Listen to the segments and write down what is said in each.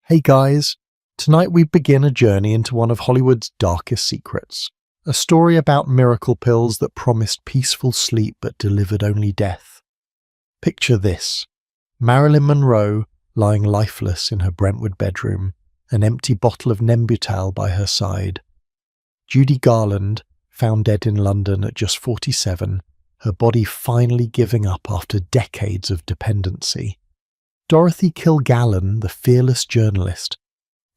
Hey guys, tonight we begin a journey into one of Hollywood's darkest secrets. A story about miracle pills that promised peaceful sleep but delivered only death. Picture this: Marilyn Monroe lying lifeless in her Brentwood bedroom, an empty bottle of Nembutal by her side. Judy Garland, found dead in London at just 47, her body finally giving up after decades of dependency. Dorothy Kilgallen, the fearless journalist,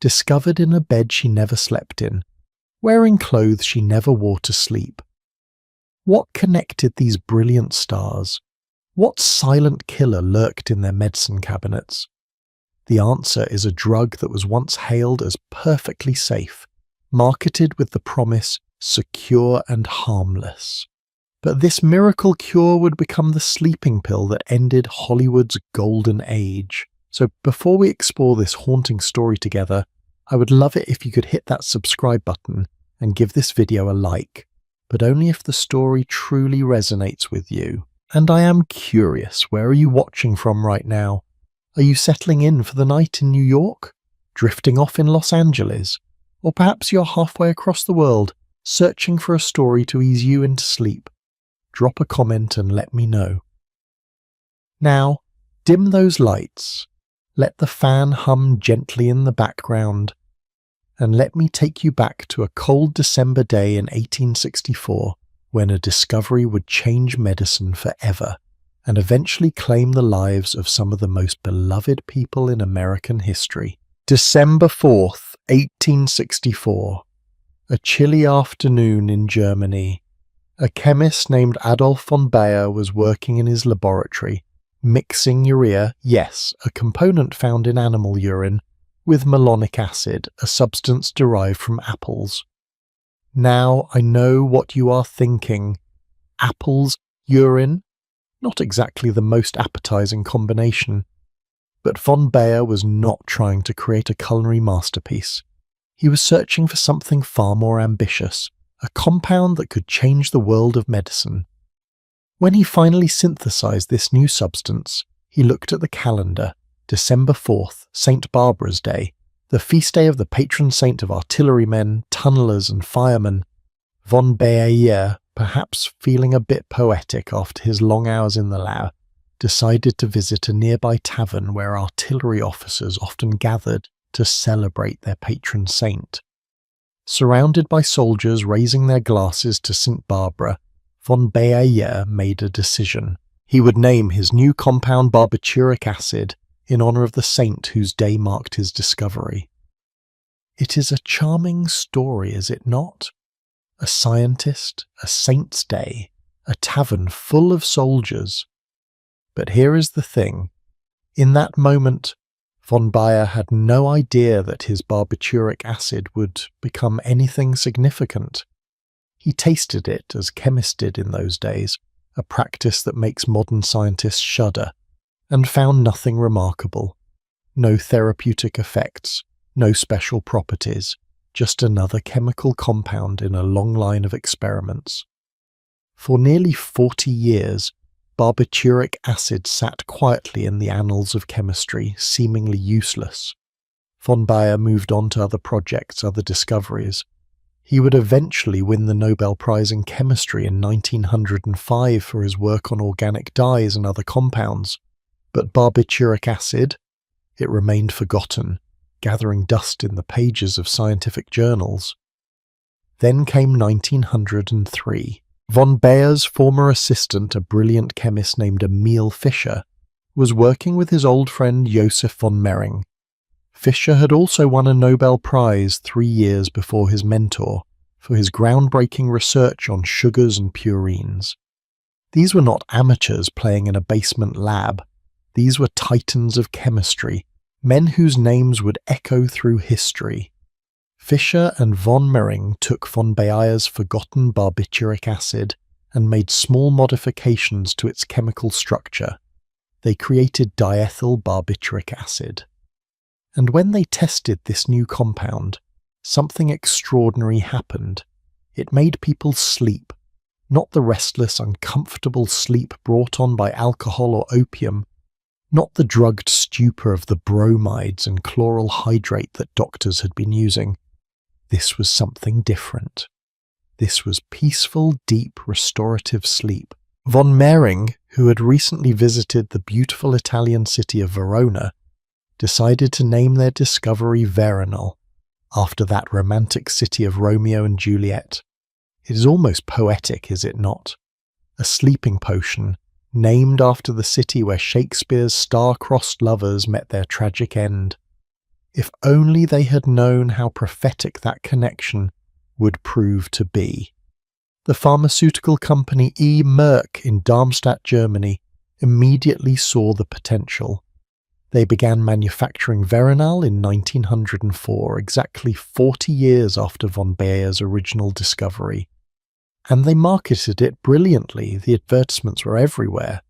discovered in a bed she never slept in, wearing clothes she never wore to sleep. What connected these brilliant stars? What silent killer lurked in their medicine cabinets? The answer is a drug that was once hailed as perfectly safe, marketed with the promise secure and harmless. But this miracle cure would become the sleeping pill that ended Hollywood's golden age. So before we explore this haunting story together, I would love it if you could hit that subscribe button and give this video a like, but only if the story truly resonates with you. And I am curious, where are you watching from right now? Are you settling in for the night in New York? Drifting off in Los Angeles? Or perhaps you're halfway across the world, searching for a story to ease you into sleep? Drop a comment and let me know. Now, dim those lights, let the fan hum gently in the background, and let me take you back to a cold December day in 1864 when a discovery would change medicine forever and eventually claim the lives of some of the most beloved people in American history. December 4th, 1864. A chilly afternoon in Germany. A chemist named Adolf von Baer was working in his laboratory, mixing urea, yes, a component found in animal urine, with malonic acid, a substance derived from apples. Now I know what you are thinking. Apples, urine? Not exactly the most appetizing combination. But von Baer was not trying to create a culinary masterpiece. He was searching for something far more ambitious. A compound that could change the world of medicine. When he finally synthesized this new substance, he looked at the calendar, December 4th, St. Barbara's Day, the feast day of the patron saint of artillerymen, tunnelers and firemen. Von Baer, perhaps feeling a bit poetic after his long hours in the lab, decided to visit a nearby tavern where artillery officers often gathered to celebrate their patron saint. Surrounded by soldiers raising their glasses to St. Barbara, von Baer made a decision. He would name his new compound barbituric acid in honor of the saint whose day marked his discovery. It is a charming story, is it not? A scientist, a saint's day, a tavern full of soldiers. But here is the thing. In that moment, von Baer had no idea that his barbituric acid would become anything significant. He tasted it as chemists did in those days, a practice that makes modern scientists shudder, and found nothing remarkable. No therapeutic effects, no special properties, just another chemical compound in a long line of experiments. For nearly 40 years, barbituric acid sat quietly in the annals of chemistry, seemingly useless. Von Baer moved on to other projects, other discoveries. He would eventually win the Nobel Prize in Chemistry in 1905 for his work on organic dyes and other compounds. But barbituric acid? It remained forgotten, gathering dust in the pages of scientific journals. Then came 1903. Von Baer's former assistant, a brilliant chemist named Emil Fischer, was working with his old friend Joseph von Mering. Fischer had also won a Nobel Prize 3 years before his mentor for his groundbreaking research on sugars and purines. These were not amateurs playing in a basement lab. These were titans of chemistry, men whose names would echo through history. Fischer and von Mering took von Baer's forgotten barbituric acid and made small modifications to its chemical structure. They created diethyl barbituric acid. And when they tested this new compound, something extraordinary happened. It made people sleep, not the restless, uncomfortable sleep brought on by alcohol or opium, Not the drugged stupor of the bromides and chloral hydrate that doctors had been using. This was something different. This was peaceful, deep, restorative sleep. Von Mering, who had recently visited the beautiful Italian city of Verona, decided to name their discovery Veronal, after that romantic city of Romeo and Juliet. It is almost poetic, is it not? A sleeping potion, named after the city where Shakespeare's star-crossed lovers met their tragic end. If only they had known how prophetic that connection would prove to be. The pharmaceutical company E. Merck in Darmstadt, Germany, immediately saw the potential. They began manufacturing Veronal in 1904, exactly 40 years after von Bayer's original discovery. And they marketed it brilliantly. The advertisements were everywhere.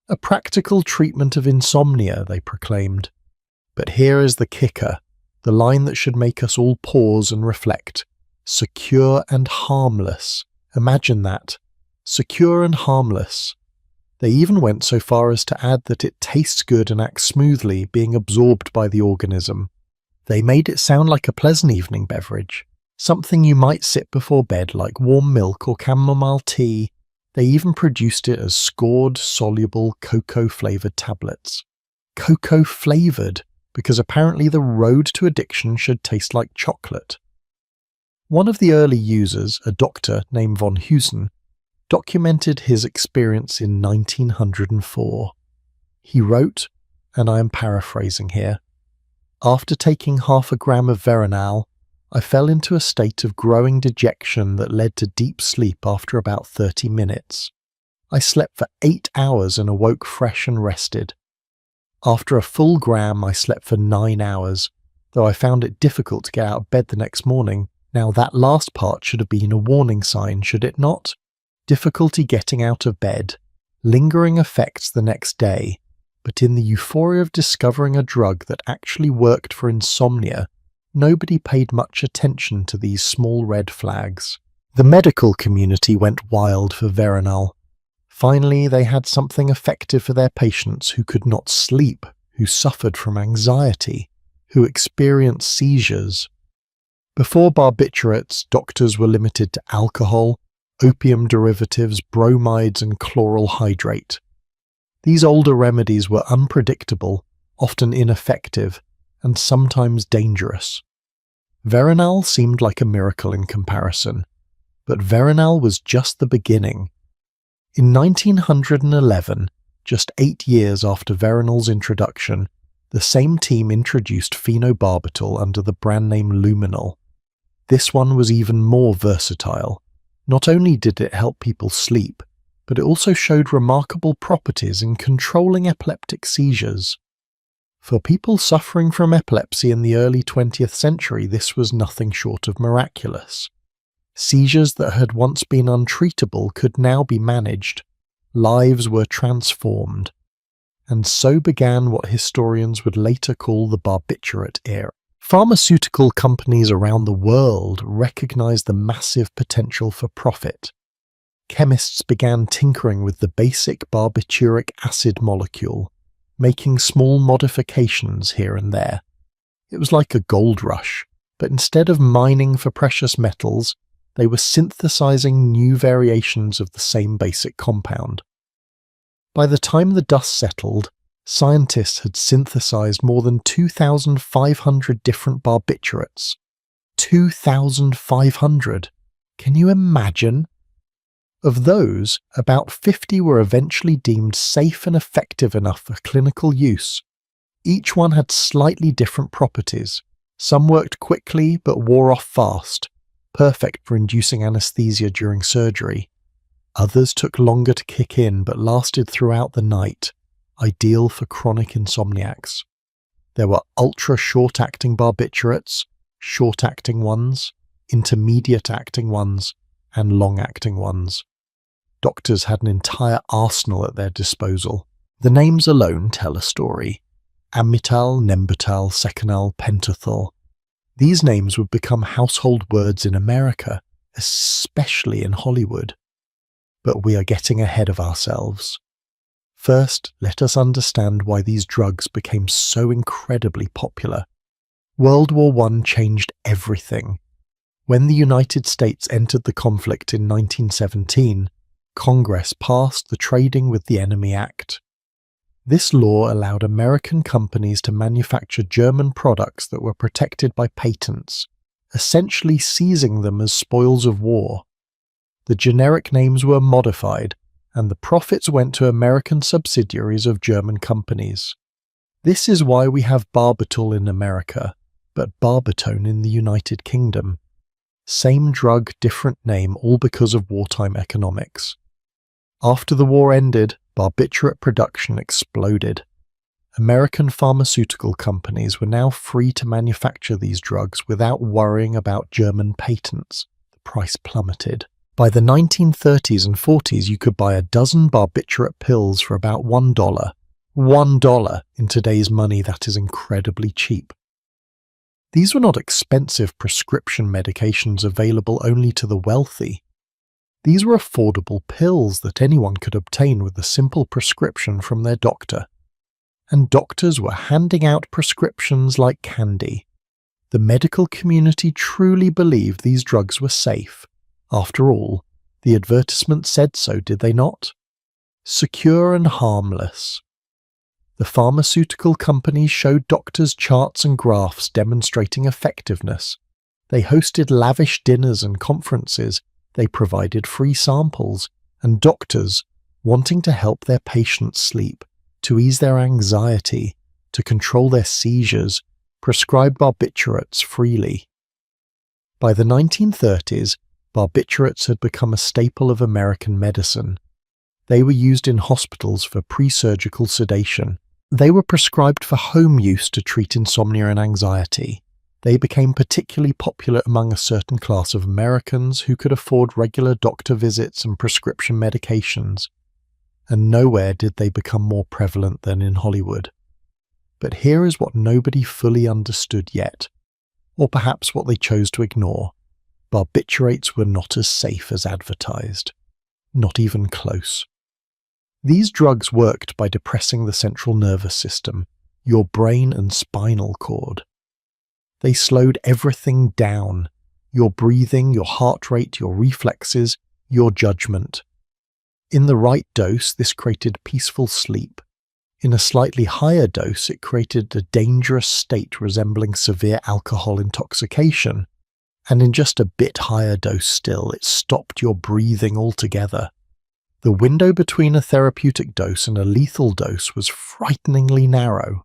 A practical treatment of insomnia, they proclaimed. But here is the kicker, the line that should make us all pause and reflect. Secure and harmless. Imagine that. Secure and harmless. They even went so far as to add that it tastes good and acts smoothly, being absorbed by the organism. They made it sound like a pleasant evening beverage, something you might sip before bed like warm milk or chamomile tea. They even produced it as scored, soluble, cocoa-flavoured tablets. Cocoa-flavoured, because apparently the road to addiction should taste like chocolate. One of the early users, a doctor named von Heusen, documented his experience in 1904. He wrote, and I am paraphrasing here, "After taking half a gram of Veronal, I fell into a state of growing dejection that led to deep sleep after about 30 minutes. I slept for 8 hours and awoke fresh and rested. After a full gram, I slept for 9 hours, though I found it difficult to get out of bed the next morning. Now that last part should have been a warning sign, should it not? Difficulty getting out of bed, lingering effects the next day, but in the euphoria of discovering a drug that actually worked for insomnia, nobody paid much attention to these small red flags. The medical community went wild for Veronal. Finally, they had something effective for their patients who could not sleep, who suffered from anxiety, who experienced seizures. Before barbiturates, doctors were limited to alcohol, opium derivatives, bromides and chloral hydrate. These older remedies were unpredictable, often ineffective, and sometimes dangerous. Veronal seemed like a miracle in comparison, but Veronal was just the beginning. In 1911, just 8 years after Veronal's introduction, the same team introduced phenobarbital under the brand name Luminal. This one was even more versatile. Not only did it help people sleep, but it also showed remarkable properties in controlling epileptic seizures. For people suffering from epilepsy in the early 20th century, this was nothing short of miraculous. Seizures that had once been untreatable could now be managed. Lives were transformed. And so began what historians would later call the barbiturate era. Pharmaceutical companies around the world recognized the massive potential for profit. Chemists began tinkering with the basic barbituric acid molecule, making small modifications here and there. It was like a gold rush, but instead of mining for precious metals, they were synthesizing new variations of the same basic compound. By the time the dust settled, scientists had synthesized more than 2,500 different barbiturates. 2,500! Can you imagine? Of those, about 50 were eventually deemed safe and effective enough for clinical use. Each one had slightly different properties. Some worked quickly but wore off fast, perfect for inducing anesthesia during surgery. Others took longer to kick in but lasted throughout the night, ideal for chronic insomniacs. There were ultra-short-acting barbiturates, short-acting ones, intermediate-acting ones, and long-acting ones. Doctors had an entire arsenal at their disposal. The names alone tell a story. Amytal, Nembutal, Seconal, Pentothal. These names would become household words in America, especially in Hollywood. But we are getting ahead of ourselves. First, let us understand why these drugs became so incredibly popular. World War I changed everything. When the United States entered the conflict in 1917, Congress passed the Trading with the Enemy Act. This law allowed American companies to manufacture German products that were protected by patents, essentially seizing them as spoils of war. The generic names were modified, and the profits went to American subsidiaries of German companies. This is why we have Barbital in America, but Barbitone in the United Kingdom. Same drug, different name, all because of wartime economics. After the war ended, barbiturate production exploded. American pharmaceutical companies were now free to manufacture these drugs without worrying about German patents. The price plummeted. By the 1930s and 40s, you could buy a dozen barbiturate pills for about $1. $1! In today's money, that is incredibly cheap. These were not expensive prescription medications available only to the wealthy. These were affordable pills that anyone could obtain with a simple prescription from their doctor. And doctors were handing out prescriptions like candy. The medical community truly believed these drugs were safe. After all, the advertisement said so, did they not? Secure and harmless. The pharmaceutical companies showed doctors charts and graphs demonstrating effectiveness. They hosted lavish dinners and conferences. They provided free samples, and doctors, wanting to help their patients sleep, to ease their anxiety, to control their seizures, prescribed barbiturates freely. By the 1930s, barbiturates had become a staple of American medicine. They were used in hospitals for pre-surgical sedation. They were prescribed for home use to treat insomnia and anxiety. They became particularly popular among a certain class of Americans who could afford regular doctor visits and prescription medications. And nowhere did they become more prevalent than in Hollywood. But here is what nobody fully understood yet, or perhaps what they chose to ignore. Barbiturates were not as safe as advertised. Not even close. These drugs worked by depressing the central nervous system, your brain and spinal cord. They slowed everything down, your breathing, your heart rate, your reflexes, your judgment. In the right dose, this created peaceful sleep. In a slightly higher dose, it created a dangerous state resembling severe alcohol intoxication. And in just a bit higher dose still, it stopped your breathing altogether. The window between a therapeutic dose and a lethal dose was frighteningly narrow.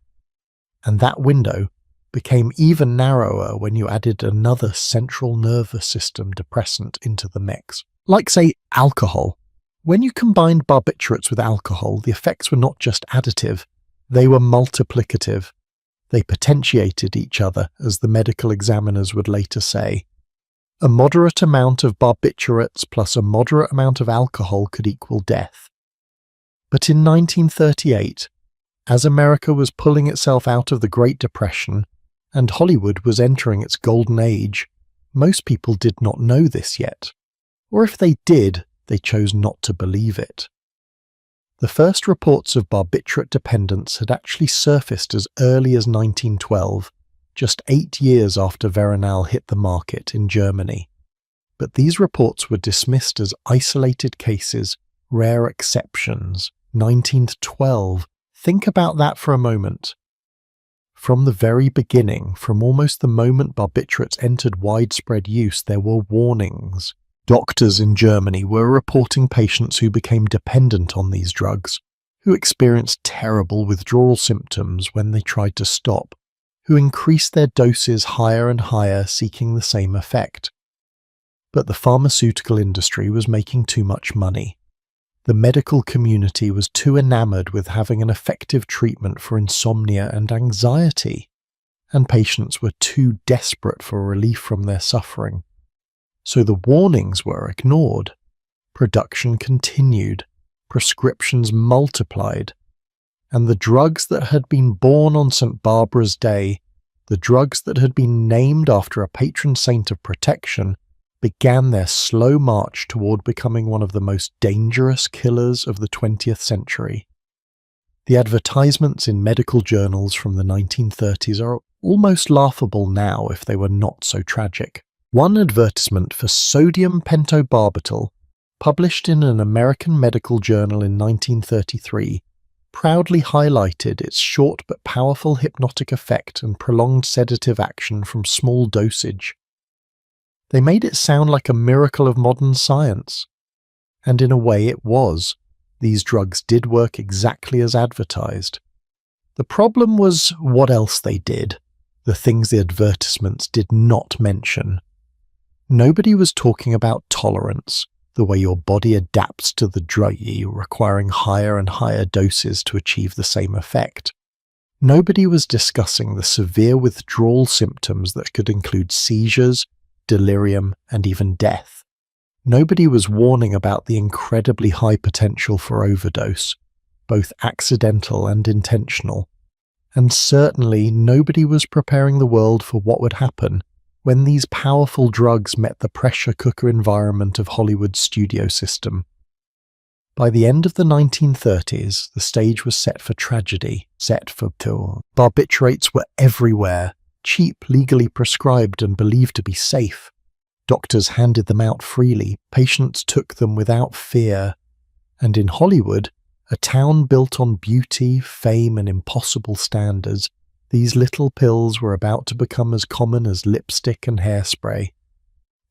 And that window became even narrower when you added another central nervous system depressant into the mix. Like, say, alcohol. When you combined barbiturates with alcohol, the effects were not just additive, they were multiplicative. They potentiated each other, as the medical examiners would later say. A moderate amount of barbiturates plus a moderate amount of alcohol could equal death. But in 1938, as America was pulling itself out of the Great Depression, and Hollywood was entering its golden age, most people did not know this yet. Or if they did, they chose not to believe it. The first reports of barbiturate dependence had actually surfaced as early as 1912, just 8 years after Veronal hit the market in Germany. But these reports were dismissed as isolated cases, rare exceptions. 1912. Think about that for a moment. From the very beginning, from almost the moment barbiturates entered widespread use, there were warnings. Doctors in Germany were reporting patients who became dependent on these drugs, who experienced terrible withdrawal symptoms when they tried to stop, who increased their doses higher and higher seeking the same effect. But the pharmaceutical industry was making too much money. The medical community was too enamored with having an effective treatment for insomnia and anxiety, and patients were too desperate for relief from their suffering. So the warnings were ignored. Production continued, prescriptions multiplied, and the drugs that had been born on St. Barbara's Day, the drugs that had been named after a patron saint of protection, began their slow march toward becoming one of the most dangerous killers of the 20th century. The advertisements in medical journals from the 1930s are almost laughable now if they were not so tragic. One advertisement for sodium pentobarbital, published in an American medical journal in 1933, proudly highlighted its short but powerful hypnotic effect and prolonged sedative action from small dosage. They made it sound like a miracle of modern science. And in a way it was. These drugs did work exactly as advertised. The problem was what else they did, the things the advertisements did not mention. Nobody was talking about tolerance, the way your body adapts to the drug, requiring higher and higher doses to achieve the same effect. Nobody was discussing the severe withdrawal symptoms that could include seizures, delirium, and even death. Nobody was warning about the incredibly high potential for overdose, both accidental and intentional. And certainly nobody was preparing the world for what would happen when these powerful drugs met the pressure cooker environment of Hollywood's studio system. By the end of the 1930s, the stage was set for tragedy, set for tour. Barbiturates were everywhere, cheap, legally prescribed and believed to be safe. Doctors handed them out freely, patients took them without fear. And in Hollywood, a town built on beauty, fame and impossible standards, these little pills were about to become as common as lipstick and hairspray.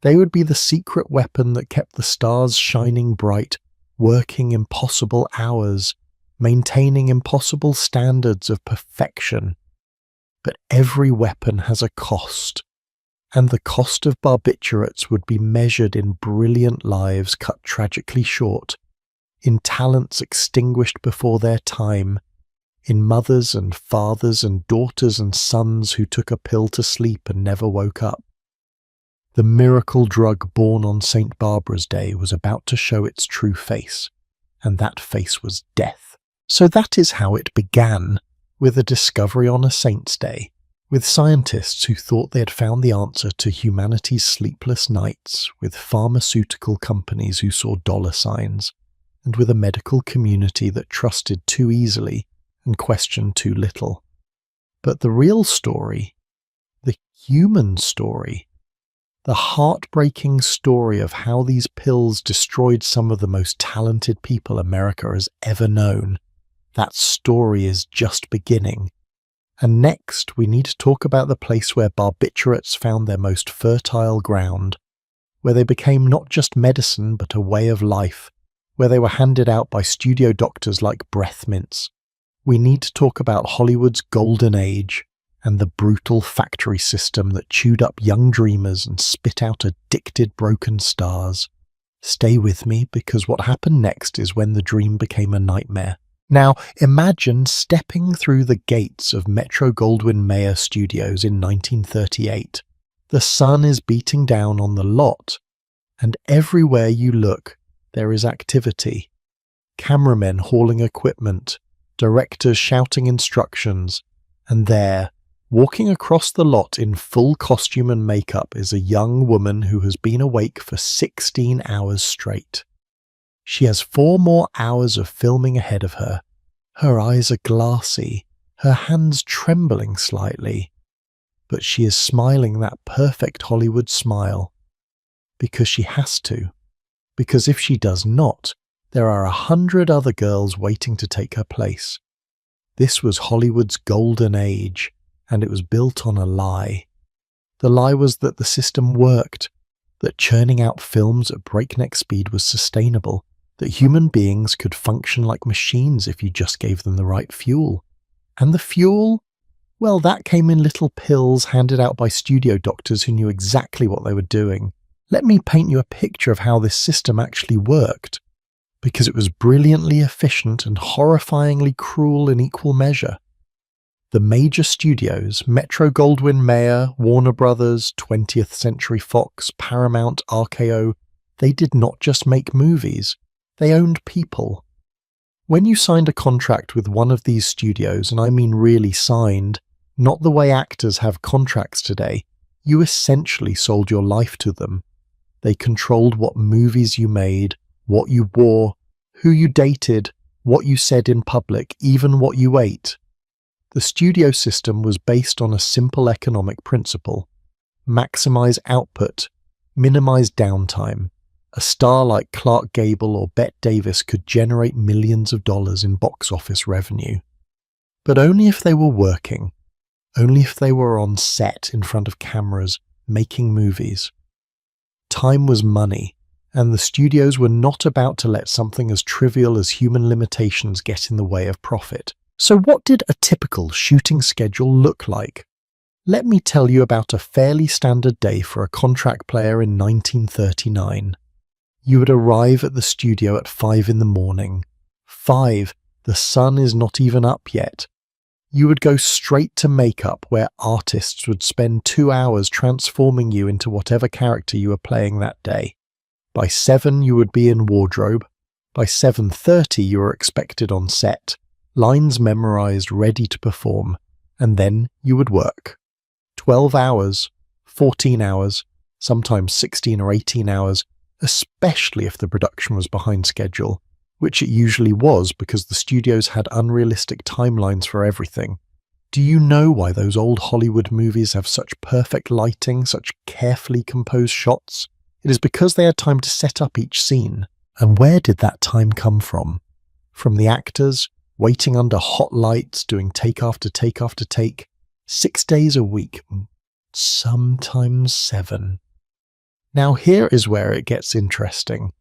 They would be the secret weapon that kept the stars shining bright, working impossible hours, maintaining impossible standards of perfection. But every weapon has a cost, and the cost of barbiturates would be measured in brilliant lives cut tragically short, in talents extinguished before their time, in mothers and fathers and daughters and sons who took a pill to sleep and never woke up. The miracle drug born on St. Barbara's Day was about to show its true face, and that face was death. So that is how it began, with a discovery on a saint's day, with scientists who thought they had found the answer to humanity's sleepless nights, with pharmaceutical companies who saw dollar signs, and with a medical community that trusted too easily and questioned too little. But the real story, the human story, the heartbreaking story of how these pills destroyed some of the most talented people America has ever known, that story is just beginning. And next, we need to talk about the place where barbiturates found their most fertile ground, where they became not just medicine but a way of life, where they were handed out by studio doctors like breath mints. We need to talk about Hollywood's golden age and the brutal factory system that chewed up young dreamers and spit out addicted broken stars. Stay with me, because what happened next is when the dream became a nightmare. Now, imagine stepping through the gates of Metro-Goldwyn-Mayer Studios in 1938. The sun is beating down on the lot, and everywhere you look, there is activity. Cameramen hauling equipment, directors shouting instructions, and there, walking across the lot in full costume and makeup, is a young woman who has been awake for 16 hours straight. She has 4 more hours of filming ahead of her. Her eyes are glassy, her hands trembling slightly, but she is smiling that perfect Hollywood smile. Because she has to. Because if she does not, there are 100 other girls waiting to take her place. This was Hollywood's golden age, and it was built on a lie. The lie was that the system worked, that churning out films at breakneck speed was sustainable, that human beings could function like machines if you just gave them the right fuel. And the fuel? Well, that came in little pills handed out by studio doctors who knew exactly what they were doing. Let me paint you a picture of how this system actually worked, because it was brilliantly efficient and horrifyingly cruel in equal measure. The major studios, Metro-Goldwyn-Mayer, Warner Brothers, 20th Century Fox, Paramount, RKO, they did not just make movies, they owned people. When you signed a contract with one of these studios, and I mean really signed, not the way actors have contracts today, you essentially sold your life to them. They controlled what movies you made, what you wore, who you dated, what you said in public, even what you ate. The studio system was based on a simple economic principle: maximize output, minimize downtime. A star like Clark Gable or Bette Davis could generate millions of dollars in box office revenue. But only if they were working, only if they were on set in front of cameras, making movies. Time was money, and the studios were not about to let something as trivial as human limitations get in the way of profit. So what did a typical shooting schedule look like? Let me tell you about a fairly standard day for a contract player in 1939. You would arrive at the studio at 5 in the morning. 5, the sun is not even up yet. You would go straight to makeup, where artists would spend 2 hours transforming you into whatever character you were playing that day. By 7 you would be in wardrobe. By 7:30 you were expected on set, lines memorized, ready to perform, and then you would work. 12 hours, 14 hours, sometimes 16 or 18 hours, especially if the production was behind schedule, which it usually was because the studios had unrealistic timelines for everything. Do you know why those old Hollywood movies have such perfect lighting, such carefully composed shots? It is because they had time to set up each scene. And where did that time come from? From the actors, waiting under hot lights, doing take after take after take, 6 days a week, sometimes 7. Now here is where it gets interesting.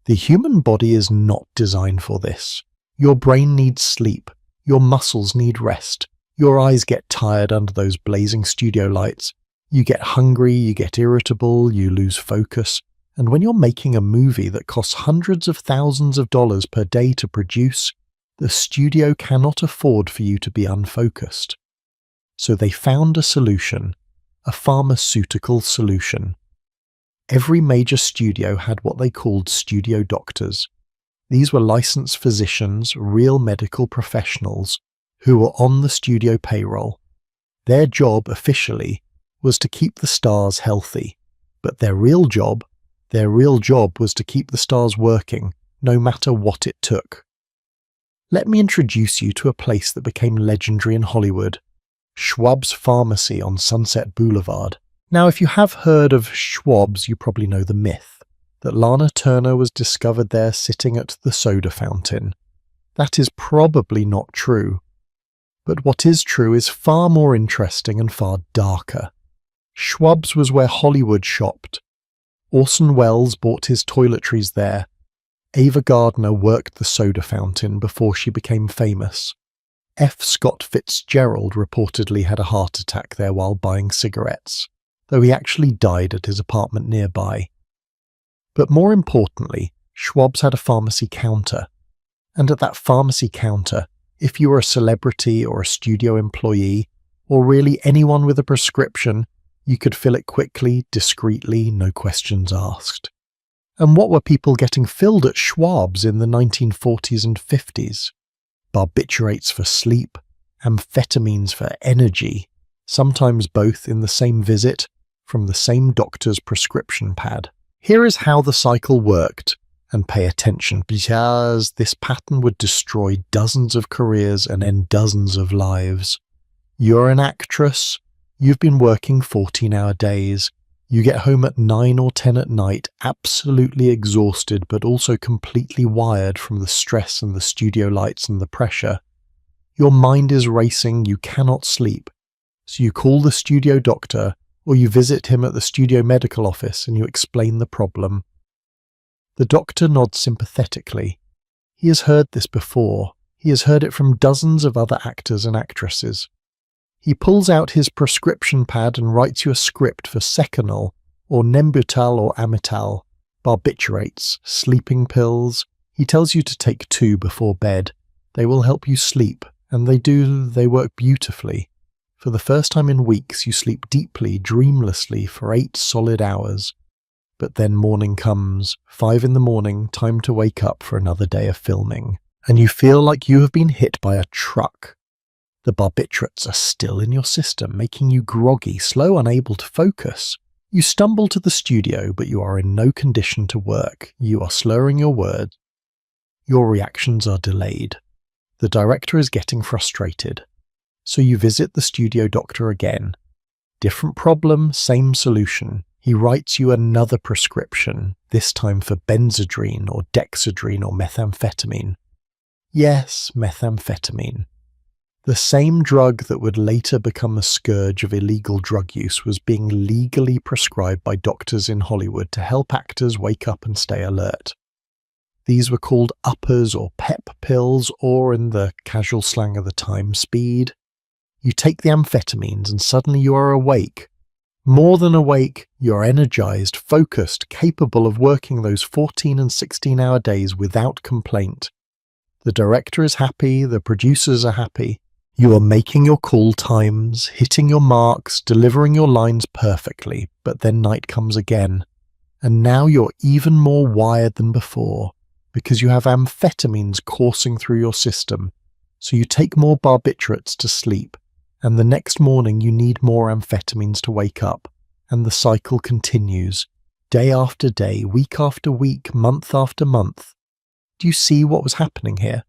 The human body is not designed for this. Your brain needs sleep. Your muscles need rest. Your eyes get tired under those blazing studio lights. You get hungry, you get irritable, you lose focus. And when you're making a movie that costs hundreds of thousands of dollars per day to produce, the studio cannot afford for you to be unfocused. So they found a solution, a pharmaceutical solution. Every major studio had what they called studio doctors. These were licensed physicians, real medical professionals, who were on the studio payroll. Their job, officially, was to keep the stars healthy, but their real job was to keep the stars working, no matter what it took. Let me introduce you to a place that became legendary in Hollywood, Schwab's Pharmacy on Sunset Boulevard. Now, if you have heard of Schwab's, you probably know the myth that Lana Turner was discovered there sitting at the soda fountain. That is probably not true. But what is true is far more interesting and far darker. Schwab's was where Hollywood shopped. Orson Welles bought his toiletries there. Ava Gardner worked the soda fountain before she became famous. F. Scott Fitzgerald reportedly had a heart attack there while buying cigarettes, though he actually died at his apartment nearby. But more importantly, Schwab's had a pharmacy counter. And at that pharmacy counter, if you were a celebrity or a studio employee, or really anyone with a prescription, you could fill it quickly, discreetly, no questions asked. And what were people getting filled at Schwab's in the 1940s and 50s? Barbiturates for sleep, amphetamines for energy, sometimes both in the same visit, from the same doctor's prescription pad. Here is how the cycle worked, and pay attention because this pattern would destroy dozens of careers and end dozens of lives. You're an actress, you've been working 14-hour days, you get home at 9 or 10 at night, absolutely exhausted but also completely wired from the stress and the studio lights and the pressure. Your mind is racing, you cannot sleep, so you call the studio doctor, or you visit him at the studio medical office and you explain the problem. The doctor nods sympathetically. He has heard this before. He has heard it from dozens of other actors and actresses. He pulls out his prescription pad and writes you a script for Seconal, or Nembutal or Amital, barbiturates, sleeping pills. He tells you to take 2 before bed. They will help you sleep, and they work beautifully. For the first time in weeks, you sleep deeply, dreamlessly for 8 solid hours. But then morning comes, 5 in the morning, time to wake up for another day of filming, and you feel like you have been hit by a truck. The barbiturates are still in your system, making you groggy, slow, unable to focus. You stumble to the studio, but you are in no condition to work. You are slurring your words. Your reactions are delayed. The director is getting frustrated. So you visit the studio doctor again. Different problem, same solution. He writes you another prescription, this time for benzodrine or dexedrine or methamphetamine. Yes, methamphetamine. The same drug that would later become a scourge of illegal drug use was being legally prescribed by doctors in Hollywood to help actors wake up and stay alert. These were called uppers or pep pills, or in the casual slang of the time, speed. You take the amphetamines and suddenly you are awake. More than awake, you're energized, focused, capable of working those 14 and 16-hour days without complaint. The director is happy, the producers are happy. You are making your call times, hitting your marks, delivering your lines perfectly, but then night comes again. And now you're even more wired than before, because you have amphetamines coursing through your system. So you take more barbiturates to sleep, and the next morning you need more amphetamines to wake up, and the cycle continues, day after day, week after week, month after month. Do you see what was happening here?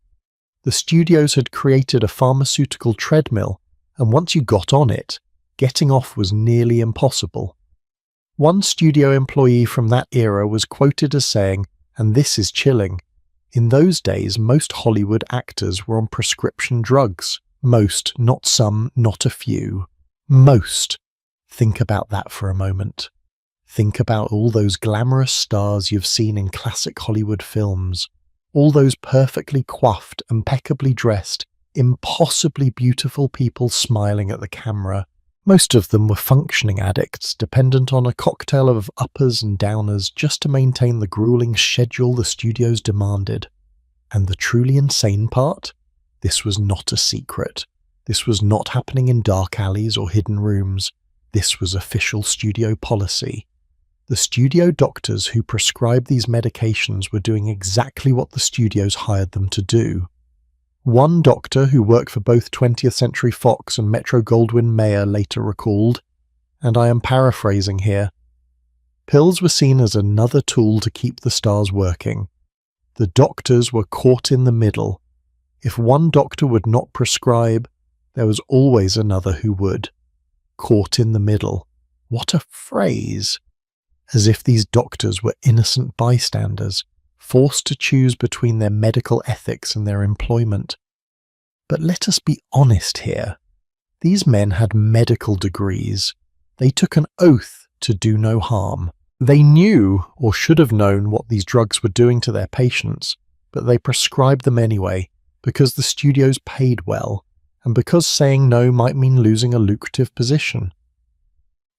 The studios had created a pharmaceutical treadmill, and once you got on it, getting off was nearly impossible. One studio employee from that era was quoted as saying, and this is chilling, in those days most Hollywood actors were on prescription drugs. Most, not some, not a few. Most. Think about that for a moment. Think about all those glamorous stars you've seen in classic Hollywood films. All those perfectly coiffed, impeccably dressed, impossibly beautiful people smiling at the camera. Most of them were functioning addicts, dependent on a cocktail of uppers and downers just to maintain the grueling schedule the studios demanded. And the truly insane part? This was not a secret. This was not happening in dark alleys or hidden rooms. This was official studio policy. The studio doctors who prescribed these medications were doing exactly what the studios hired them to do. One doctor who worked for both 20th Century Fox and Metro-Goldwyn-Mayer later recalled, and I am paraphrasing here, pills were seen as another tool to keep the stars working. The doctors were caught in the middle. If one doctor would not prescribe, there was always another who would. Caught in the middle. What a phrase! As if these doctors were innocent bystanders, forced to choose between their medical ethics and their employment. But let us be honest here. These men had medical degrees. They took an oath to do no harm. They knew, or should have known, what these drugs were doing to their patients, but they prescribed them anyway, because the studios paid well, and because saying no might mean losing a lucrative position.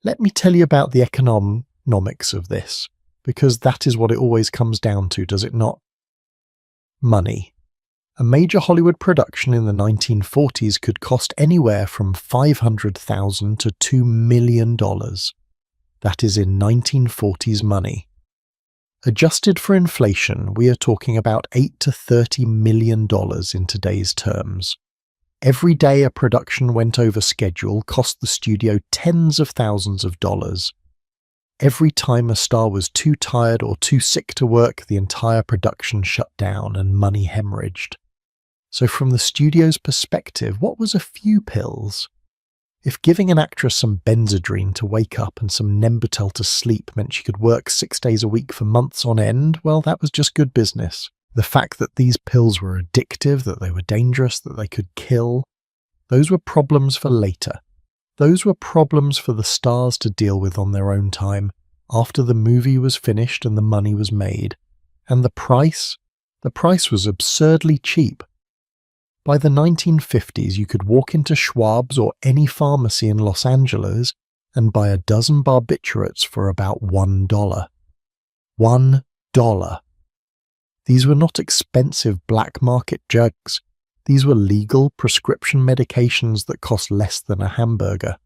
Let me tell you about the economics of this, because that is what it always comes down to, does it not? Money. A major Hollywood production in the 1940s could cost anywhere from $500,000 to $2 million. That is in 1940s money. Adjusted for inflation, we are talking about $8 to $30 million in today's terms. Every day a production went over schedule cost the studio tens of thousands of dollars. Every time a star was too tired or too sick to work, the entire production shut down and money hemorrhaged. So from the studio's perspective, what was a few pills? If giving an actress some benzodrine to wake up and some Nembutal to sleep meant she could work 6 days a week for months on end, well, that was just good business. The fact that these pills were addictive, that they were dangerous, that they could kill, those were problems for later. Those were problems for the stars to deal with on their own time, after the movie was finished and the money was made. And the price? The price was absurdly cheap. By the 1950s, you could walk into Schwab's or any pharmacy in Los Angeles and buy a dozen barbiturates for about $1. $1. These were not expensive black market drugs. These were legal prescription medications that cost less than a hamburger.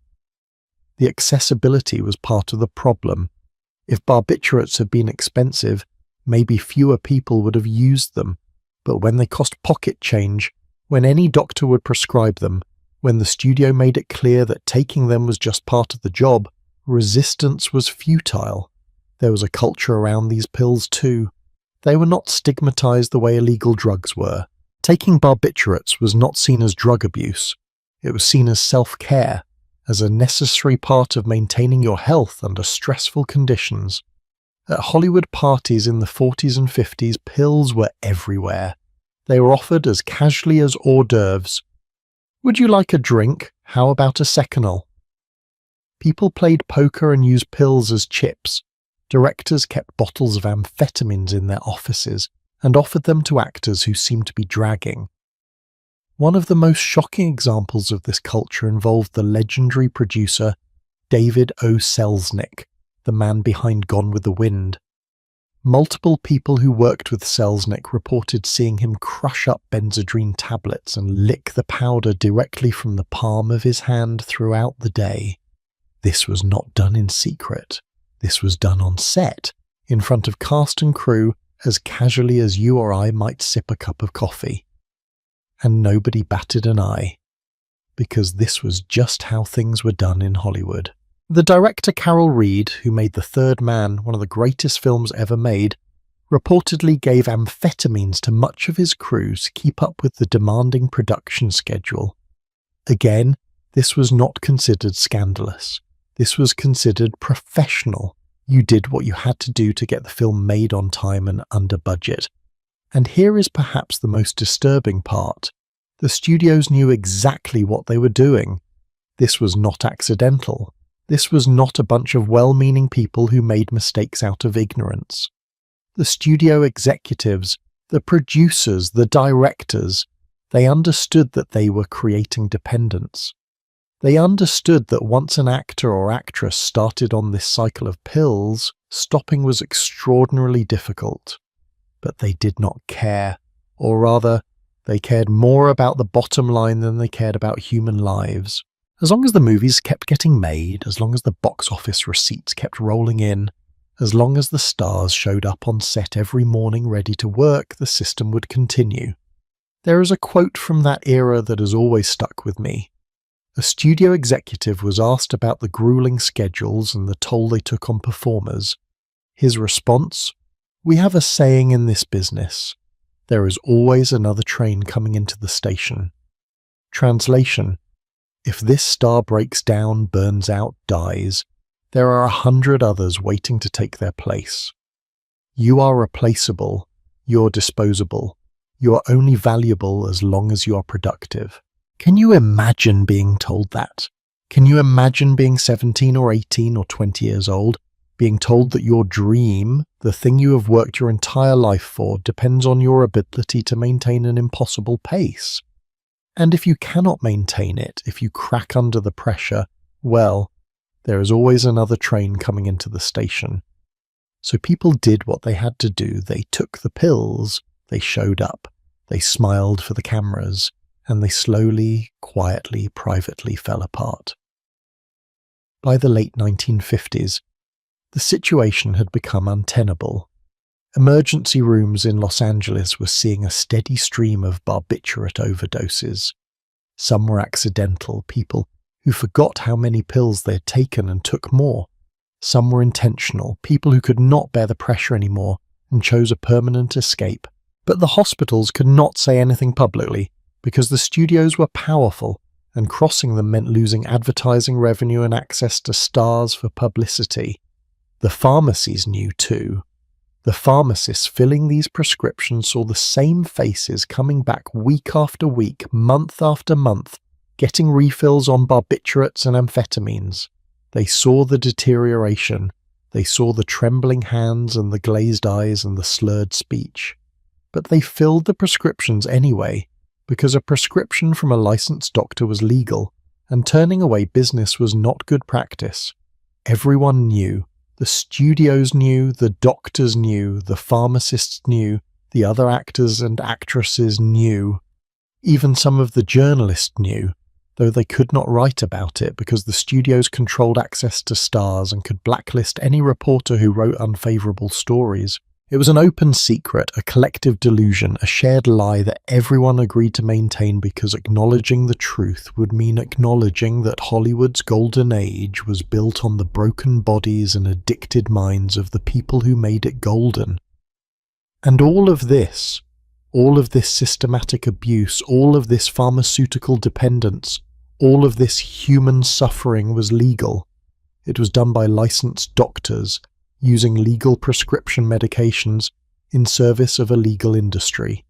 The accessibility was part of the problem. If barbiturates had been expensive, maybe fewer people would have used them. But when they cost pocket change, when any doctor would prescribe them, when the studio made it clear that taking them was just part of the job, resistance was futile. There was a culture around these pills too. They were not stigmatized the way illegal drugs were. Taking barbiturates was not seen as drug abuse. It was seen as self-care, as a necessary part of maintaining your health under stressful conditions. At Hollywood parties in the 40s and 50s, pills were everywhere. They were offered as casually as hors d'oeuvres. Would you like a drink? How about a seconal? People played poker and used pills as chips. Directors kept bottles of amphetamines in their offices and offered them to actors who seemed to be dragging. One of the most shocking examples of this culture involved the legendary producer David O. Selznick, the man behind Gone with the Wind. Multiple people who worked with Selznick reported seeing him crush up Benzedrine tablets and lick the powder directly from the palm of his hand throughout the day. This was not done in secret. This was done on set, in front of cast and crew, as casually as you or I might sip a cup of coffee. And nobody batted an eye, because this was just how things were done in Hollywood. The director Carol Reed, who made The Third Man, one of the greatest films ever made, reportedly gave amphetamines to much of his crew to keep up with the demanding production schedule. Again, this was not considered scandalous. This was considered professional. You did what you had to do to get the film made on time and under budget. And here is perhaps the most disturbing part. The studios knew exactly what they were doing. This was not accidental. This was not a bunch of well-meaning people who made mistakes out of ignorance. The studio executives, the producers, the directors, they understood that they were creating dependence. They understood that once an actor or actress started on this cycle of pills, stopping was extraordinarily difficult. But they did not care, or rather, they cared more about the bottom line than they cared about human lives. As long as the movies kept getting made, as long as the box office receipts kept rolling in, as long as the stars showed up on set every morning ready to work, the system would continue. There is a quote from that era that has always stuck with me. A studio executive was asked about the grueling schedules and the toll they took on performers. His response: "We have a saying in this business. There is always another train coming into the station." Translation: if this star breaks down, burns out, dies, there are 100 others waiting to take their place. You are replaceable. You're disposable. You are only valuable as long as you are productive. Can you imagine being told that? Can you imagine being 17 or 18 or 20 years old, being told that your dream, the thing you have worked your entire life for, depends on your ability to maintain an impossible pace? And if you cannot maintain it, if you crack under the pressure, well, there is always another train coming into the station. So people did what they had to do. They took the pills, they showed up, they smiled for the cameras, and they slowly, quietly, privately fell apart. By the late 1950s, the situation had become untenable. Emergency rooms in Los Angeles were seeing a steady stream of barbiturate overdoses. Some were accidental, people who forgot how many pills they had taken and took more. Some were intentional, people who could not bear the pressure anymore and chose a permanent escape. But the hospitals could not say anything publicly because the studios were powerful, and crossing them meant losing advertising revenue and access to stars for publicity. The pharmacies knew too. The pharmacists filling these prescriptions saw the same faces coming back week after week, month after month, getting refills on barbiturates and amphetamines. They saw the deterioration. They saw the trembling hands and the glazed eyes and the slurred speech. But they filled the prescriptions anyway, because a prescription from a licensed doctor was legal, and turning away business was not good practice. Everyone knew. The studios knew, the doctors knew, the pharmacists knew, the other actors and actresses knew. Even some of the journalists knew, though they could not write about it because the studios controlled access to stars and could blacklist any reporter who wrote unfavourable stories. It was an open secret, a collective delusion, a shared lie that everyone agreed to maintain because acknowledging the truth would mean acknowledging that Hollywood's golden age was built on the broken bodies and addicted minds of the people who made it golden. And all of this systematic abuse, all of this pharmaceutical dependence, all of this human suffering was legal. It was done by licensed doctors using legal prescription medications in service of a legal industry.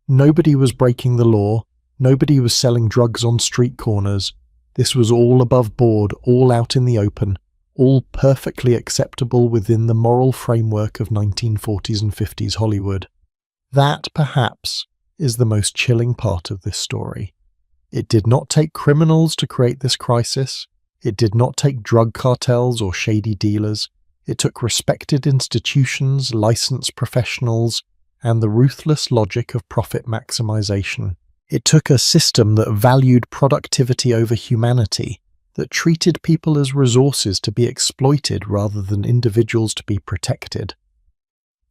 Nobody was breaking the law. Nobody was selling drugs on street corners. This was all above board, all out in the open, all perfectly acceptable within the moral framework of 1940s and 50s Hollywood. That, perhaps, is the most chilling part of this story. It did not take criminals to create this crisis. It did not take drug cartels or shady dealers. It took respected institutions, licensed professionals, and the ruthless logic of profit maximization. It took a system that valued productivity over humanity, that treated people as resources to be exploited rather than individuals to be protected.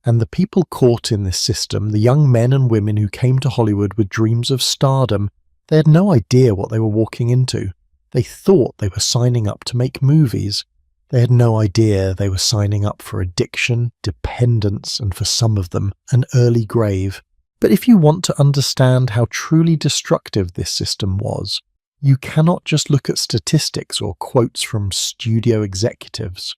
And the people caught in this system, the young men and women who came to Hollywood with dreams of stardom, they had no idea what they were walking into. They thought they were signing up to make movies. They had no idea they were signing up for addiction, dependence, and for some of them, an early grave. But if you want to understand how truly destructive this system was, you cannot just look at statistics or quotes from studio executives.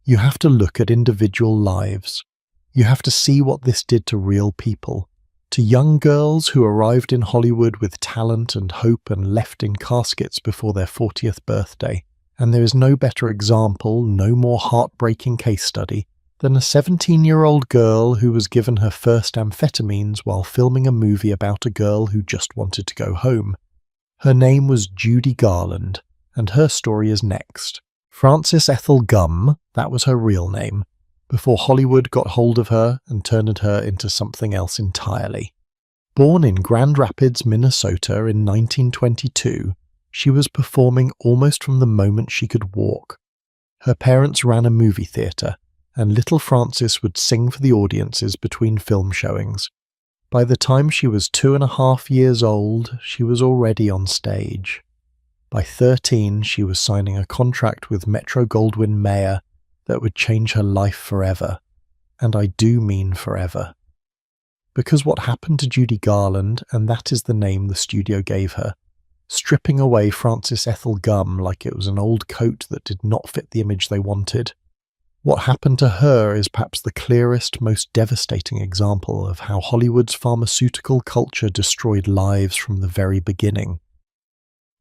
You have to look at individual lives. You have to see what this did to real people, to young girls who arrived in Hollywood with talent and hope and left in caskets before their 40th birthday. And there is no better example, no more heartbreaking case study than a 17-year-old girl who was given her first amphetamines while filming a movie about a girl who just wanted to go home. Her name was Judy Garland, and her story is next. Frances Ethel Gum, that was her real name, before Hollywood got hold of her and turned her into something else entirely. Born in Grand Rapids, Minnesota in 1922, she was performing almost from the moment she could walk. Her parents ran a movie theatre, and little Frances would sing for the audiences between film showings. By the time she was 2.5 years old, she was already on stage. By 13, she was signing a contract with Metro-Goldwyn-Mayer that would change her life forever. And I do mean forever. Because what happened to Judy Garland, and that is the name the studio gave her, stripping away Frances Ethel Gum like it was an old coat that did not fit the image they wanted, what happened to her is perhaps the clearest, most devastating example of how Hollywood's pharmaceutical culture destroyed lives from the very beginning.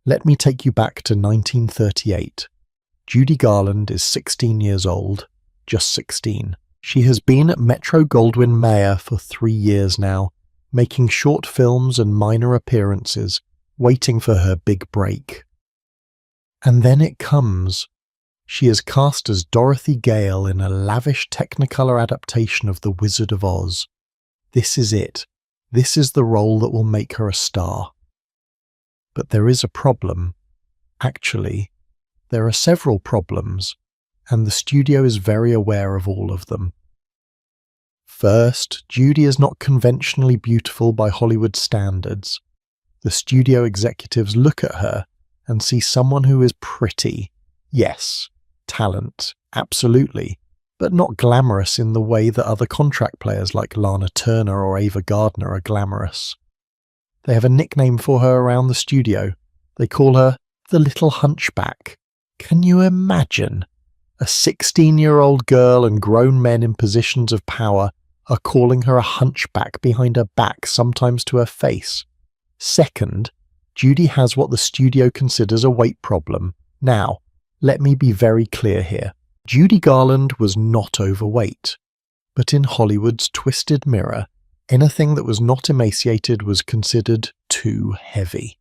Let me take you back to 1938. Judy Garland is 16 years old, just 16. She has been at Metro-Goldwyn-Mayer for 3 years now, making short films and minor appearances, waiting for her big break. And then it comes. She is cast as Dorothy Gale in a lavish Technicolor adaptation of The Wizard of Oz. This is it. This is the role that will make her a star. But there is a problem. Actually, there are several problems, and the studio is very aware of all of them. First, Judy is not conventionally beautiful by Hollywood standards. The studio executives look at her and see someone who is pretty, yes, talent, absolutely, but not glamorous in the way that other contract players like Lana Turner or Ava Gardner are glamorous. They have a nickname for her around the studio. They call her the Little Hunchback. Can you imagine? A 16-year-old girl and grown men in positions of power are calling her a hunchback behind her back, sometimes to her face. Second, Judy has what the studio considers a weight problem. Now, let me be very clear here. Judy Garland was not overweight, but in Hollywood's twisted mirror, anything that was not emaciated was considered too heavy.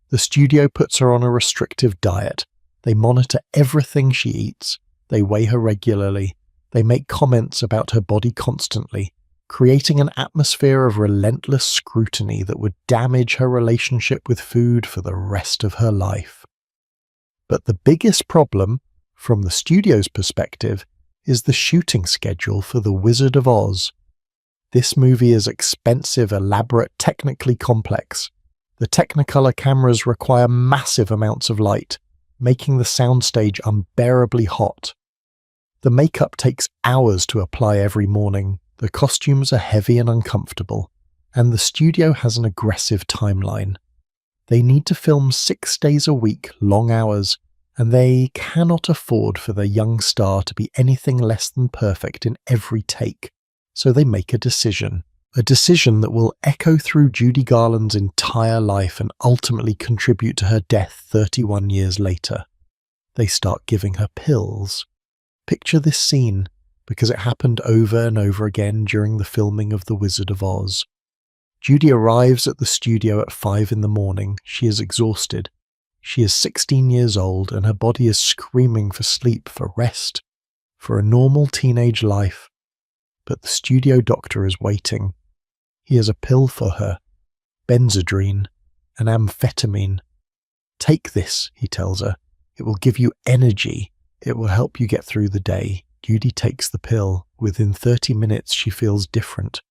The studio puts her on a restrictive diet. They monitor everything she eats. They weigh her regularly. They make comments about her body constantly, creating an atmosphere of relentless scrutiny that would damage her relationship with food for the rest of her life. But the biggest problem, from the studio's perspective, is the shooting schedule for The Wizard of Oz. This movie is expensive, elaborate, technically complex. The Technicolor cameras require massive amounts of light, making the soundstage unbearably hot. The makeup takes hours to apply every morning. The costumes are heavy and uncomfortable, and the studio has an aggressive timeline. They need to film 6 days a week, long hours, and they cannot afford for their young star to be anything less than perfect in every take. So they make a decision that will echo through Judy Garland's entire life and ultimately contribute to her death 31 years later. They start giving her pills. Picture this scene, because it happened over and over again during the filming of The Wizard of Oz. Judy arrives at the studio at 5 in the morning. She is exhausted. She is 16 years old and her body is screaming for sleep, for rest, for a normal teenage life. But the studio doctor is waiting. He has a pill for her, Benzedrine, an amphetamine. Take this, he tells her. It will give you energy. It will help you get through the day. Judy takes the pill. Within 30 minutes she feels different.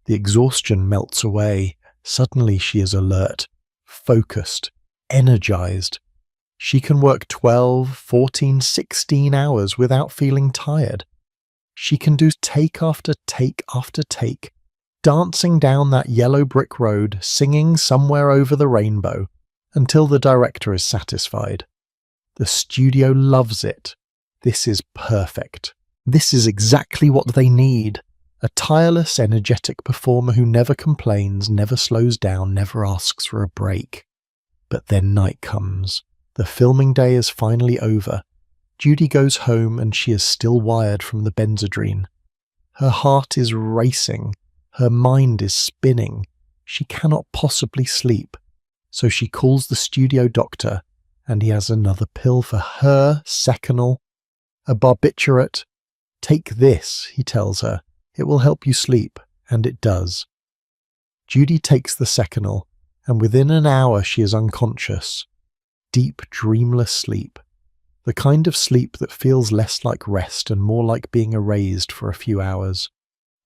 The exhaustion melts away. Suddenly she is alert, focused, energized. She can work 12, 14, 16 hours without feeling tired. She can do take after take after take, dancing down that yellow brick road, singing Somewhere Over the Rainbow, until the director is satisfied. The studio loves it. This is perfect. This is exactly what they need. A tireless, energetic performer who never complains, never slows down, never asks for a break. But then night comes. The filming day is finally over. Judy goes home and she is still wired from the Benzedrine. Her heart is racing. Her mind is spinning. She cannot possibly sleep. So she calls the studio doctor, and he has another pill for her, Seconal, a barbiturate. Take this, he tells her. It will help you sleep, and it does. Judy takes the Seconal, and within an hour she is unconscious. Deep, dreamless sleep. The kind of sleep that feels less like rest and more like being erased for a few hours.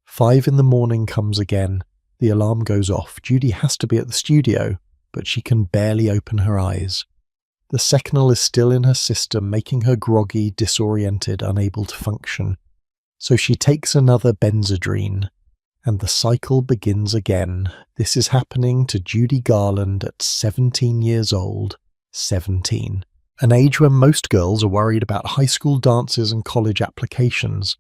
5 in the morning comes again. The alarm goes off. Judy has to be at the studio, but she can barely open her eyes. The Seconal is still in her system, making her groggy, disoriented, unable to function. So she takes another Benzedrine, and the cycle begins again. This is happening to Judy Garland at 17 years old. 17. An age when most girls are worried about high school dances and college applications.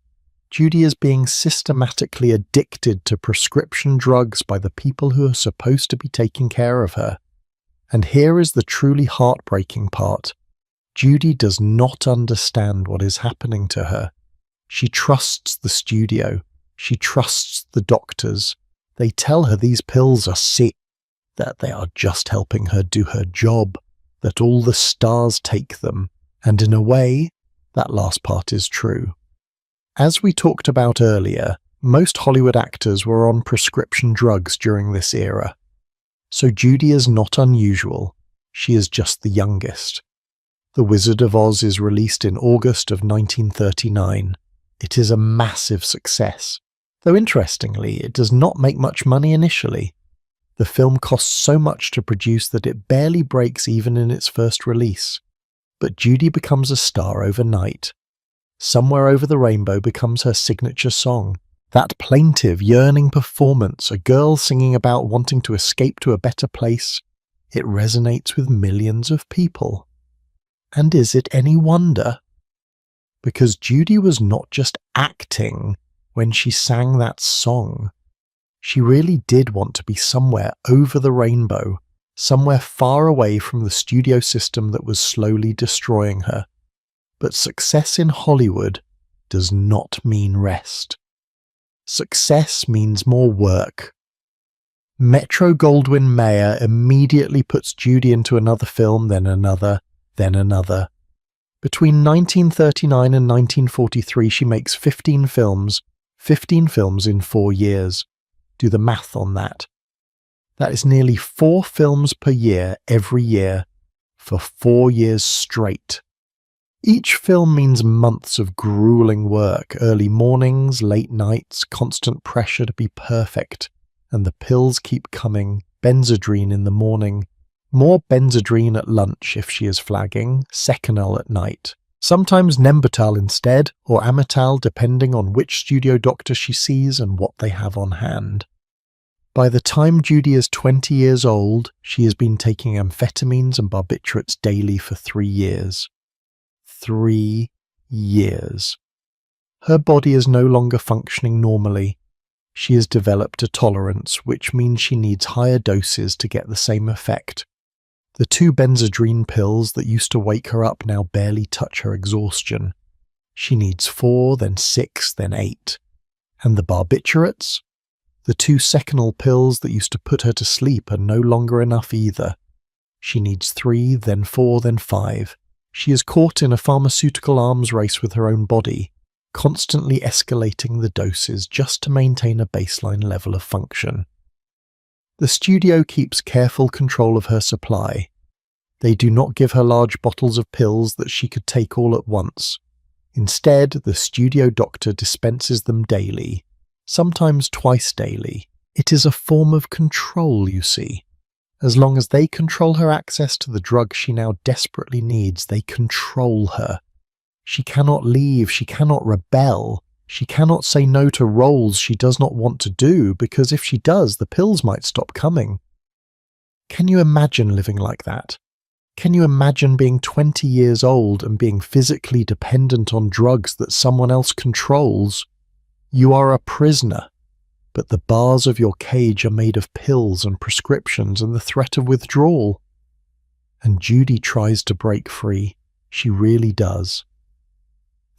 Judy is being systematically addicted to prescription drugs by the people who are supposed to be taking care of her. And here is the truly heartbreaking part. Judy does not understand what is happening to her. She trusts the studio. She trusts the doctors. They tell her these pills are sick, that they are just helping her do her job, that all the stars take them. And in a way, that last part is true. As we talked about earlier, most Hollywood actors were on prescription drugs during this era. So Judy is not unusual. She is just the youngest. The Wizard of Oz is released in August of 1939. It is a massive success, though interestingly, it does not make much money initially. The film costs so much to produce that it barely breaks even in its first release. But Judy becomes a star overnight. Somewhere Over the Rainbow becomes her signature song. That plaintive, yearning performance, a girl singing about wanting to escape to a better place, it resonates with millions of people. And is it any wonder? Because Judy was not just acting when she sang that song. She really did want to be somewhere over the rainbow, somewhere far away from the studio system that was slowly destroying her. But success in Hollywood does not mean rest. Success means more work. Metro-Goldwyn-Mayer immediately puts Judy into another film, then another, then another. Between 1939 and 1943, she makes 15 films in 4 years. Do the math on that. That is nearly 4 films per year, every year, for 4 years straight. Each film means months of grueling work, early mornings, late nights, constant pressure to be perfect, and the pills keep coming. Benzedrine in the morning, more Benzedrine at lunch if she is flagging, Seconal at night. Sometimes Nembutal instead, or Amital depending on which studio doctor she sees and what they have on hand. By the time Judy is 20 years old, she has been taking amphetamines and barbiturates daily for 3 years. 3 years. Her body is no longer functioning normally. She has developed a tolerance, which means she needs higher doses to get the same effect. The 2 Benzedrine pills that used to wake her up now barely touch her exhaustion. She needs 4, then 6, then 8. And the barbiturates? The 2 Seconal pills that used to put her to sleep are no longer enough either. She needs 3, then 4, then 5. She is caught in a pharmaceutical arms race with her own body, constantly escalating the doses just to maintain a baseline level of function. The studio keeps careful control of her supply. They do not give her large bottles of pills that she could take all at once. Instead, the studio doctor dispenses them daily, sometimes twice daily. It is a form of control, you see. As long as they control her access to the drug she now desperately needs, they control her. She cannot leave, she cannot rebel, she cannot say no to roles she does not want to do, because if she does, the pills might stop coming. Can you imagine living like that? Can you imagine being 20 years old and being physically dependent on drugs that someone else controls? You are a prisoner, but the bars of your cage are made of pills and prescriptions and the threat of withdrawal. And Judy tries to break free. She really does.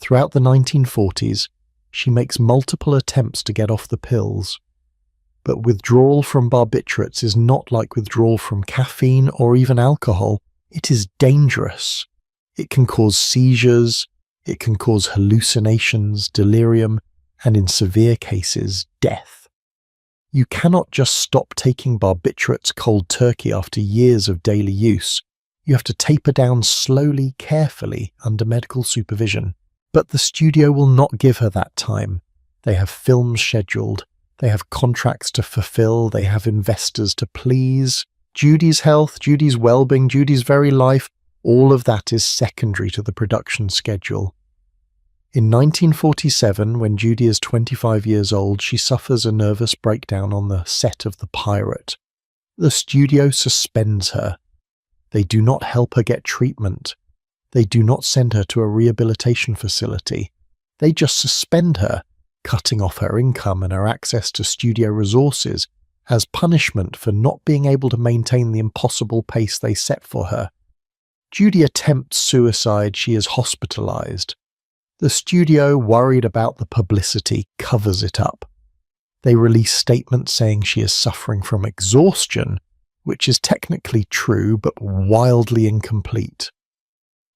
Throughout the 1940s, she makes multiple attempts to get off the pills. But withdrawal from barbiturates is not like withdrawal from caffeine or even alcohol. It is dangerous. It can cause seizures, it can cause hallucinations, delirium, and in severe cases, death. You cannot just stop taking barbiturates cold turkey after years of daily use. You have to taper down slowly, carefully, under medical supervision. But the studio will not give her that time. They have films scheduled, they have contracts to fulfill, they have investors to please. Judy's health, Judy's well-being, Judy's very life, all of that is secondary to the production schedule. In 1947, when Judy is 25 years old, she suffers a nervous breakdown on the set of The Pirate. The studio suspends her. They do not help her get treatment. They do not send her to a rehabilitation facility. They just suspend her, cutting off her income and her access to studio resources as punishment for not being able to maintain the impossible pace they set for her. Judy attempts suicide. She is hospitalized. The studio, worried about the publicity, covers it up. They release statements saying she is suffering from exhaustion, which is technically true but wildly incomplete.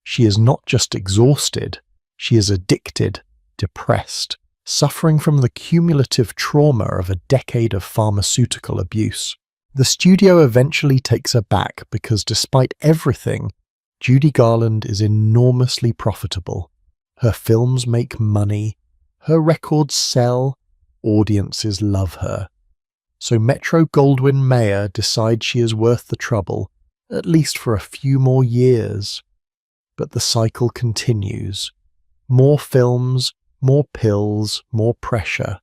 She is not just exhausted, she is addicted, depressed, suffering from the cumulative trauma of a decade of pharmaceutical abuse. The studio eventually takes her back because despite everything, Judy Garland is enormously profitable. Her films make money, her records sell, audiences love her. So Metro-Goldwyn-Mayer decides she is worth the trouble, at least for a few more years. But the cycle continues. More films, more pills, more pressure.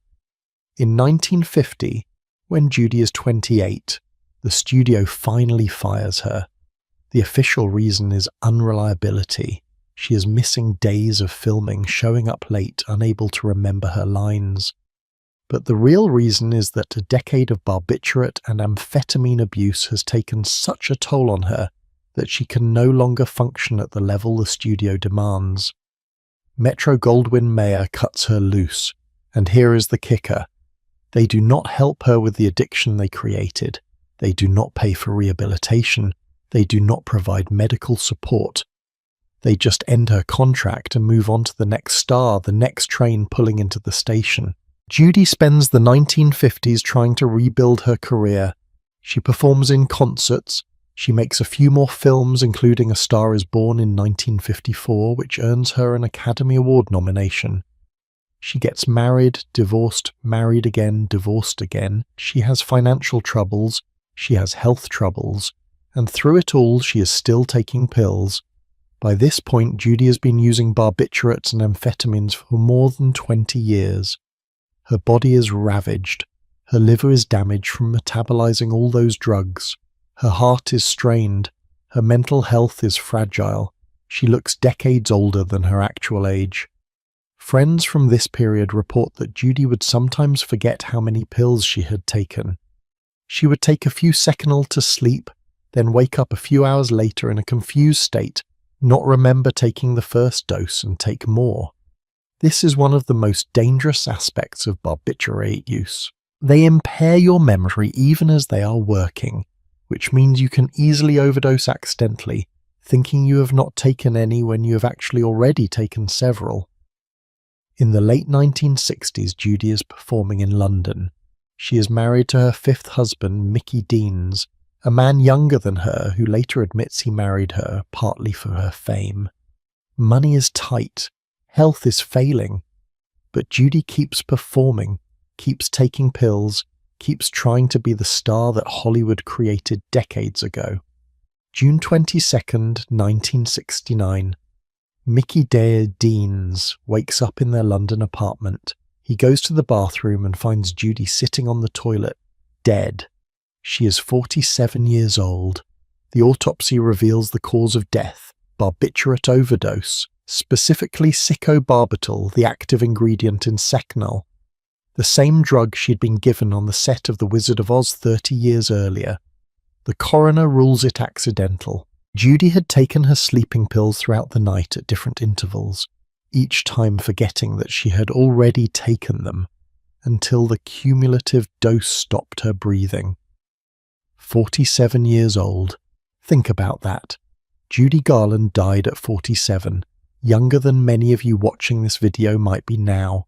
In 1950, when Judy is 28, the studio finally fires her. The official reason is unreliability. She is missing days of filming, showing up late, unable to remember her lines. But the real reason is that a decade of barbiturate and amphetamine abuse has taken such a toll on her that she can no longer function at the level the studio demands. Metro-Goldwyn-Mayer cuts her loose, and here is the kicker. They do not help her with the addiction they created. They do not pay for rehabilitation. They do not provide medical support. They just end her contract and move on to the next star, the next train pulling into the station. Judy spends the 1950s trying to rebuild her career. She performs in concerts. She makes a few more films, including A Star is Born in 1954, which earns her an Academy Award nomination. She gets married, divorced, married again, divorced again. She has financial troubles. She has health troubles. And through it all, she is still taking pills. By this point, Judy has been using barbiturates and amphetamines for more than 20 years. Her body is ravaged. Her liver is damaged from metabolizing all those drugs. Her heart is strained. Her mental health is fragile. She looks decades older than her actual age. Friends from this period report that Judy would sometimes forget how many pills she had taken. She would take a few seconds to sleep, then wake up a few hours later in a confused state, not remember taking the first dose and take more. This is one of the most dangerous aspects of barbiturate use. They impair your memory even as they are working, which means you can easily overdose accidentally, thinking you have not taken any when you have actually already taken several. In the late 1960s, Judy is performing in London. She is married to her fifth husband, Mickey Deans, a man younger than her who later admits he married her partly for her fame. Money is tight, health is failing, but Judy keeps performing, keeps taking pills, keeps trying to be the star that Hollywood created decades ago. June 22nd, 1969. Mickey Deans wakes up in their London apartment. He goes to the bathroom and finds Judy sitting on the toilet, dead. She is 47 years old. The autopsy reveals the cause of death, barbiturate overdose, specifically sickobarbital, the active ingredient in Secnol, the same drug she'd been given on the set of The Wizard of Oz 30 years earlier. The coroner rules it accidental. Judy had taken her sleeping pills throughout the night at different intervals, each time forgetting that she had already taken them, until the cumulative dose stopped her breathing. 47 years old. Think about that. Judy Garland died at 47, younger than many of you watching this video might be now.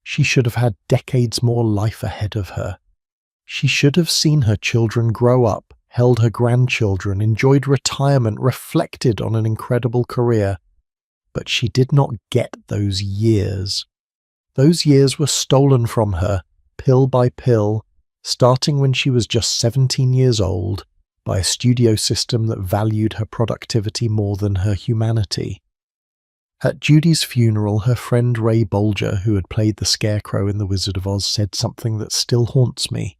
She should have had decades more life ahead of her. She should have seen her children grow up, held her grandchildren, enjoyed retirement, reflected on an incredible career. But she did not get those years. Those years were stolen from her, pill by pill, starting when she was just 17 years old, by a studio system that valued her productivity more than her humanity. At Judy's funeral, her friend Ray Bolger, who had played the Scarecrow in The Wizard of Oz, said something that still haunts me.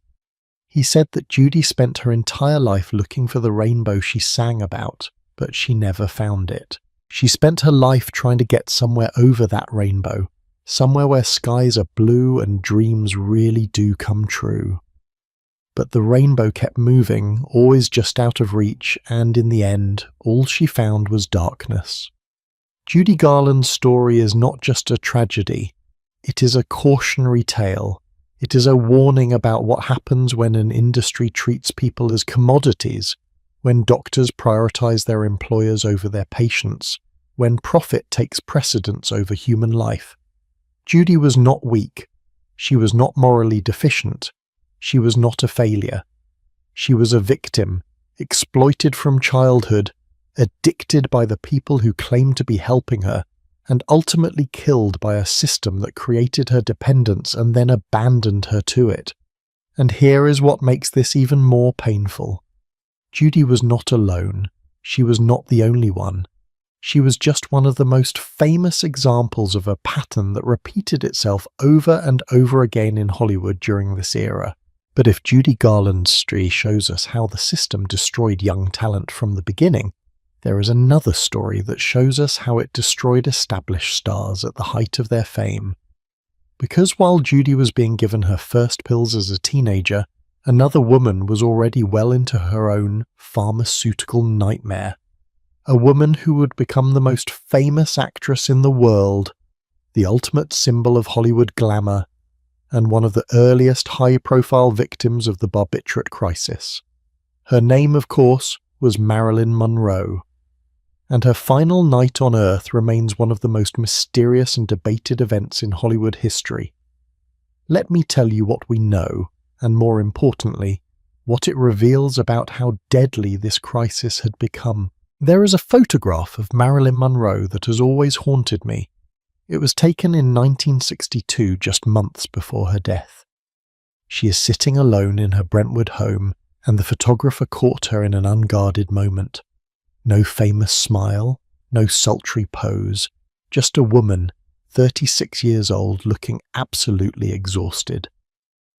He said that Judy spent her entire life looking for the rainbow she sang about, but she never found it. She spent her life trying to get somewhere over that rainbow, somewhere where skies are blue and dreams really do come true. But the rainbow kept moving, always just out of reach, and in the end, all she found was darkness. Judy Garland's story is not just a tragedy, it is a cautionary tale. It is a warning about what happens when an industry treats people as commodities, when doctors prioritize their employers over their patients, when profit takes precedence over human life. Judy was not weak. She was not morally deficient. She was not a failure. She was a victim, exploited from childhood, addicted by the people who claimed to be helping her, and ultimately killed by a system that created her dependence and then abandoned her to it. And here is what makes this even more painful. Judy was not alone. She was not the only one. She was just one of the most famous examples of a pattern that repeated itself over and over again in Hollywood during this era. But if Judy Garland's story shows us how the system destroyed young talent from the beginning, there is another story that shows us how it destroyed established stars at the height of their fame. Because while Judy was being given her first pills as a teenager, another woman was already well into her own pharmaceutical nightmare. A woman who would become the most famous actress in the world, the ultimate symbol of Hollywood glamour, and one of the earliest high-profile victims of the barbiturate crisis. Her name, of course, was Marilyn Monroe, and her final night on Earth remains one of the most mysterious and debated events in Hollywood history. Let me tell you what we know, and more importantly, what it reveals about how deadly this crisis had become. There is a photograph of Marilyn Monroe that has always haunted me. It was taken in 1962, just months before her death. She is sitting alone in her Brentwood home, and the photographer caught her in an unguarded moment. No famous smile, no sultry pose, just a woman, 36 years old, looking absolutely exhausted.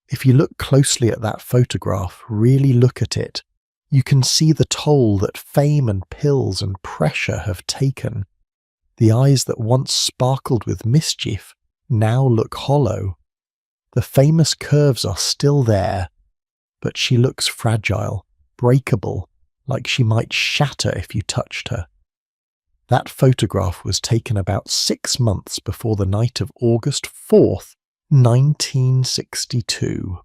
If you look closely at that photograph, really look at it, you can see the toll that fame and pills and pressure have taken. The eyes that once sparkled with mischief now look hollow. The famous curves are still there, but she looks fragile, breakable, like she might shatter if you touched her. That photograph was taken about 6 months before the night of August 4th, 1962.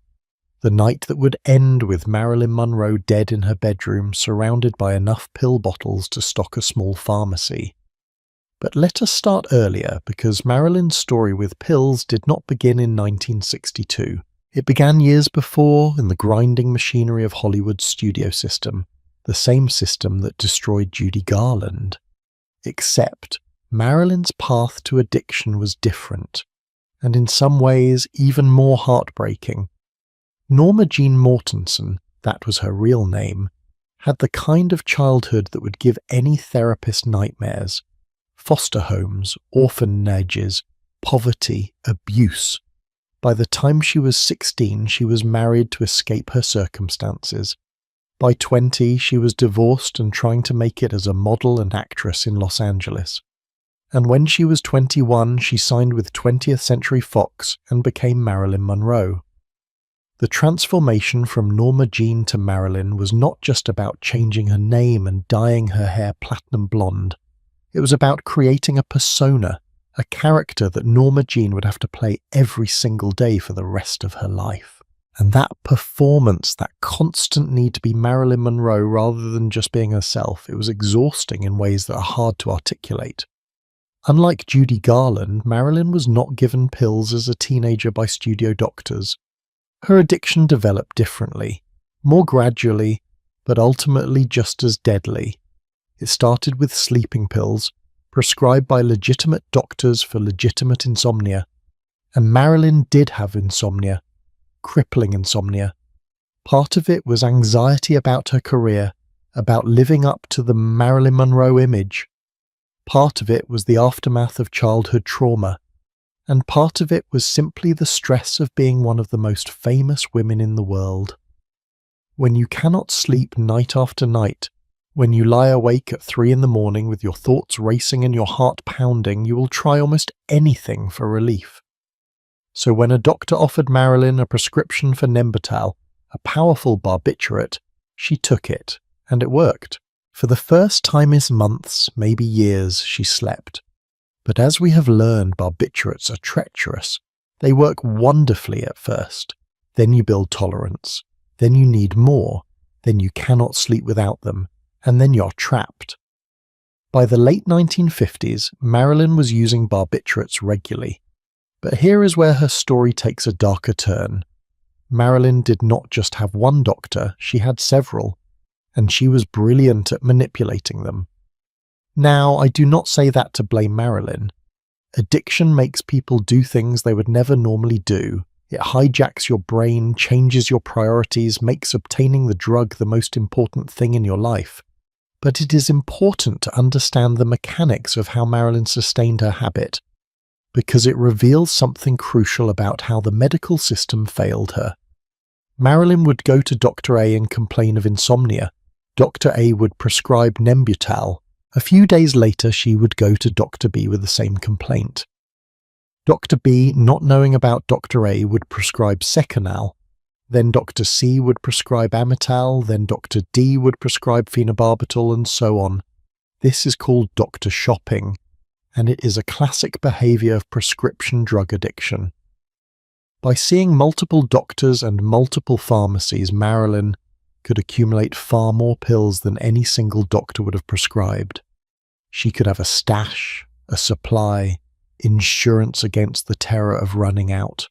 The night that would end with Marilyn Monroe dead in her bedroom, surrounded by enough pill bottles to stock a small pharmacy. But let us start earlier, because Marilyn's story with pills did not begin in 1962. It began years before in the grinding machinery of Hollywood's studio system, the same system that destroyed Judy Garland. Except Marilyn's path to addiction was different, and in some ways even more heartbreaking. Norma Jean Mortensen, that was her real name, had the kind of childhood that would give any therapist nightmares. Foster homes, orphanages, poverty, abuse. By the time she was 16, she was married to escape her circumstances. By 20, she was divorced and trying to make it as a model and actress in Los Angeles. And when she was 21, she signed with 20th Century Fox and became Marilyn Monroe. The transformation from Norma Jean to Marilyn was not just about changing her name and dyeing her hair platinum blonde. It was about creating a persona, a character that Norma Jean would have to play every single day for the rest of her life. And that performance, that constant need to be Marilyn Monroe rather than just being herself, it was exhausting in ways that are hard to articulate. Unlike Judy Garland, Marilyn was not given pills as a teenager by studio doctors. Her addiction developed differently, more gradually, but ultimately just as deadly. It started with sleeping pills, prescribed by legitimate doctors for legitimate insomnia. And Marilyn did have insomnia, crippling insomnia. Part of it was anxiety about her career, about living up to the Marilyn Monroe image. Part of it was the aftermath of childhood trauma. And part of it was simply the stress of being one of the most famous women in the world. When you cannot sleep night after night, when you lie awake at 3 in the morning with your thoughts racing and your heart pounding, you will try almost anything for relief. So when a doctor offered Marilyn a prescription for Nembutal, a powerful barbiturate, she took it, and it worked. For the first time in months, maybe years, she slept. But as we have learned, barbiturates are treacherous. They work wonderfully at first. Then you build tolerance. Then you need more. Then you cannot sleep without them. And then you're trapped. By the late 1950s, Marilyn was using barbiturates regularly. But here is where her story takes a darker turn. Marilyn did not just have one doctor, she had several. And she was brilliant at manipulating them. Now, I do not say that to blame Marilyn. Addiction makes people do things they would never normally do. It hijacks your brain, changes your priorities, makes obtaining the drug the most important thing in your life. But it is important to understand the mechanics of how Marilyn sustained her habit, because it reveals something crucial about how the medical system failed her. Marilyn would go to Dr. A and complain of insomnia. Dr. A would prescribe Nembutal. A few days later, she would go to Dr. B with the same complaint. Dr. B, not knowing about Dr. A, would prescribe Seconal. Then Dr. C would prescribe Amital, then Dr. D would prescribe phenobarbital, and so on. This is called doctor shopping, and it is a classic behavior of prescription drug addiction. By seeing multiple doctors and multiple pharmacies, Marilyn could accumulate far more pills than any single doctor would have prescribed. She could have a stash, a supply, insurance against the terror of running out.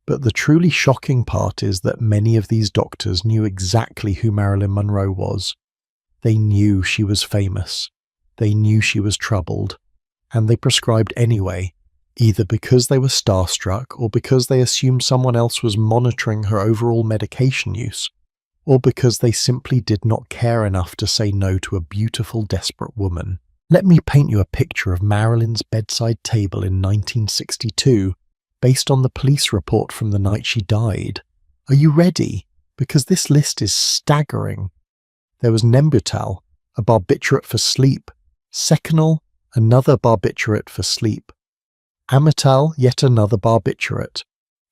But the truly shocking part is that many of these doctors knew exactly who Marilyn Monroe was. They knew she was famous. They knew she was troubled. And they prescribed anyway, either because they were starstruck or because they assumed someone else was monitoring her overall medication use, or because they simply did not care enough to say no to a beautiful, desperate woman. Let me paint you a picture of Marilyn's bedside table in 1962, based on the police report from the night she died. Are you ready? Because this list is staggering. There was Nembutal, a barbiturate for sleep; Seconal, another barbiturate for sleep; Amital, yet another barbiturate;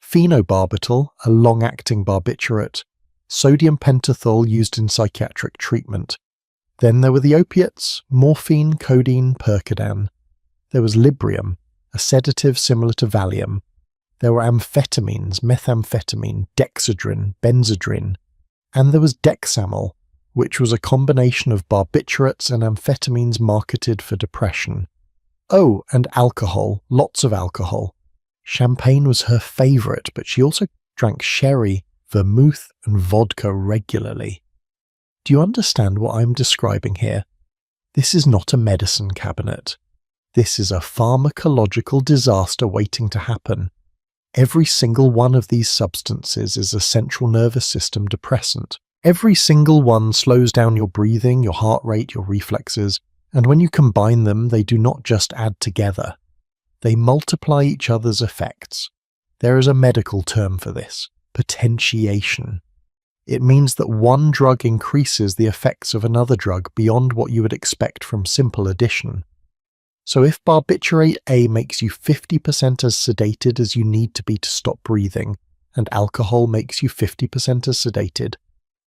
phenobarbital, a long-acting barbiturate; sodium pentothal used in psychiatric treatment. Then there were the opiates: morphine, codeine, Percodan. There was Librium, a sedative similar to Valium. There were amphetamines: methamphetamine, Dexedrine, Benzedrine. And there was Dexamyl, which was a combination of barbiturates and amphetamines marketed for depression. Oh, and alcohol, lots of alcohol. Champagne was her favourite, but she also drank sherry, vermouth, and vodka regularly. Do you understand what I'm describing here? This is not a medicine cabinet. This is a pharmacological disaster waiting to happen. Every single one of these substances is a central nervous system depressant. Every single one slows down your breathing, your heart rate, your reflexes, and when you combine them, they do not just add together. They multiply each other's effects. There is a medical term for this: potentiation. It means that one drug increases the effects of another drug beyond what you would expect from simple addition. So if barbiturate A makes you 50% as sedated as you need to be to stop breathing, and alcohol makes you 50% as sedated,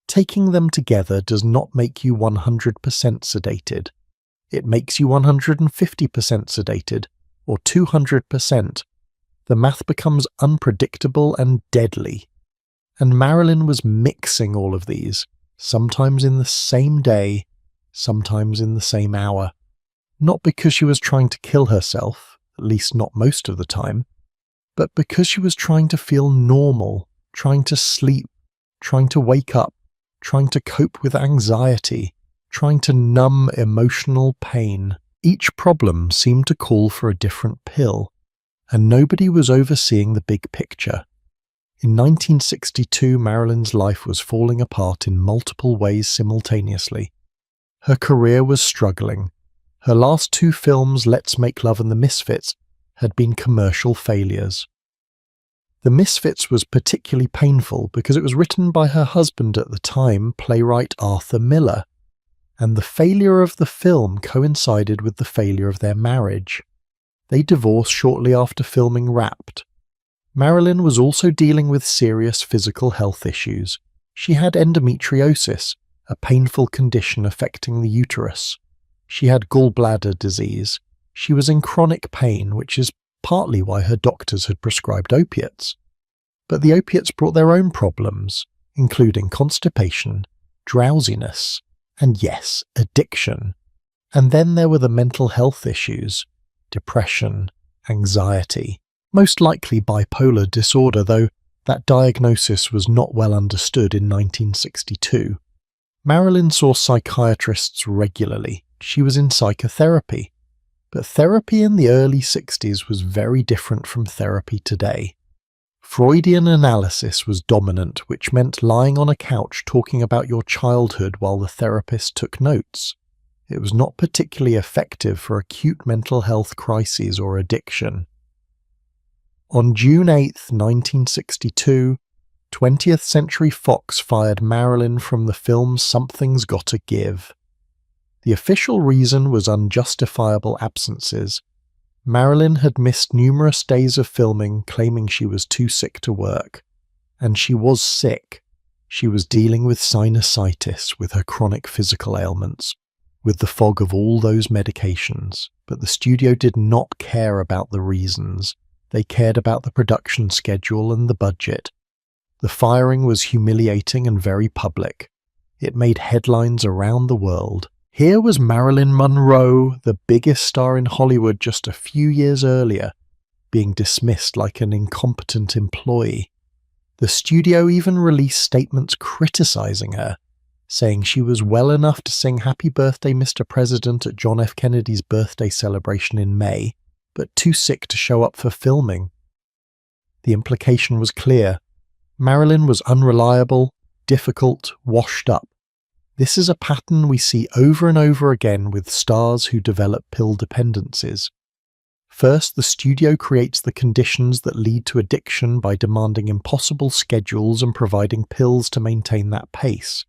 taking them together does not make you 100% sedated. It makes you 150% sedated, or 200%. The math becomes unpredictable and deadly. And Marilyn was mixing all of these, sometimes in the same day, sometimes in the same hour. Not because she was trying to kill herself, at least not most of the time, but because she was trying to feel normal, trying to sleep, trying to wake up, trying to cope with anxiety, trying to numb emotional pain. Each problem seemed to call for a different pill, and nobody was overseeing the big picture. In 1962, Marilyn's life was falling apart in multiple ways simultaneously. Her career was struggling. Her last two films, Let's Make Love and The Misfits, had been commercial failures. The Misfits was particularly painful because it was written by her husband at the time, playwright Arthur Miller, and the failure of the film coincided with the failure of their marriage. They divorced shortly after filming Wrapped. Marilyn was also dealing with serious physical health issues. She had endometriosis, a painful condition affecting the uterus. She had gallbladder disease. She was in chronic pain, which is partly why her doctors had prescribed opiates. But the opiates brought their own problems, including constipation, drowsiness, and yes, addiction. And then there were the mental health issues: depression, anxiety, most likely bipolar disorder, though that diagnosis was not well understood in 1962. Marilyn saw psychiatrists regularly. She was in psychotherapy. But therapy in the early 60s was very different from therapy today. Freudian analysis was dominant, which meant lying on a couch talking about your childhood while the therapist took notes. It was not particularly effective for acute mental health crises or addiction. On June 8, 1962, 20th Century Fox fired Marilyn from the film Something's Gotta Give. The official reason was unjustifiable absences. Marilyn had missed numerous days of filming, claiming she was too sick to work. And she was sick. She was dealing with sinusitis, with her chronic physical ailments, with the fog of all those medications. But the studio did not care about the reasons. They cared about the production schedule and the budget. The firing was humiliating and very public. It made headlines around the world. Here was Marilyn Monroe, the biggest star in Hollywood just a few years earlier, being dismissed like an incompetent employee. The studio even released statements criticizing her, saying she was well enough to sing Happy Birthday, Mr. President at John F. Kennedy's birthday celebration in May, but too sick to show up for filming. The implication was clear. Marilyn was unreliable, difficult, washed up. This is a pattern we see over and over again with stars who develop pill dependencies. First, the studio creates the conditions that lead to addiction by demanding impossible schedules and providing pills to maintain that pace.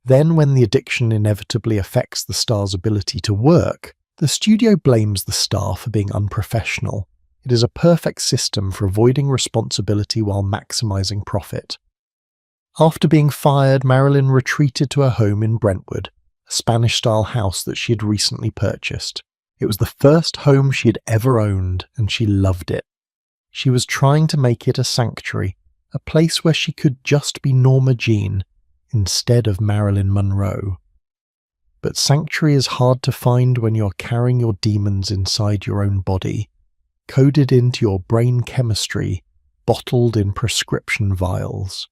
Then, when the addiction inevitably affects the star's ability to work, the studio blames the star for being unprofessional. It is a perfect system for avoiding responsibility while maximizing profit. After being fired, Marilyn retreated to her home in Brentwood, a Spanish-style house that she had recently purchased. It was the first home she had ever owned, and she loved it. She was trying to make it a sanctuary, a place where she could just be Norma Jean instead of Marilyn Monroe. But sanctuary is hard to find when you're carrying your demons inside your own body, coded into your brain chemistry, bottled in prescription vials.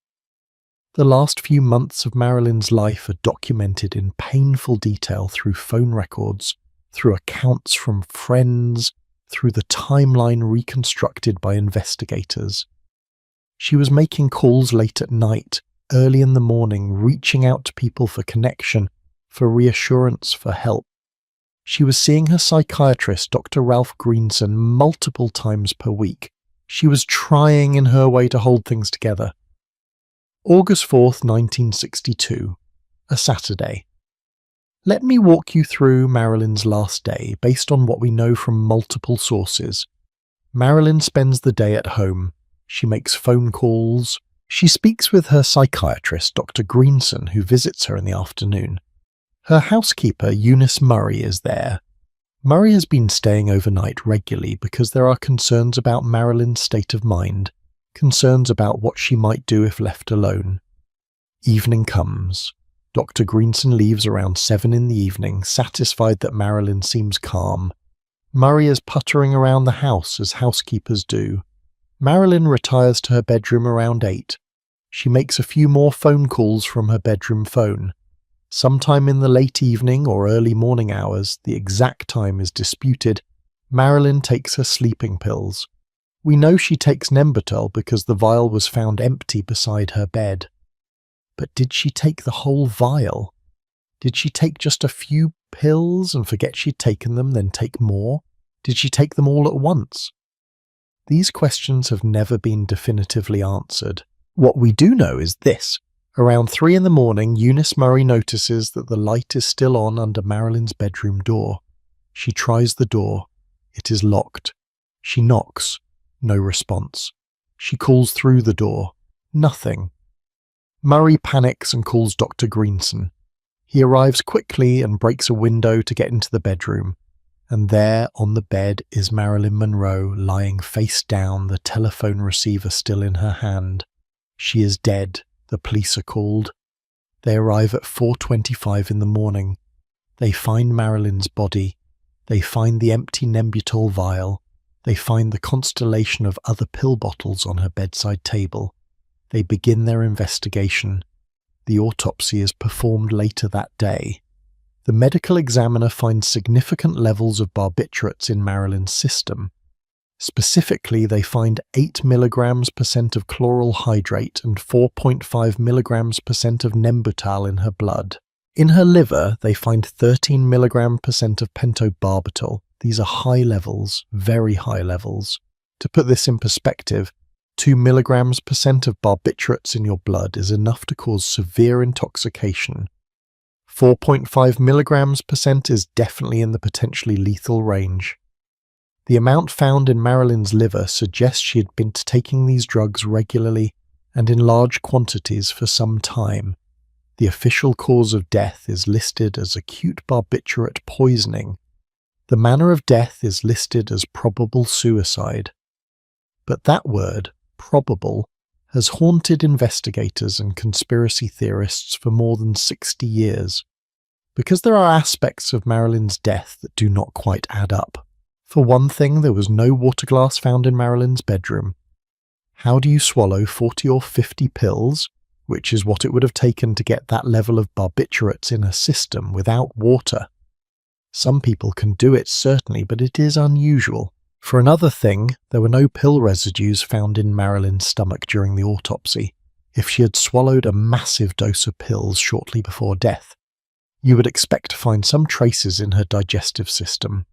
The last few months of Marilyn's life are documented in painful detail through phone records, through accounts from friends, through the timeline reconstructed by investigators. She was making calls late at night, early in the morning, reaching out to people for connection, for reassurance, for help. She was seeing her psychiatrist, Dr. Ralph Greenson, multiple times per week. She was trying in her way to hold things together. August 4th, 1962, a Saturday. Let me walk you through Marilyn's last day based on what we know from multiple sources. Marilyn spends the day at home. She makes phone calls. She speaks with her psychiatrist, Dr. Greenson, who visits her in the afternoon. Her housekeeper, Eunice Murray, is there. Murray has been staying overnight regularly because there are concerns about Marilyn's state of mind, concerns about what she might do if left alone. Evening comes. Dr. Greenson leaves around 7 in the evening, satisfied that Marilyn seems calm. Murray is puttering around the house as housekeepers do. Marilyn retires to her bedroom around 8. She makes a few more phone calls from her bedroom phone. Sometime in the late evening or early morning hours, the exact time is disputed, Marilyn takes her sleeping pills. We know she takes Nembutal because the vial was found empty beside her bed. But did she take the whole vial? Did she take just a few pills and forget she'd taken them, then take more? Did she take them all at once? These questions have never been definitively answered. What we do know is this. Around 3 in the morning, Eunice Murray notices that the light is still on under Marilyn's bedroom door. She tries the door. It is locked. She knocks. No response. She calls through the door. Nothing. Murray panics and calls Dr. Greenson. He arrives quickly and breaks a window to get into the bedroom. And there, on the bed, is Marilyn Monroe lying face down, the telephone receiver still in her hand. She is dead. The police are called. They arrive at 4:25 in the morning. They find Marilyn's body. They find the empty Nembutal vial. They find the constellation of other pill bottles on her bedside table. They begin their investigation. The autopsy is performed later that day. The medical examiner finds significant levels of barbiturates in Marilyn's system. Specifically, they find 8 mg% of chloral hydrate and 4.5 mg% of Nembutal in her blood. In her liver, they find 13 mg% of pentobarbital. These are high levels, very high levels. To put this in perspective, 2 mg% of barbiturates in your blood is enough to cause severe intoxication. 4.5 mg% is definitely in the potentially lethal range. The amount found in Marilyn's liver suggests she had been taking these drugs regularly and in large quantities for some time. The official cause of death is listed as acute barbiturate poisoning. The manner of death is listed as probable suicide. But that word, probable, has haunted investigators and conspiracy theorists for more than 60 years. Because there are aspects of Marilyn's death that do not quite add up. For one thing, there was no water glass found in Marilyn's bedroom. How do you swallow 40 or 50 pills, which is what it would have taken to get that level of barbiturates in a system without water? Some people can do it, certainly, but it is unusual. For another thing, there were no pill residues found in Marilyn's stomach during the autopsy. If she had swallowed a massive dose of pills shortly before death, You would expect to find some traces in her digestive system.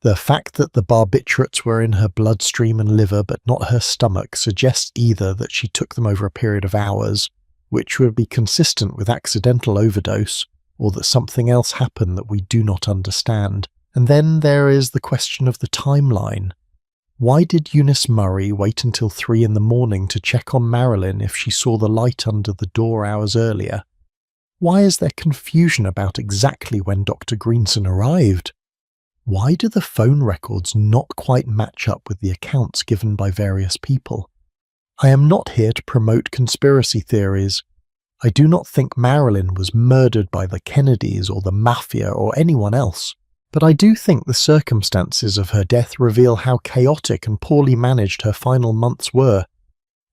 The fact that the barbiturates were in her bloodstream and liver but not her stomach suggests either that she took them over a period of hours, which would be consistent with accidental overdose, or that something else happened that we do not understand. And then there is the question of the timeline. Why did Eunice Murray wait until 3 in the morning to check on Marilyn if she saw the light under the door hours earlier? Why is there confusion about exactly when Dr. Greenson arrived? Why do the phone records not quite match up with the accounts given by various people? I am not here to promote conspiracy theories. I do not think Marilyn was murdered by the Kennedys or the Mafia or anyone else, but I do think the circumstances of her death reveal how chaotic and poorly managed her final months were.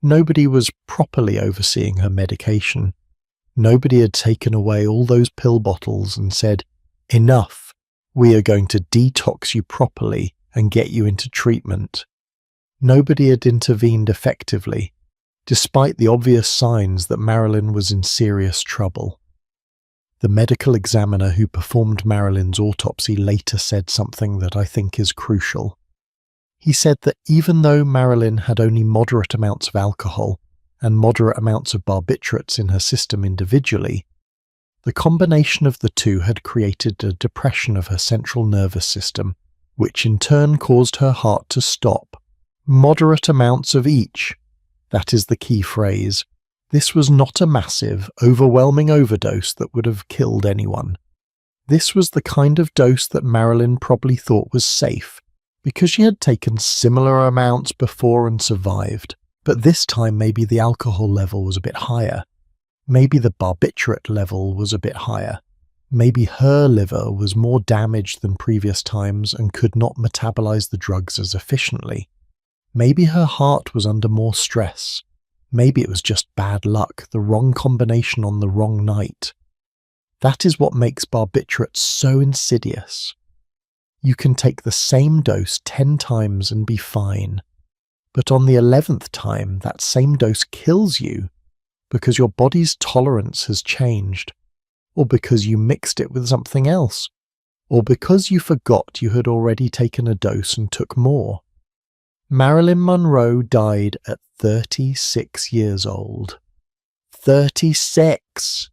Nobody was properly overseeing her medication. Nobody had taken away all those pill bottles and said, "Enough. We are going to detox you properly and get you into treatment." Nobody had intervened effectively, despite the obvious signs that Marilyn was in serious trouble. The medical examiner who performed Marilyn's autopsy later said something that I think is crucial. He said that even though Marilyn had only moderate amounts of alcohol and moderate amounts of barbiturates in her system individually, the combination of the two had created a depression of her central nervous system, which in turn caused her heart to stop. Moderate amounts of each. That is the key phrase. This was not a massive, overwhelming overdose that would have killed anyone. This was the kind of dose that Marilyn probably thought was safe, because she had taken similar amounts before and survived. But this time maybe the alcohol level was a bit higher. Maybe the barbiturate level was a bit higher. Maybe her liver was more damaged than previous times and could not metabolize the drugs as efficiently. Maybe her heart was under more stress. Maybe it was just bad luck, the wrong combination on the wrong night. That is what makes barbiturates so insidious. You can take the same dose 10 times and be fine. But on the 11th time, that same dose kills you because your body's tolerance has changed, or because you mixed it with something else, or because you forgot you had already taken a dose and took more. Marilyn Monroe died at 36 years old. 36!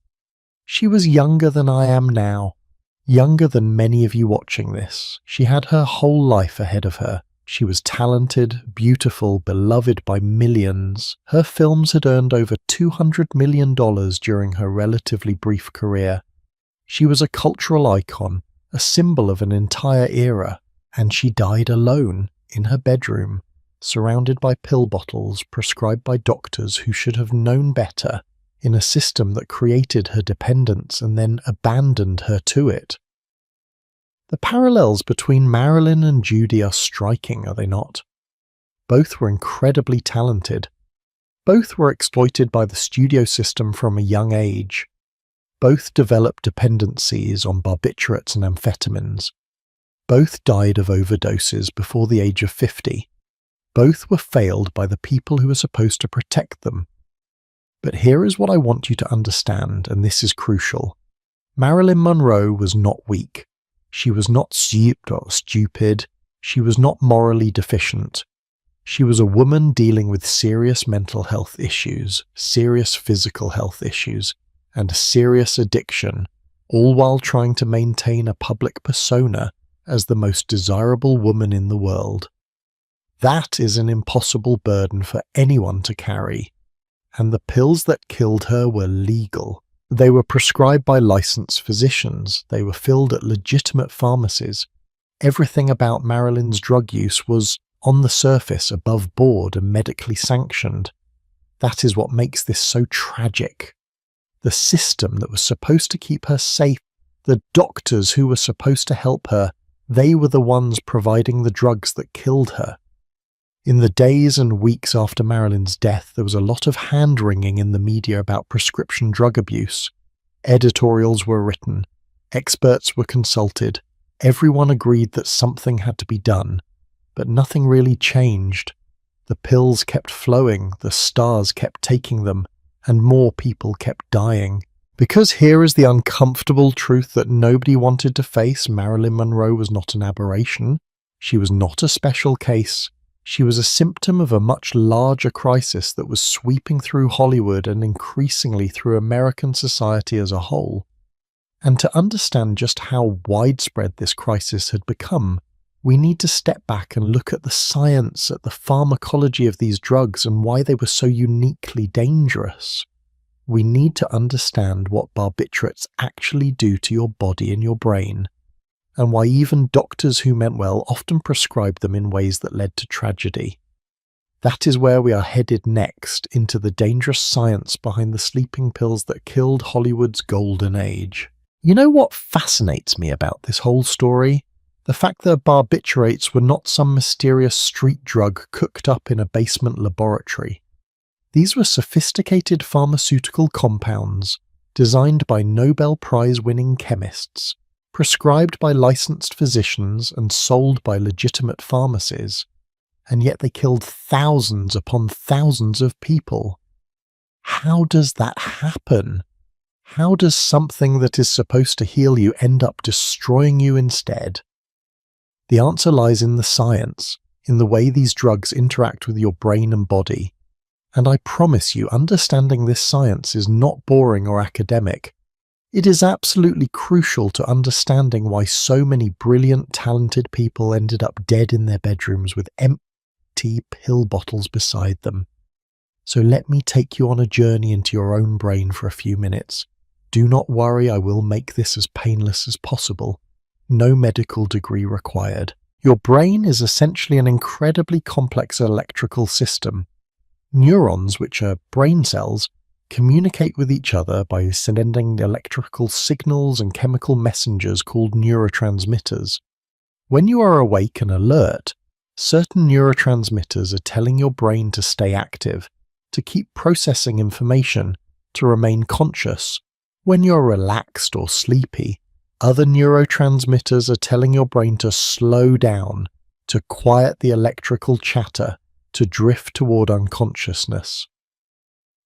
She was younger than I am now, younger than many of you watching this. She had her whole life ahead of her. She was talented, beautiful, beloved by millions. Her films had earned over $200 million during her relatively brief career. She was a cultural icon, a symbol of an entire era, and she died alone in her bedroom, surrounded by pill bottles prescribed by doctors who should have known better, in a system that created her dependence and then abandoned her to it. The parallels between Marilyn and Judy are striking, are they not? Both were incredibly talented. Both were exploited by the studio system from a young age. Both developed dependencies on barbiturates and amphetamines. Both died of overdoses before the age of 50. Both were failed by the people who were supposed to protect them. But here is what I want you to understand, and this is crucial. Marilyn Monroe was not weak. She was not duped or stupid. She was not morally deficient. She was a woman dealing with serious mental health issues, serious physical health issues, and serious addiction, all while trying to maintain a public persona as the most desirable woman in the world. That is an impossible burden for anyone to carry. And the pills that killed her were legal. They were prescribed by licensed physicians. They were filled at legitimate pharmacies. Everything about Marilyn's drug use was, on the surface, above board and medically sanctioned. That is what makes this so tragic. The system that was supposed to keep her safe, the doctors who were supposed to help her, they were the ones providing the drugs that killed her. In the days and weeks after Marilyn's death, there was a lot of hand-wringing in the media about prescription drug abuse. Editorials were written. Experts were consulted. Everyone agreed that something had to be done. But nothing really changed. The pills kept flowing, the stars kept taking them, and more people kept dying. Because here is the uncomfortable truth that nobody wanted to face. Marilyn Monroe was not an aberration. She was not a special case. She was a symptom of a much larger crisis that was sweeping through Hollywood and increasingly through American society as a whole. And to understand just how widespread this crisis had become, we need to step back and look at the science, at the pharmacology of these drugs and why they were so uniquely dangerous. We need to understand what barbiturates actually do to your body and your brain, and why even doctors who meant well often prescribed them in ways that led to tragedy. That is where we are headed next, into the dangerous science behind the sleeping pills that killed Hollywood's golden age. You know what fascinates me about this whole story? The fact that barbiturates were not some mysterious street drug cooked up in a basement laboratory. These were sophisticated pharmaceutical compounds designed by Nobel Prize-winning chemists, prescribed by licensed physicians and sold by legitimate pharmacies, and yet they killed thousands upon thousands of people. How does that happen? How does something that is supposed to heal you end up destroying you instead? The answer lies in the science, in the way these drugs interact with your brain and body. And I promise you, understanding this science is not boring or academic. It is absolutely crucial to understanding why so many brilliant, talented people ended up dead in their bedrooms with empty pill bottles beside them. So let me take you on a journey into your own brain for a few minutes. Do not worry, I will make this as painless as possible. No medical degree required. Your brain is essentially an incredibly complex electrical system. Neurons, which are brain cells, communicate with each other by sending electrical signals and chemical messengers called neurotransmitters. When you are awake and alert, certain neurotransmitters are telling your brain to stay active, to keep processing information, to remain conscious. When you're relaxed or sleepy, other neurotransmitters are telling your brain to slow down, to quiet the electrical chatter, to drift toward unconsciousness.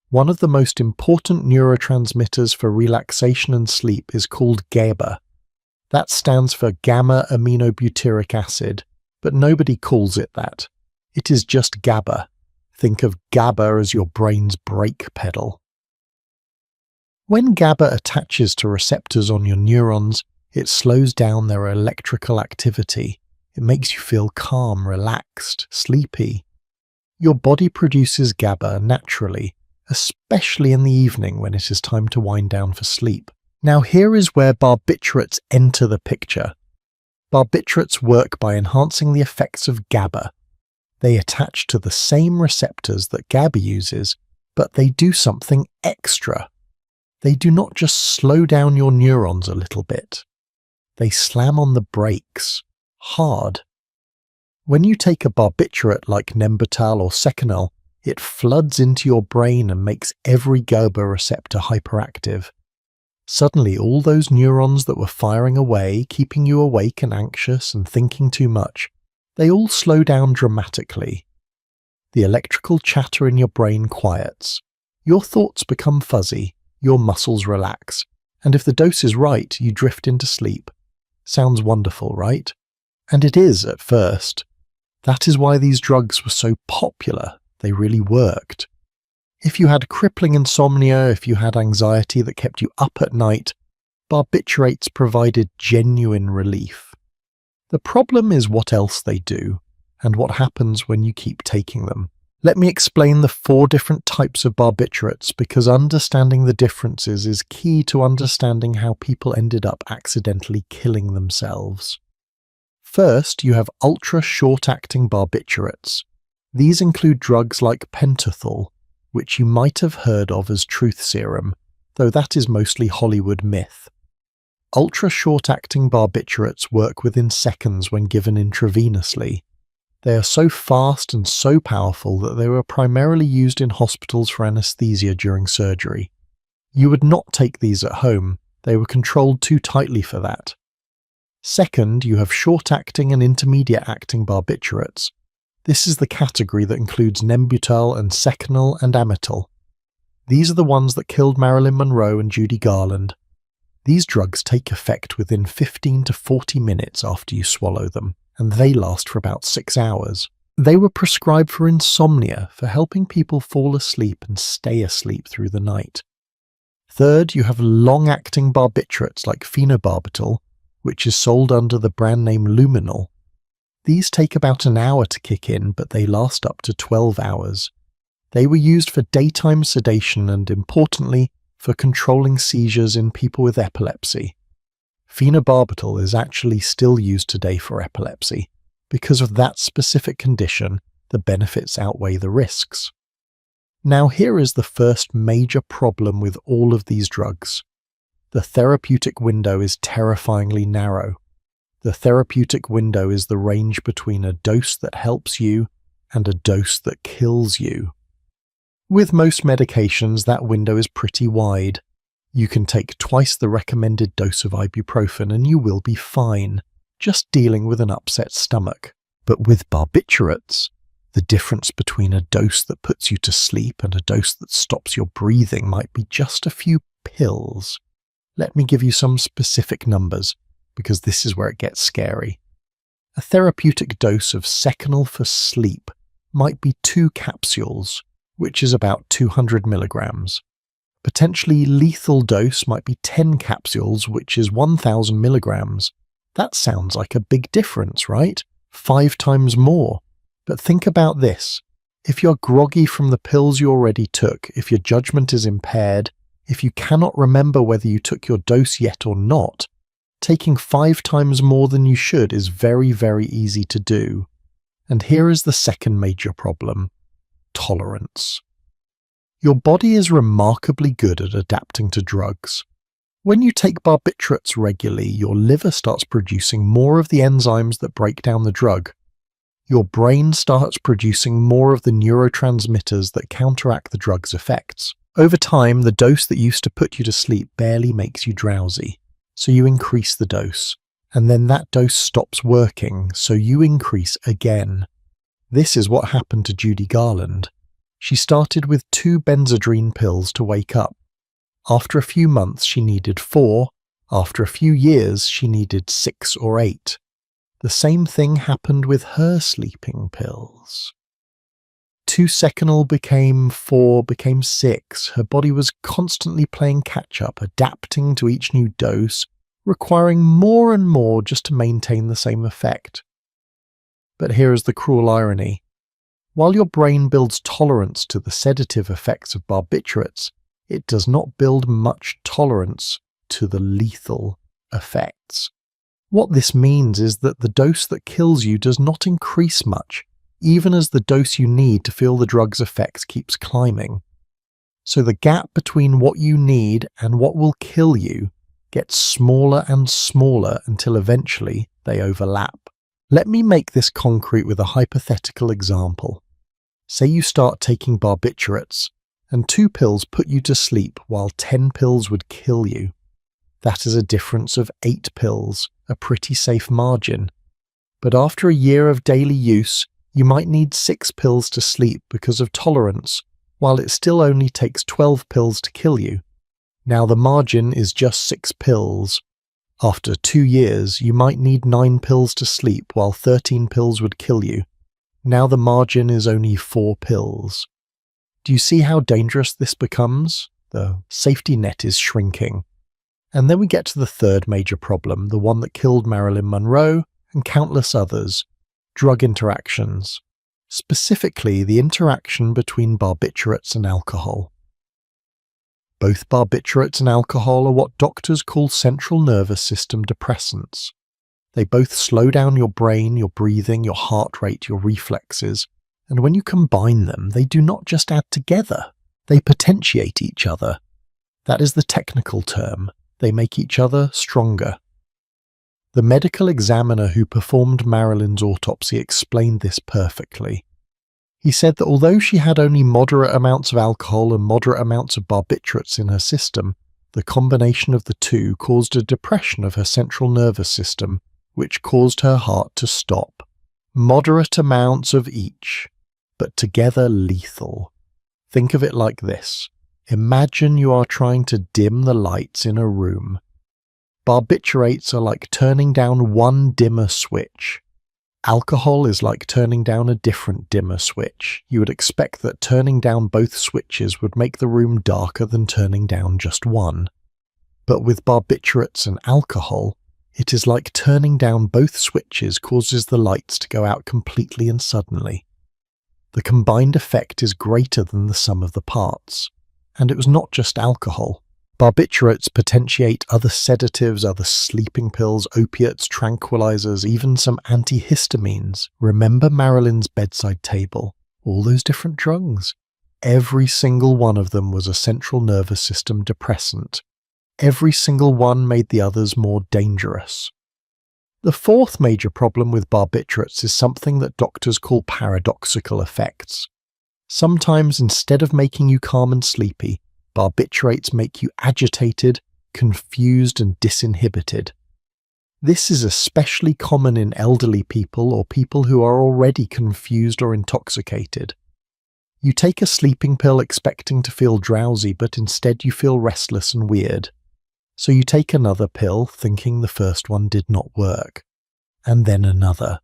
One of the most important neurotransmitters for relaxation and sleep is called GABA. That stands for gamma-aminobutyric acid, but nobody calls it that. It is just GABA. Think of GABA as your brain's brake pedal. When GABA attaches to receptors on your neurons, it slows down their electrical activity. It makes you feel calm, relaxed, sleepy. Your body produces GABA naturally, especially in the evening when it is time to wind down for sleep. Now here is where barbiturates enter the picture. Barbiturates work by enhancing the effects of GABA. They attach to the same receptors that GABA uses, but they do something extra. They do not just slow down your neurons a little bit. They slam on the brakes, hard. When you take a barbiturate like Nembutal or Seconal, it floods into your brain and makes every GABA receptor hyperactive. Suddenly all those neurons that were firing away, keeping you awake and anxious and thinking too much, they all slow down dramatically. The electrical chatter in your brain quiets. Your thoughts become fuzzy, your muscles relax, and if the dose is right, you drift into sleep. Sounds wonderful, right? And it is at first. That is why these drugs were so popular. They really worked. If you had crippling insomnia, if you had anxiety that kept you up at night, barbiturates provided genuine relief. The problem is what else they do, and what happens when you keep taking them. Let me explain the 4 different types of barbiturates, because understanding the differences is key to understanding how people ended up accidentally killing themselves. First, you have ultra-short-acting barbiturates. These include drugs like pentothal, which you might have heard of as truth serum, though that is mostly Hollywood myth. Ultra-short-acting barbiturates work within seconds when given intravenously. They are so fast and so powerful that they were primarily used in hospitals for anesthesia during surgery. You would not take these at home, they were controlled too tightly for that. Second, you have short-acting and intermediate-acting barbiturates. This is the category that includes Nembutal and Seconal and Amital. These are the ones that killed Marilyn Monroe and Judy Garland. These drugs take effect within 15 to 40 minutes after you swallow them, and they last for about 6 hours. They were prescribed for insomnia, for helping people fall asleep and stay asleep through the night. Third, you have long-acting barbiturates like phenobarbital, which is sold under the brand name Luminal. These take about an hour to kick in, but they last up to 12 hours. They were used for daytime sedation and, importantly, for controlling seizures in people with epilepsy. Phenobarbital is actually still used today for epilepsy. Because of that specific condition, the benefits outweigh the risks. Now here is the first major problem with all of these drugs. The therapeutic window is terrifyingly narrow. The therapeutic window is the range between a dose that helps you and a dose that kills you. With most medications, that window is pretty wide. You can take twice the recommended dose of ibuprofen and you will be fine, just dealing with an upset stomach. But with barbiturates, the difference between a dose that puts you to sleep and a dose that stops your breathing might be just a few pills. Let me give you some specific numbers, because this is where it gets scary. A therapeutic dose of Seconal for sleep might be 2 capsules, which is about 200 milligrams. Potentially lethal dose might be 10 capsules, which is 1,000 milligrams. That sounds like a big difference, right? 5 times more. But think about this. If you're groggy from the pills you already took, if your judgment is impaired, if you cannot remember whether you took your dose yet or not, taking 5 times more than you should is very, very easy to do. And here is the second major problem: tolerance. Your body is remarkably good at adapting to drugs. When you take barbiturates regularly, your liver starts producing more of the enzymes that break down the drug. Your brain starts producing more of the neurotransmitters that counteract the drug's effects. Over time, the dose that used to put you to sleep barely makes you drowsy, so you increase the dose. And then that dose stops working, so you increase again. This is what happened to Judy Garland. She started with 2 benzodrine pills to wake up. After a few months, she needed 4. After a few years, she needed 6 or 8. The same thing happened with her sleeping pills. 2 Seconal became 4, became 6. Her body was constantly playing catch-up, adapting to each new dose, requiring more and more just to maintain the same effect. But here is the cruel irony. While your brain builds tolerance to the sedative effects of barbiturates, it does not build much tolerance to the lethal effects. What this means is that the dose that kills you does not increase much, even as the dose you need to feel the drug's effects keeps climbing. So the gap between what you need and what will kill you gets smaller and smaller until eventually they overlap. Let me make this concrete with a hypothetical example. Say you start taking barbiturates, and 2 pills put you to sleep while 10 pills would kill you. That is a difference of 8 pills, a pretty safe margin. But after a year of daily use, you might need 6 pills to sleep because of tolerance, while it still only takes 12 pills to kill you. Now the margin is just 6 pills. After 2 years, you might need 9 pills to sleep while 13 pills would kill you. Now the margin is only 4 pills. Do you see how dangerous this becomes? The safety net is shrinking. And then we get to the third major problem, the one that killed Marilyn Monroe and countless others: drug interactions. Specifically, the interaction between barbiturates and alcohol. Both barbiturates and alcohol are what doctors call central nervous system depressants. They both slow down your brain, your breathing, your heart rate, your reflexes, and when you combine them, they do not just add together, they potentiate each other. That is the technical term. They make each other stronger. The medical examiner who performed Marilyn's autopsy explained this perfectly. He said that although she had only moderate amounts of alcohol and moderate amounts of barbiturates in her system, the combination of the two caused a depression of her central nervous system, which caused her heart to stop. Moderate amounts of each, but together lethal. Think of it like this. Imagine you are trying to dim the lights in a room. Barbiturates are like turning down one dimmer switch. Alcohol is like turning down a different dimmer switch. You would expect that turning down both switches would make the room darker than turning down just one. But with barbiturates and alcohol, it is like turning down both switches causes the lights to go out completely and suddenly. The combined effect is greater than the sum of the parts. And it was not just alcohol. Barbiturates potentiate other sedatives, other sleeping pills, opiates, tranquilizers, even some antihistamines. Remember Marilyn's bedside table? All those different drugs. Every single one of them was a central nervous system depressant. Every single one made the others more dangerous. The fourth major problem with barbiturates is something that doctors call paradoxical effects. Sometimes, instead of making you calm and sleepy, barbiturates make you agitated, confused, and disinhibited. This is especially common in elderly people or people who are already confused or intoxicated. You take a sleeping pill expecting to feel drowsy, but instead you feel restless and weird. So you take another pill thinking the first one did not work, and then another,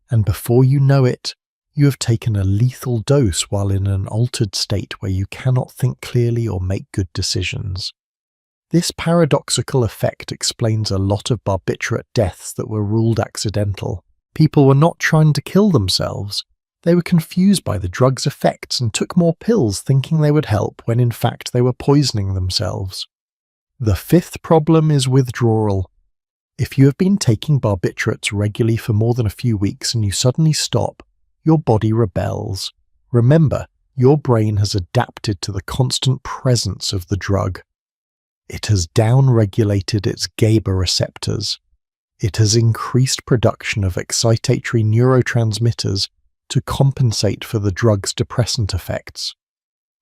and before you know it, you have taken a lethal dose while in an altered state where you cannot think clearly or make good decisions. This paradoxical effect explains a lot of barbiturate deaths that were ruled accidental. People were not trying to kill themselves. They were confused by the drug's effects and took more pills thinking they would help when in fact they were poisoning themselves. The fifth problem is withdrawal. If you have been taking barbiturates regularly for more than a few weeks and you suddenly stop, your body rebels. Remember, your brain has adapted to the constant presence of the drug. It has down-regulated its GABA receptors. It has increased production of excitatory neurotransmitters to compensate for the drug's depressant effects.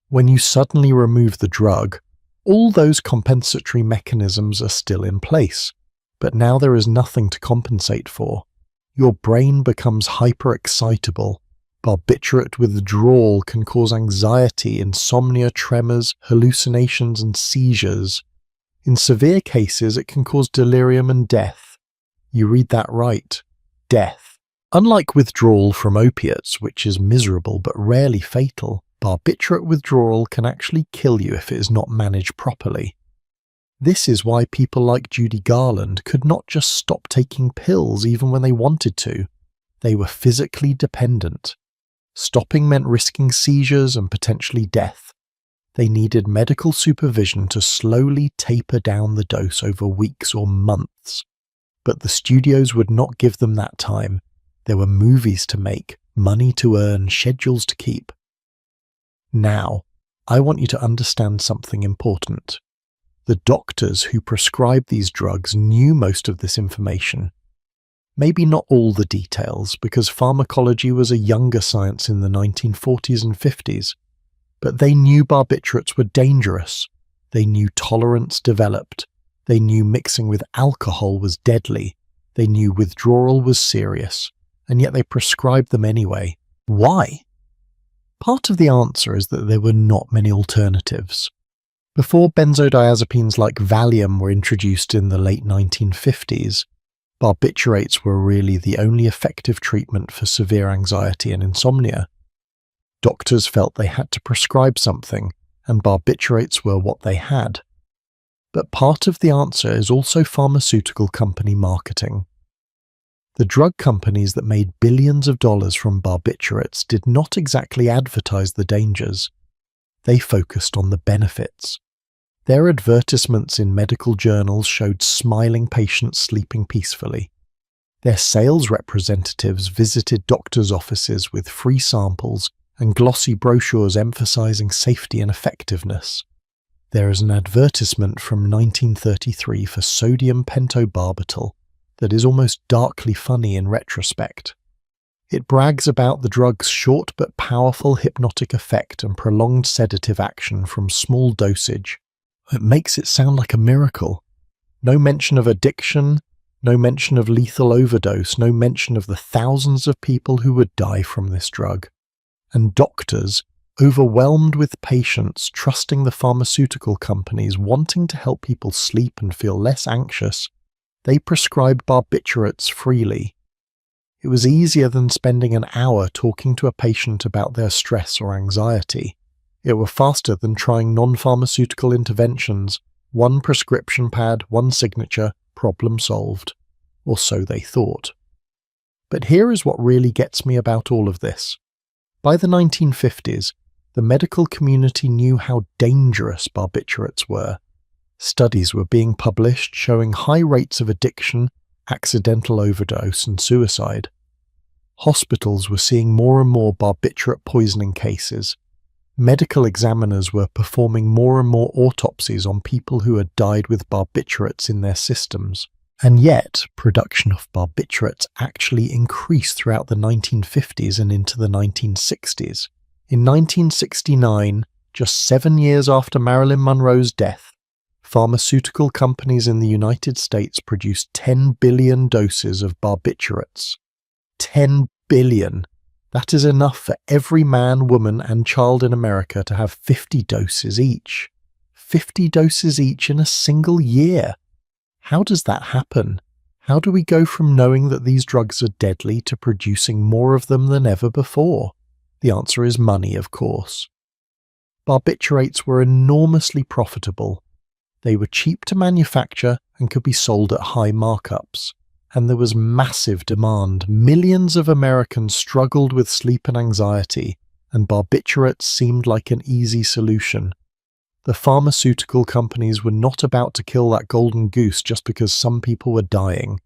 When you suddenly remove the drug, all those compensatory mechanisms are still in place, but now there is nothing to compensate for. Your brain becomes hyper-excitable. Barbiturate withdrawal can cause anxiety, insomnia, tremors, hallucinations, and seizures. In severe cases, it can cause delirium and death. You read that right. Death. Unlike withdrawal from opiates, which is miserable but rarely fatal, barbiturate withdrawal can actually kill you if it is not managed properly. This is why people like Judy Garland could not just stop taking pills even when they wanted to. They were physically dependent. Stopping meant risking seizures and potentially death. They needed medical supervision to slowly taper down the dose over weeks or months. But the studios would not give them that time. There were movies to make, money to earn, schedules to keep. Now, I want you to understand something important. The doctors who prescribed these drugs knew most of this information. Maybe not all the details, because pharmacology was a younger science in the 1940s and 50s, but they knew barbiturates were dangerous. They knew tolerance developed. They knew mixing with alcohol was deadly. They knew withdrawal was serious, and yet they prescribed them anyway. Why? Part of the answer is that there were not many alternatives. Before benzodiazepines like Valium were introduced in the late 1950s, barbiturates were really the only effective treatment for severe anxiety and insomnia. Doctors felt they had to prescribe something, and barbiturates were what they had. But part of the answer is also pharmaceutical company marketing. The drug companies that made billions of dollars from barbiturates did not exactly advertise the dangers. They focused on the benefits. Their advertisements in medical journals showed smiling patients sleeping peacefully. Their sales representatives visited doctors' offices with free samples and glossy brochures emphasizing safety and effectiveness. There is an advertisement from 1933 for sodium pentobarbital that is almost darkly funny in retrospect. It brags about the drug's short but powerful hypnotic effect and prolonged sedative action from small dosage. It makes it sound like a miracle. No mention of addiction, no mention of lethal overdose, no mention of the thousands of people who would die from this drug. And doctors, Overwhelmed with patients trusting the pharmaceutical companies wanting to help people sleep and feel less anxious, they prescribed barbiturates freely. It was easier than spending an hour talking to a patient about their stress or anxiety. It were faster than trying non-pharmaceutical interventions. One prescription pad, one signature, problem solved. Or so they thought. But here is what really gets me about all of this. By the 1950s, the medical community knew how dangerous barbiturates were. Studies were being published showing high rates of addiction, accidental overdose, and suicide. Hospitals were seeing more and more barbiturate poisoning cases. Medical examiners were performing more and more autopsies on people who had died with barbiturates in their systems. And yet, production of barbiturates actually increased throughout the 1950s and into the 1960s. In 1969, just 7 years after Marilyn Monroe's death, pharmaceutical companies in the United States produced 10 billion doses of barbiturates. 10 billion! That is enough for every man, woman, and child in America to have 50 doses each. 50 doses each in a single year! How does that happen? How do we go from knowing that these drugs are deadly to producing more of them than ever before? The answer is money, of course. Barbiturates were enormously profitable. They were cheap to manufacture and could be sold at high markups. And there was massive demand. Millions of Americans struggled with sleep and anxiety, and barbiturates seemed like an easy solution. The pharmaceutical companies were not about to kill that golden goose just because some people were dying.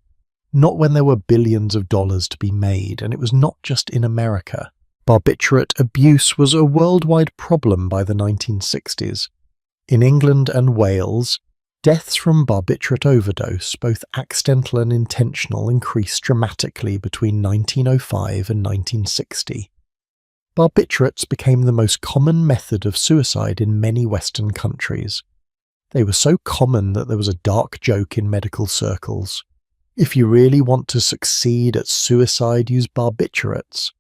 Not when there were billions of dollars to be made, and it was not just in America. Barbiturate abuse was a worldwide problem by the 1960s. In England and Wales, deaths from barbiturate overdose, both accidental and intentional, increased dramatically between 1905 and 1960. Barbiturates became the most common method of suicide in many Western countries. They were so common that there was a dark joke in medical circles. If you really want to succeed at suicide, use barbiturates.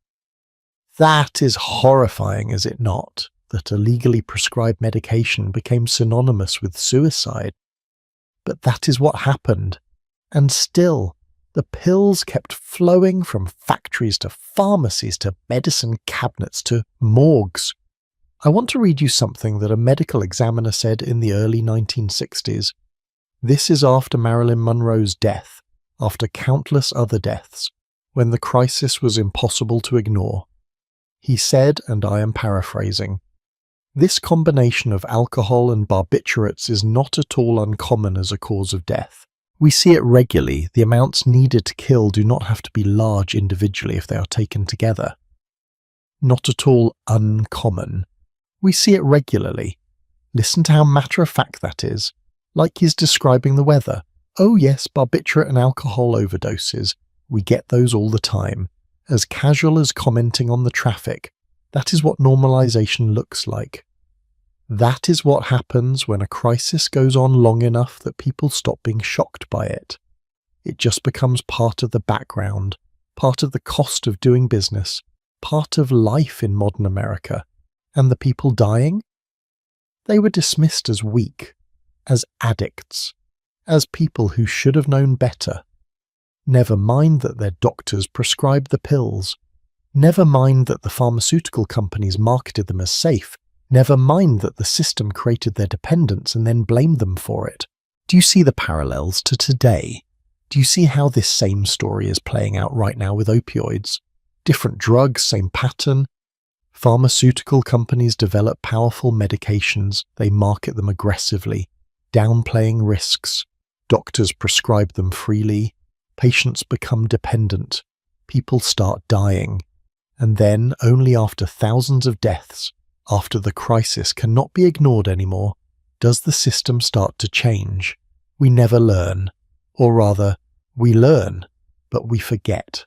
That is horrifying, is it not, that a legally prescribed medication became synonymous with suicide? But that is what happened. And still, the pills kept flowing from factories to pharmacies to medicine cabinets to morgues. I want to read you something that a medical examiner said in the early 1960s. This is after Marilyn Monroe's death, after countless other deaths, when the crisis was impossible to ignore. He said, and I am paraphrasing, "This combination of alcohol and barbiturates is not at all uncommon as a cause of death. We see it regularly. The amounts needed to kill do not have to be large individually if they are taken together. Not at all uncommon. We see it regularly. Listen to how matter-of-fact that is. Like he's describing the weather. Oh yes, barbiturate and alcohol overdoses. We get those all the time. As casual as commenting on the traffic. That is what normalization looks like. That is what happens when a crisis goes on long enough that people stop being shocked by it. It just becomes part of the background, part of the cost of doing business, part of life in modern America. And the people dying? They were dismissed as weak, as addicts, as people who should have known better. Never mind that their doctors prescribed the pills. Never mind that the pharmaceutical companies marketed them as safe. Never mind that the system created their dependence and then blamed them for it. Do you see the parallels to today? Do you see how this same story is playing out right now with opioids? Different drugs, same pattern. Pharmaceutical companies develop powerful medications. They market them aggressively, downplaying risks. Doctors prescribe them freely. Patients become dependent. People start dying. And then, only after thousands of deaths, after the crisis cannot be ignored anymore, does the system start to change. We never learn. Or rather, we learn, but we forget.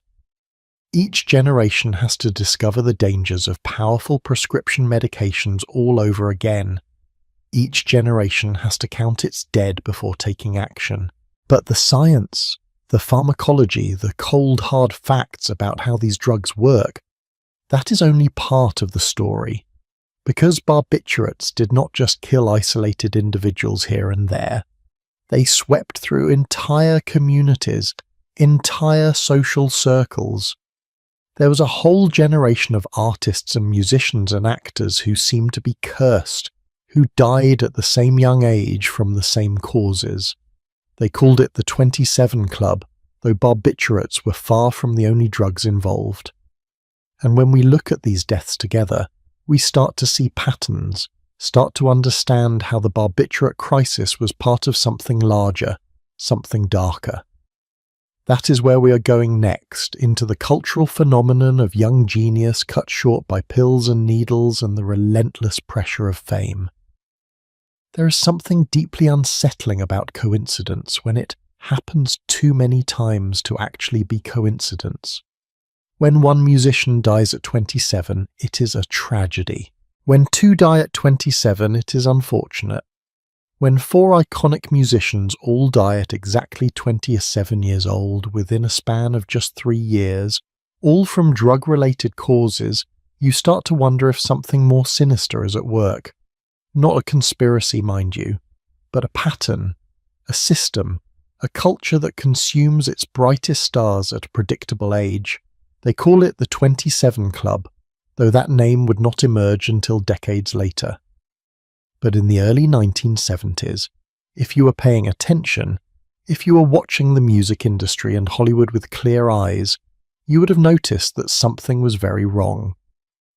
Each generation has to discover the dangers of powerful prescription medications all over again. Each generation has to count its dead before taking action. But the science, the pharmacology, the cold hard facts about how these drugs work, that is only part of the story. Because barbiturates did not just kill isolated individuals here and there, they swept through entire communities, entire social circles. There was a whole generation of artists and musicians and actors who seemed to be cursed, who died at the same young age from the same causes. They called it the 27 Club, though barbiturates were far from the only drugs involved. And when we look at these deaths together, we start to see patterns, start to understand how the barbiturate crisis was part of something larger, something darker. That is where we are going next, into the cultural phenomenon of young genius cut short by pills and needles and the relentless pressure of fame. There is something deeply unsettling about coincidence when it happens too many times to actually be coincidence. When one musician dies at 27, it is a tragedy. When two die at 27, it is unfortunate. When four iconic musicians all die at exactly 27 years old within a span of just 3 years, all from drug-related causes, you start to wonder if something more sinister is at work. Not a conspiracy, mind you, but a pattern, a system, a culture that consumes its brightest stars at a predictable age. They call it the 27 Club, though that name would not emerge until decades later. But in the early 1970s, if you were paying attention, if you were watching the music industry and Hollywood with clear eyes, you would have noticed that something was very wrong.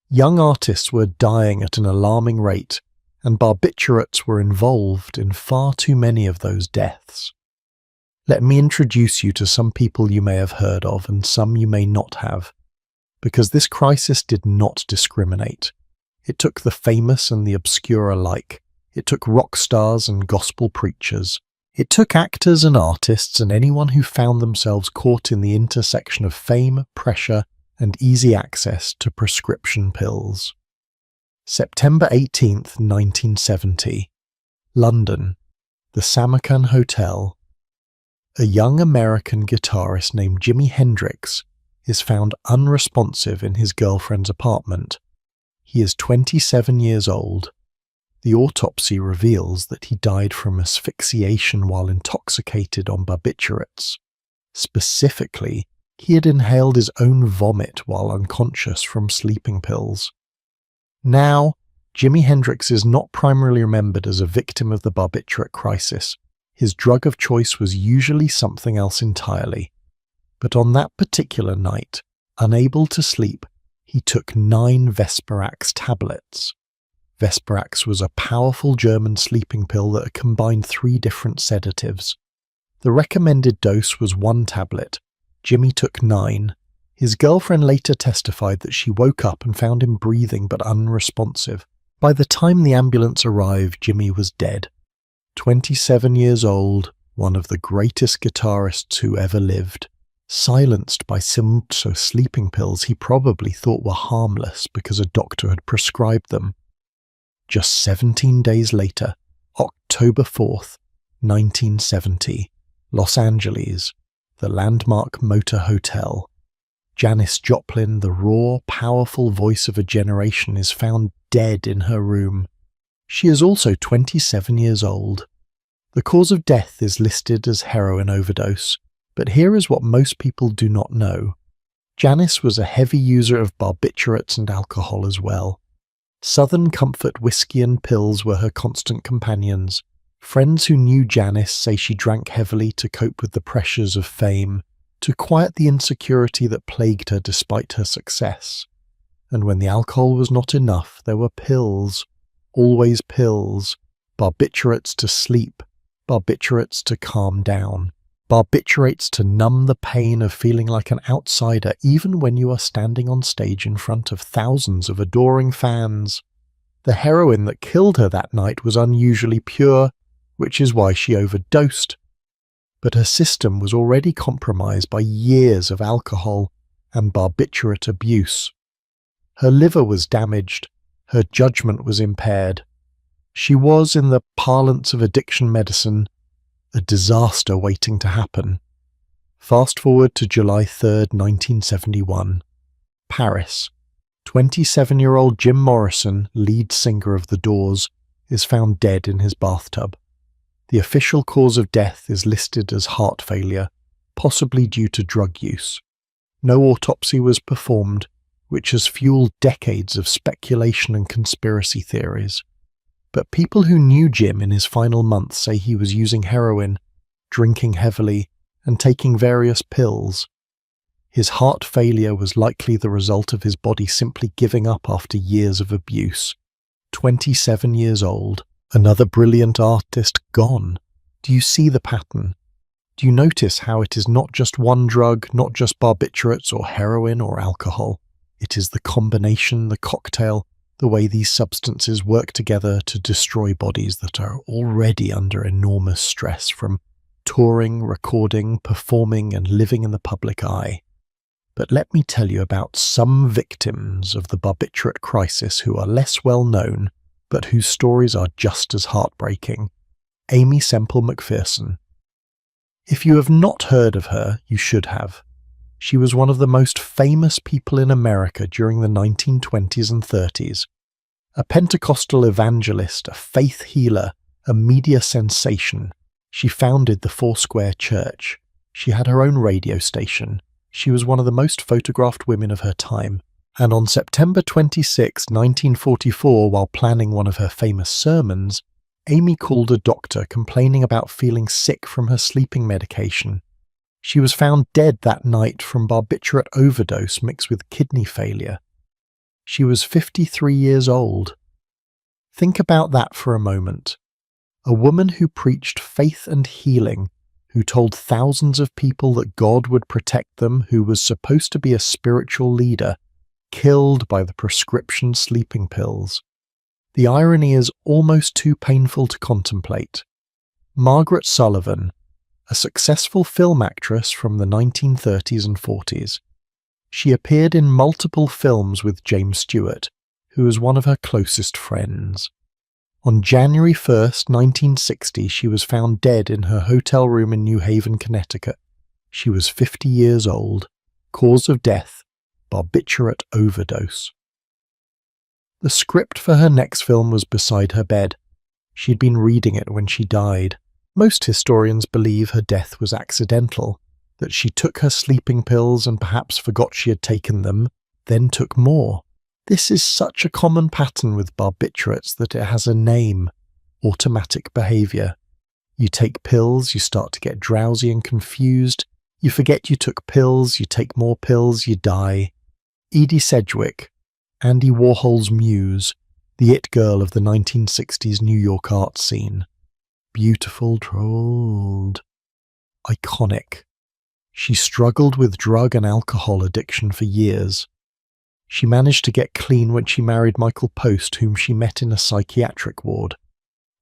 Young artists were dying at an alarming rate, and barbiturates were involved in far too many of those deaths. Let me introduce you to some people you may have heard of and some you may not have, because this crisis did not discriminate. It took the famous and the obscure alike. It took rock stars and gospel preachers. It took actors and artists and anyone who found themselves caught in the intersection of fame, pressure, and easy access to prescription pills. September 18th, 1970. London. The Samarkand Hotel. A young American guitarist named Jimi Hendrix is found unresponsive in his girlfriend's apartment. He is 27 years old. The autopsy reveals that he died from asphyxiation while intoxicated on barbiturates. Specifically, he had inhaled his own vomit while unconscious from sleeping pills. Now, Jimi Hendrix is not primarily remembered as a victim of the barbiturate crisis. His drug of choice was usually something else entirely. But on that particular night, unable to sleep, he took 9 Vesparax tablets. Vesparax was a powerful German sleeping pill that combined 3 different sedatives. The recommended dose was 1 tablet. Jimmy took 9. His girlfriend later testified that she woke up and found him breathing but unresponsive. By the time the ambulance arrived, Jimmy was dead. 27 years old, one of the greatest guitarists who ever lived. Silenced by some sleeping pills he probably thought were harmless because a doctor had prescribed them. Just 17 days later, October 4th, 1970, Los Angeles, the landmark Motor Hotel. Janis Joplin, the raw, powerful voice of a generation, is found dead in her room. She is also 27 years old. The cause of death is listed as heroin overdose, but here is what most people do not know. Janis was a heavy user of barbiturates and alcohol as well. Southern Comfort whiskey and pills were her constant companions. Friends who knew Janis say she drank heavily to cope with the pressures of fame, to quiet the insecurity that plagued her despite her success. And when the alcohol was not enough, there were pills. Always pills. Barbiturates to sleep. Barbiturates to calm down. Barbiturates to numb the pain of feeling like an outsider even when you are standing on stage in front of thousands of adoring fans. The heroin that killed her that night was unusually pure, which is why she overdosed. But her system was already compromised by years of alcohol and barbiturate abuse. Her liver was damaged, her judgment was impaired. She was, in the parlance of addiction medicine, a disaster waiting to happen. Fast forward to July 3rd, 1971. Paris. 27-year-old Jim Morrison, lead singer of The Doors, is found dead in his bathtub. The official cause of death is listed as heart failure, possibly due to drug use. No autopsy was performed, which has fueled decades of speculation and conspiracy theories. But people who knew Jim in his final months say he was using heroin, drinking heavily, and taking various pills. His heart failure was likely the result of his body simply giving up after years of abuse. 27 years old, another brilliant artist gone. Do you see the pattern? Do you notice how it is not just one drug, not just barbiturates or heroin or alcohol? It is the combination, the cocktail, the way these substances work together to destroy bodies that are already under enormous stress from touring, recording, performing, and living in the public eye. But let me tell you about some victims of the barbiturate crisis who are less well known, but whose stories are just as heartbreaking. Aimee Semple McPherson. If you have not heard of her, you should have. She was one of the most famous people in America during the 1920s and 30s. A Pentecostal evangelist, a faith healer, a media sensation. She founded the Foursquare Church. She had her own radio station. She was one of the most photographed women of her time. And on September 26, 1944, while planning one of her famous sermons, Aimee called a doctor complaining about feeling sick from her sleeping medication. She was found dead that night from barbiturate overdose mixed with kidney failure. She was 53 years old. Think about that for a moment. A woman who preached faith and healing, who told thousands of people that God would protect them, who was supposed to be a spiritual leader, killed by the prescription sleeping pills. The irony is almost too painful to contemplate. Margaret Sullivan, a successful film actress from the 1930s and 40s. She appeared in multiple films with James Stewart, who was one of her closest friends. On January 1st, 1960, she was found dead in her hotel room in New Haven, Connecticut. She was 50 years old. Cause of death, barbiturate overdose. The script for her next film was beside her bed. She'd been reading it when she died. Most historians believe her death was accidental, that she took her sleeping pills and perhaps forgot she had taken them, then took more. This is such a common pattern with barbiturates that it has a name: automatic behavior. You take pills, you start to get drowsy and confused, you forget you took pills, you take more pills, you die. Edie Sedgwick, Andy Warhol's muse, the it girl of the 1960s New York art scene. Beautiful, trolled. Iconic. She struggled with drug and alcohol addiction for years. She managed to get clean when she married Michael Post, whom she met in a psychiatric ward.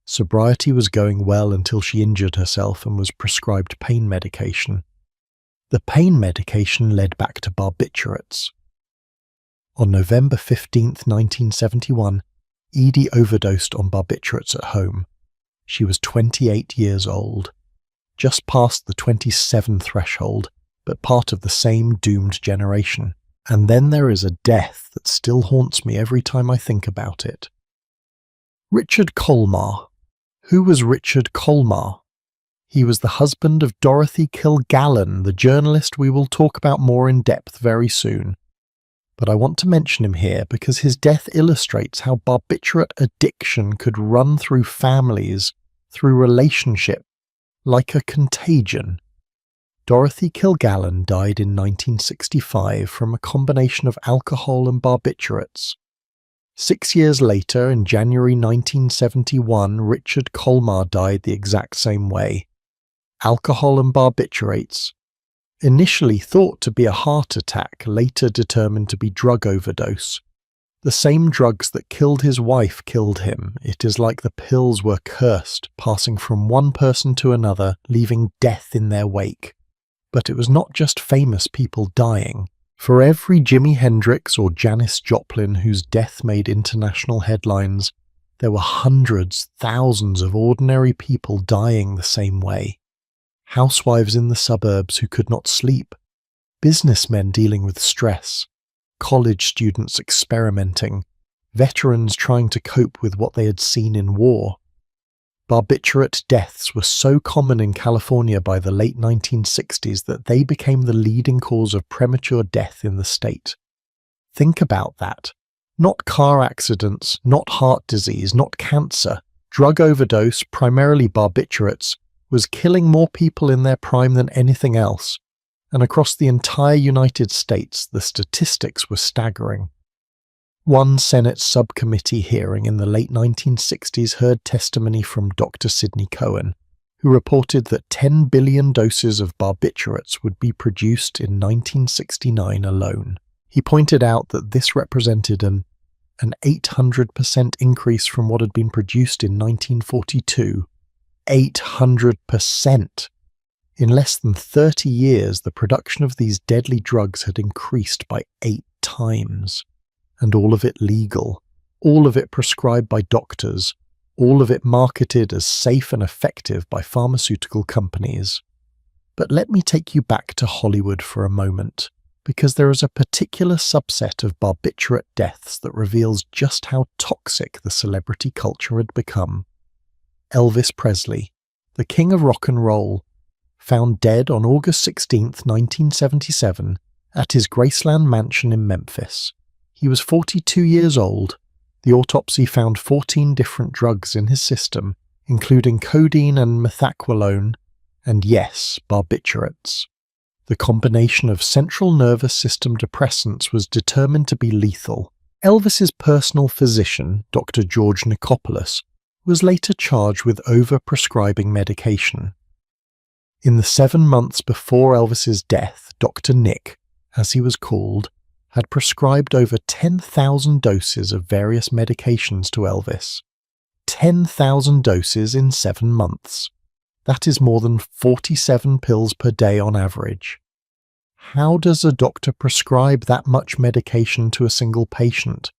Sobriety was going well until she injured herself and was prescribed pain medication. The pain medication led back to barbiturates. On November 15, 1971, Edie overdosed on barbiturates at home. She was 28 years old, just past the 27 threshold, but part of the same doomed generation. And then there is a death that still haunts me every time I think about it. Richard Colmar. Who was Richard Colmar? He was the husband of Dorothy Kilgallen, the journalist we will talk about more in depth very soon. But I want to mention him here because his death illustrates how barbiturate addiction could run through families, through relationships, like a contagion. Dorothy Kilgallen died in 1965 from a combination of alcohol and barbiturates. 6 years later, in January 1971, Richard Colmar died the exact same way. Alcohol and barbiturates. Initially thought to be a heart attack, later determined to be drug overdose. The same drugs that killed his wife killed him. It is like the pills were cursed, passing from one person to another, leaving death in their wake. But it was not just famous people dying. For every Jimi Hendrix or Janis Joplin whose death made international headlines, there were hundreds, thousands of ordinary people dying the same way. Housewives in the suburbs who could not sleep, businessmen dealing with stress, college students experimenting, veterans trying to cope with what they had seen in war. Barbiturate deaths were so common in California by the late 1960s that they became the leading cause of premature death in the state. Think about that. Not car accidents, not heart disease, not cancer. Drug overdose, primarily barbiturates, was killing more people in their prime than anything else. And across the entire United States, the statistics were staggering. One Senate subcommittee hearing in the late 1960s heard testimony from Dr. Sidney Cohen, who reported that 10 billion doses of barbiturates would be produced in 1969 alone. He pointed out that this represented an 800% increase from what had been produced in 1942. 800%! In less than 30 years, the production of these deadly drugs had increased by 8 times. And all of it legal, all of it prescribed by doctors, all of it marketed as safe and effective by pharmaceutical companies. But let me take you back to Hollywood for a moment, because there is a particular subset of barbiturate deaths that reveals just how toxic the celebrity culture had become. Elvis Presley, the king of rock and roll, found dead on August 16, 1977, at his Graceland mansion in Memphis. He was 42 years old. The autopsy found 14 different drugs in his system, including codeine and methaqualone, and yes, barbiturates. The combination of central nervous system depressants was determined to be lethal. Elvis's personal physician, Dr. George Nicopolis, was later charged with over-prescribing medication. In the 7 months before Elvis's death, Dr. Nick, as he was called, had prescribed over 10,000 doses of various medications to Elvis. 10,000 doses in 7 months. That is more than 47 pills per day on average. How does a doctor prescribe that much medication to a single patient?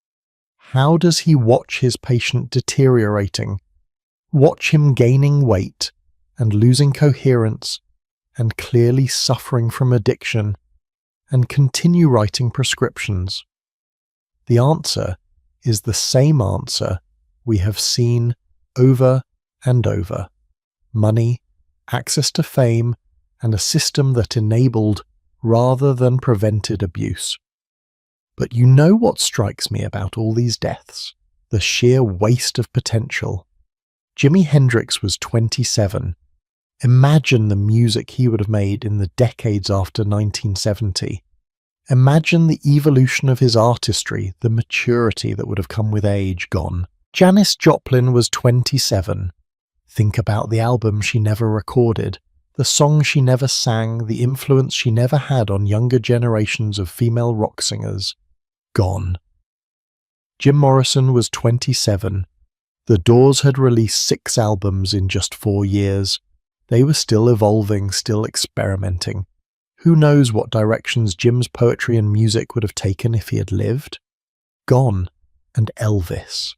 How does he watch his patient deteriorating, watch him gaining weight and losing coherence and clearly suffering from addiction, and continue writing prescriptions? The answer is the same answer we have seen over and over. Money, access to fame, and a system that enabled rather than prevented abuse. But you know what strikes me about all these deaths? The sheer waste of potential. Jimi Hendrix was 27. Imagine the music he would have made in the decades after 1970. Imagine the evolution of his artistry, the maturity that would have come with age gone. Janis Joplin was 27. Think about the album she never recorded, the song she never sang, the influence she never had on younger generations of female rock singers. Gone. Jim Morrison was 27. The Doors had released 6 albums in just 4 years. They were still evolving, still experimenting. Who knows what directions Jim's poetry and music would have taken if he had lived? Gone. And Elvis.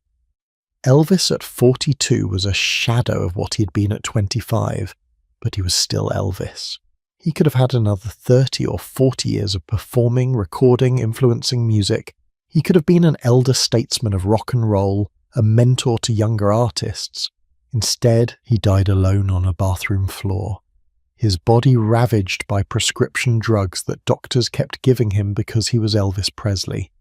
Elvis at 42 was a shadow of what he had been at 25, but he was still Elvis. He could have had another 30 or 40 years of performing, recording, influencing music. He could have been an elder statesman of rock and roll, a mentor to younger artists. Instead, he died alone on a bathroom floor, his body ravaged by prescription drugs that doctors kept giving him because he was Elvis Presley.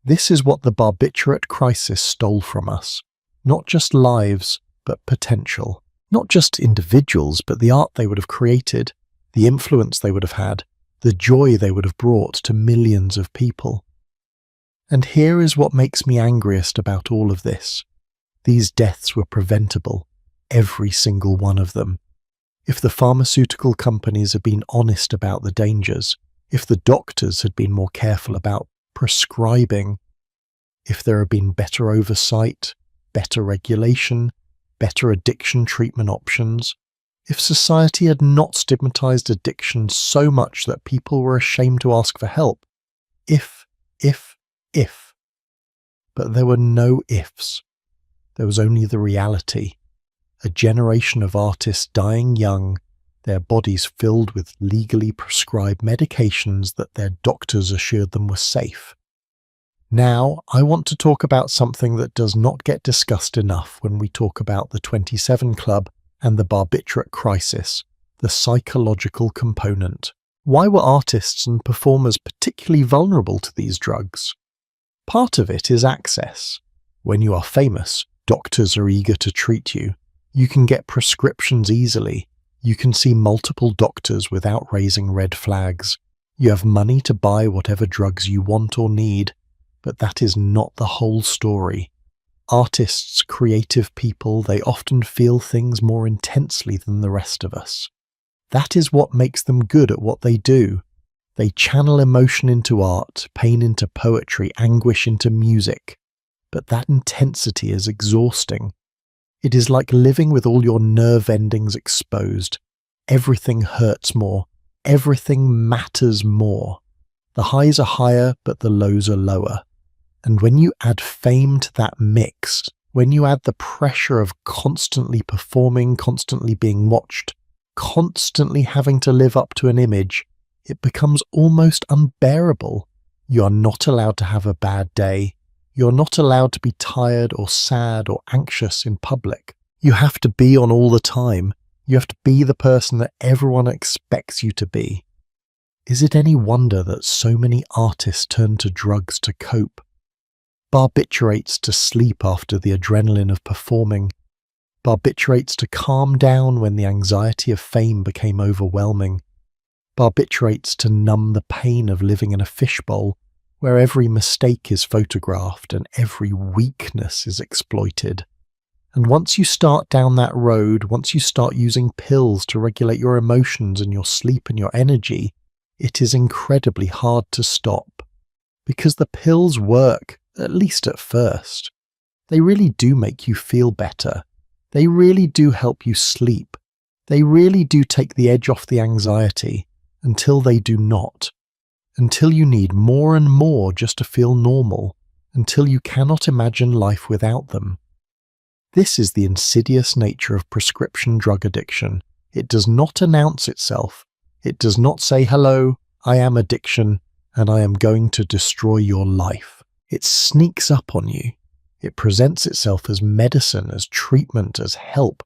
This is what the barbiturate crisis stole from us. Not just lives, but potential. Not just individuals, but the art they would have created, the influence they would have had, the joy they would have brought to millions of people. And here is what makes me angriest about all of this. These deaths were preventable, every single one of them. If the pharmaceutical companies had been honest about the dangers, if the doctors had been more careful about prescribing, if there had been better oversight, better regulation, better addiction treatment options, if society had not stigmatized addiction so much that people were ashamed to ask for help. If. But there were no ifs. There was only the reality. A generation of artists dying young, their bodies filled with legally prescribed medications that their doctors assured them were safe. Now, I want to talk about something that does not get discussed enough when we talk about the 27 Club and the barbiturate crisis, the psychological component. Why were artists and performers particularly vulnerable to these drugs? Part of it is access. When you are famous, doctors are eager to treat you. You can get prescriptions easily. You can see multiple doctors without raising red flags. You have money to buy whatever drugs you want or need. But that is not the whole story. Artists, creative people, they often feel things more intensely than the rest of us. That is what makes them good at what they do. They channel emotion into art, pain into poetry, anguish into music. But that intensity is exhausting. It is like living with all your nerve endings exposed. Everything hurts more. Everything matters more. The highs are higher, but the lows are lower. And when you add fame to that mix, when you add the pressure of constantly performing, constantly being watched, constantly having to live up to an image, it becomes almost unbearable. You are not allowed to have a bad day. You're not allowed to be tired or sad or anxious in public. You have to be on all the time. You have to be the person that everyone expects you to be. Is it any wonder that so many artists turn to drugs to cope? Barbiturates to sleep after the adrenaline of performing, barbiturates to calm down when the anxiety of fame became overwhelming, barbiturates to numb the pain of living in a fishbowl where every mistake is photographed and every weakness is exploited. And once you start down that road, once you start using pills to regulate your emotions and your sleep and your energy, it is incredibly hard to stop. Because the pills work, at least at first. They really do make you feel better. They really do help you sleep. They really do take the edge off the anxiety, until they do not. Until you need more and more just to feel normal, until you cannot imagine life without them. This is the insidious nature of prescription drug addiction. It does not announce itself. It does not say, "Hello, I am addiction, and I am going to destroy your life." It sneaks up on you. It presents itself as medicine, as treatment, as help.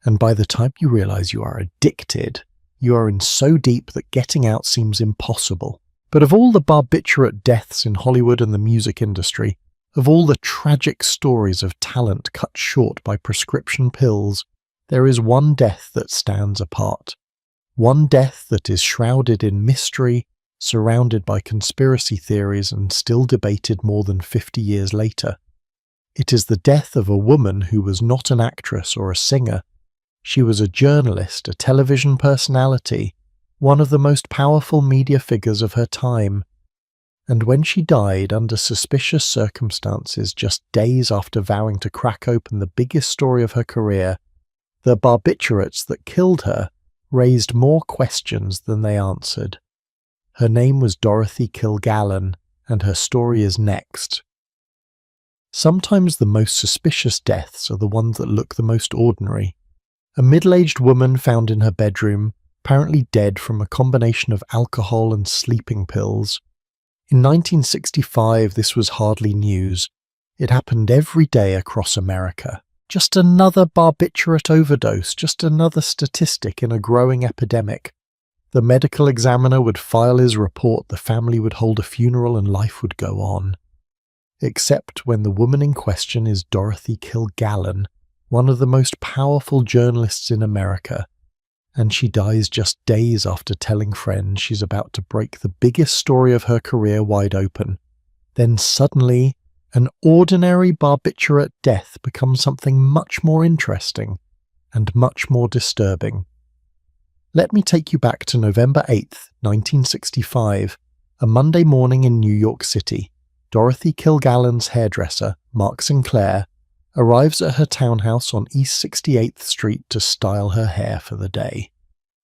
And by the time you realize you are addicted, you are in so deep that getting out seems impossible. But of all the barbiturate deaths in Hollywood and the music industry, of all the tragic stories of talent cut short by prescription pills, there is one death that stands apart. One death that is shrouded in mystery, surrounded by conspiracy theories and still debated more than 50 years later. It is the death of a woman who was not an actress or a singer. She was a journalist, a television personality, one of the most powerful media figures of her time. And when she died under suspicious circumstances just days after vowing to crack open the biggest story of her career, the barbiturates that killed her raised more questions than they answered. Her name was Dorothy Kilgallen, and her story is next. Sometimes the most suspicious deaths are the ones that look the most ordinary. A middle-aged woman found in her bedroom, apparently dead from a combination of alcohol and sleeping pills. In 1965, this was hardly news. It happened every day across America. Just another barbiturate overdose, just another statistic in a growing epidemic. The medical examiner would file his report, the family would hold a funeral, and life would go on. Except when the woman in question is Dorothy Kilgallen, one of the most powerful journalists in America, and she dies just days after telling friends she's about to break the biggest story of her career wide open. Then suddenly, an ordinary barbiturate death becomes something much more interesting and much more disturbing. Let me take you back to November 8th, 1965, a Monday morning in New York City. Dorothy Kilgallen's hairdresser, Mark Sinclair, arrives at her townhouse on East 68th Street to style her hair for the day.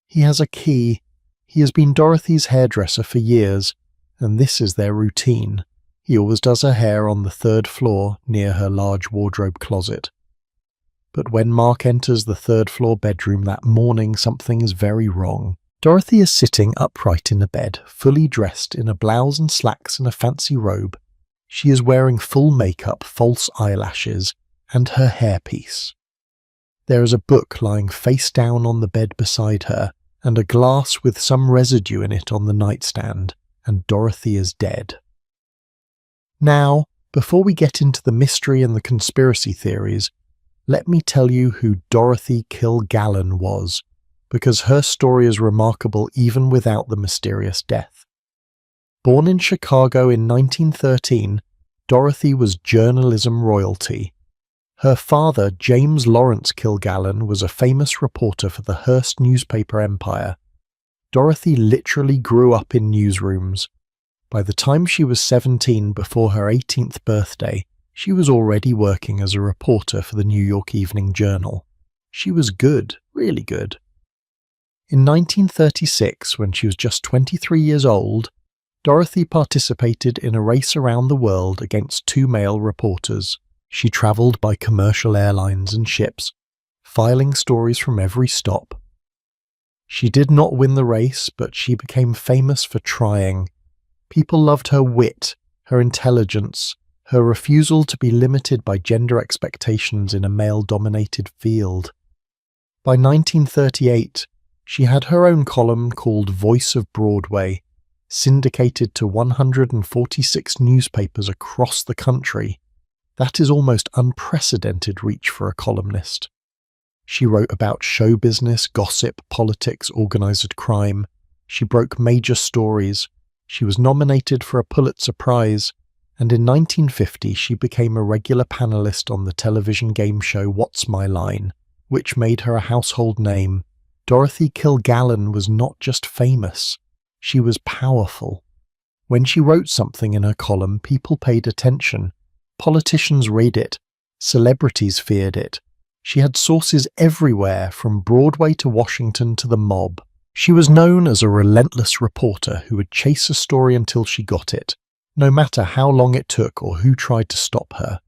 He has a key. He has been Dorothy's hairdresser for years, and this is their routine. He always does her hair on the third floor near her large wardrobe closet. But when Mark enters the third-floor bedroom that morning, something is very wrong. Dorothy is sitting upright in the bed, fully dressed in a blouse and slacks and a fancy robe. She is wearing full makeup, false eyelashes, and her hairpiece. There is a book lying face down on the bed beside her, and a glass with some residue in it on the nightstand, and Dorothy is dead. Now, before we get into the mystery and the conspiracy theories, let me tell you who Dorothy Kilgallen was, because her story is remarkable even without the mysterious death. Born in Chicago in 1913, Dorothy was journalism royalty. Her father, James Lawrence Kilgallen, was a famous reporter for the Hearst newspaper empire. Dorothy literally grew up in newsrooms. By the time she was 17, before her 18th birthday, she was already working as a reporter for the New York Evening Journal. She was good, really good. In 1936, when she was just 23 years old, Dorothy participated in a race around the world against two male reporters. She travelled by commercial airlines and ships, filing stories from every stop. She did not win the race, but she became famous for trying. People loved her wit, her intelligence, her refusal to be limited by gender expectations in a male-dominated field. By 1938, she had her own column called Voice of Broadway, syndicated to 146 newspapers across the country. That is almost unprecedented reach for a columnist. She wrote about show business, gossip, politics, organized crime. She broke major stories. She was nominated for a Pulitzer Prize, and in 1950 she became a regular panelist on the television game show What's My Line, which made her a household name. Dorothy Kilgallen was not just famous, she was powerful. When she wrote something in her column, people paid attention. Politicians read it. Celebrities feared it. She had sources everywhere, from Broadway to Washington to the mob. She was known as a relentless reporter who would chase a story until she got it, no matter how long it took or who tried to stop her.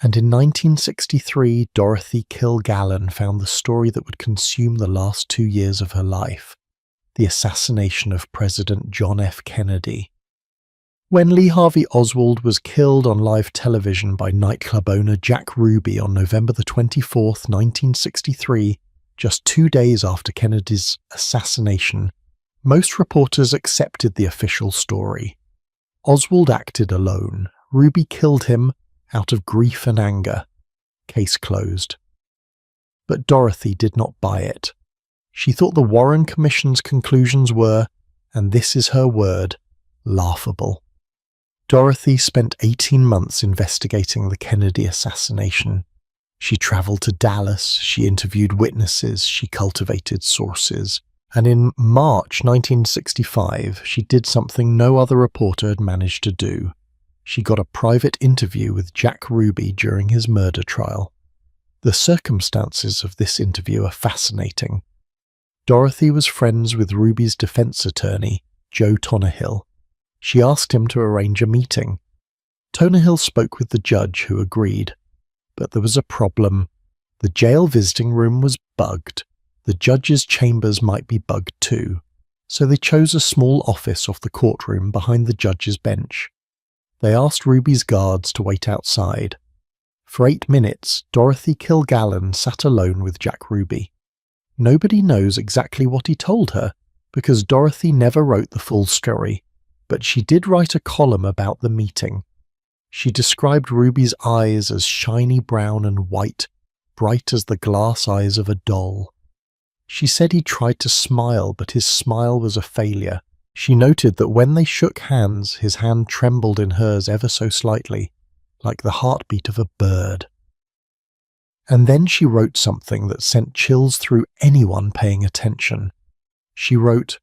And in 1963, Dorothy Kilgallen found the story that would consume the last 2 years of her life: the assassination of President John F. Kennedy. When Lee Harvey Oswald was killed on live television by nightclub owner Jack Ruby on November 24, 1963, just 2 days after Kennedy's assassination, most reporters accepted the official story. Oswald acted alone. Ruby killed him out of grief and anger. Case closed. But Dorothy did not buy it. She thought the Warren Commission's conclusions were, and this is her word, laughable. Dorothy spent 18 months investigating the Kennedy assassination. She travelled to Dallas, she interviewed witnesses, she cultivated sources, and in March 1965 she did something no other reporter had managed to do. She got a private interview with Jack Ruby during his murder trial. The circumstances of this interview are fascinating. Dorothy was friends with Ruby's defense attorney, Joe Tonnahill. She asked him to arrange a meeting. Tonnahill spoke with the judge, who agreed. But there was a problem. The jail visiting room was bugged. The judge's chambers might be bugged too. So they chose a small office off the courtroom behind the judge's bench. They asked Ruby's guards to wait outside. For 8 minutes, Dorothy Kilgallen sat alone with Jack Ruby. Nobody knows exactly what he told her, because Dorothy never wrote the full story, but she did write a column about the meeting. She described Ruby's eyes as shiny brown and white, bright as the glass eyes of a doll. She said he tried to smile, but his smile was a failure. She noted that when they shook hands, his hand trembled in hers ever so slightly, like the heartbeat of a bird. And then she wrote something that sent chills through anyone paying attention. She wrote,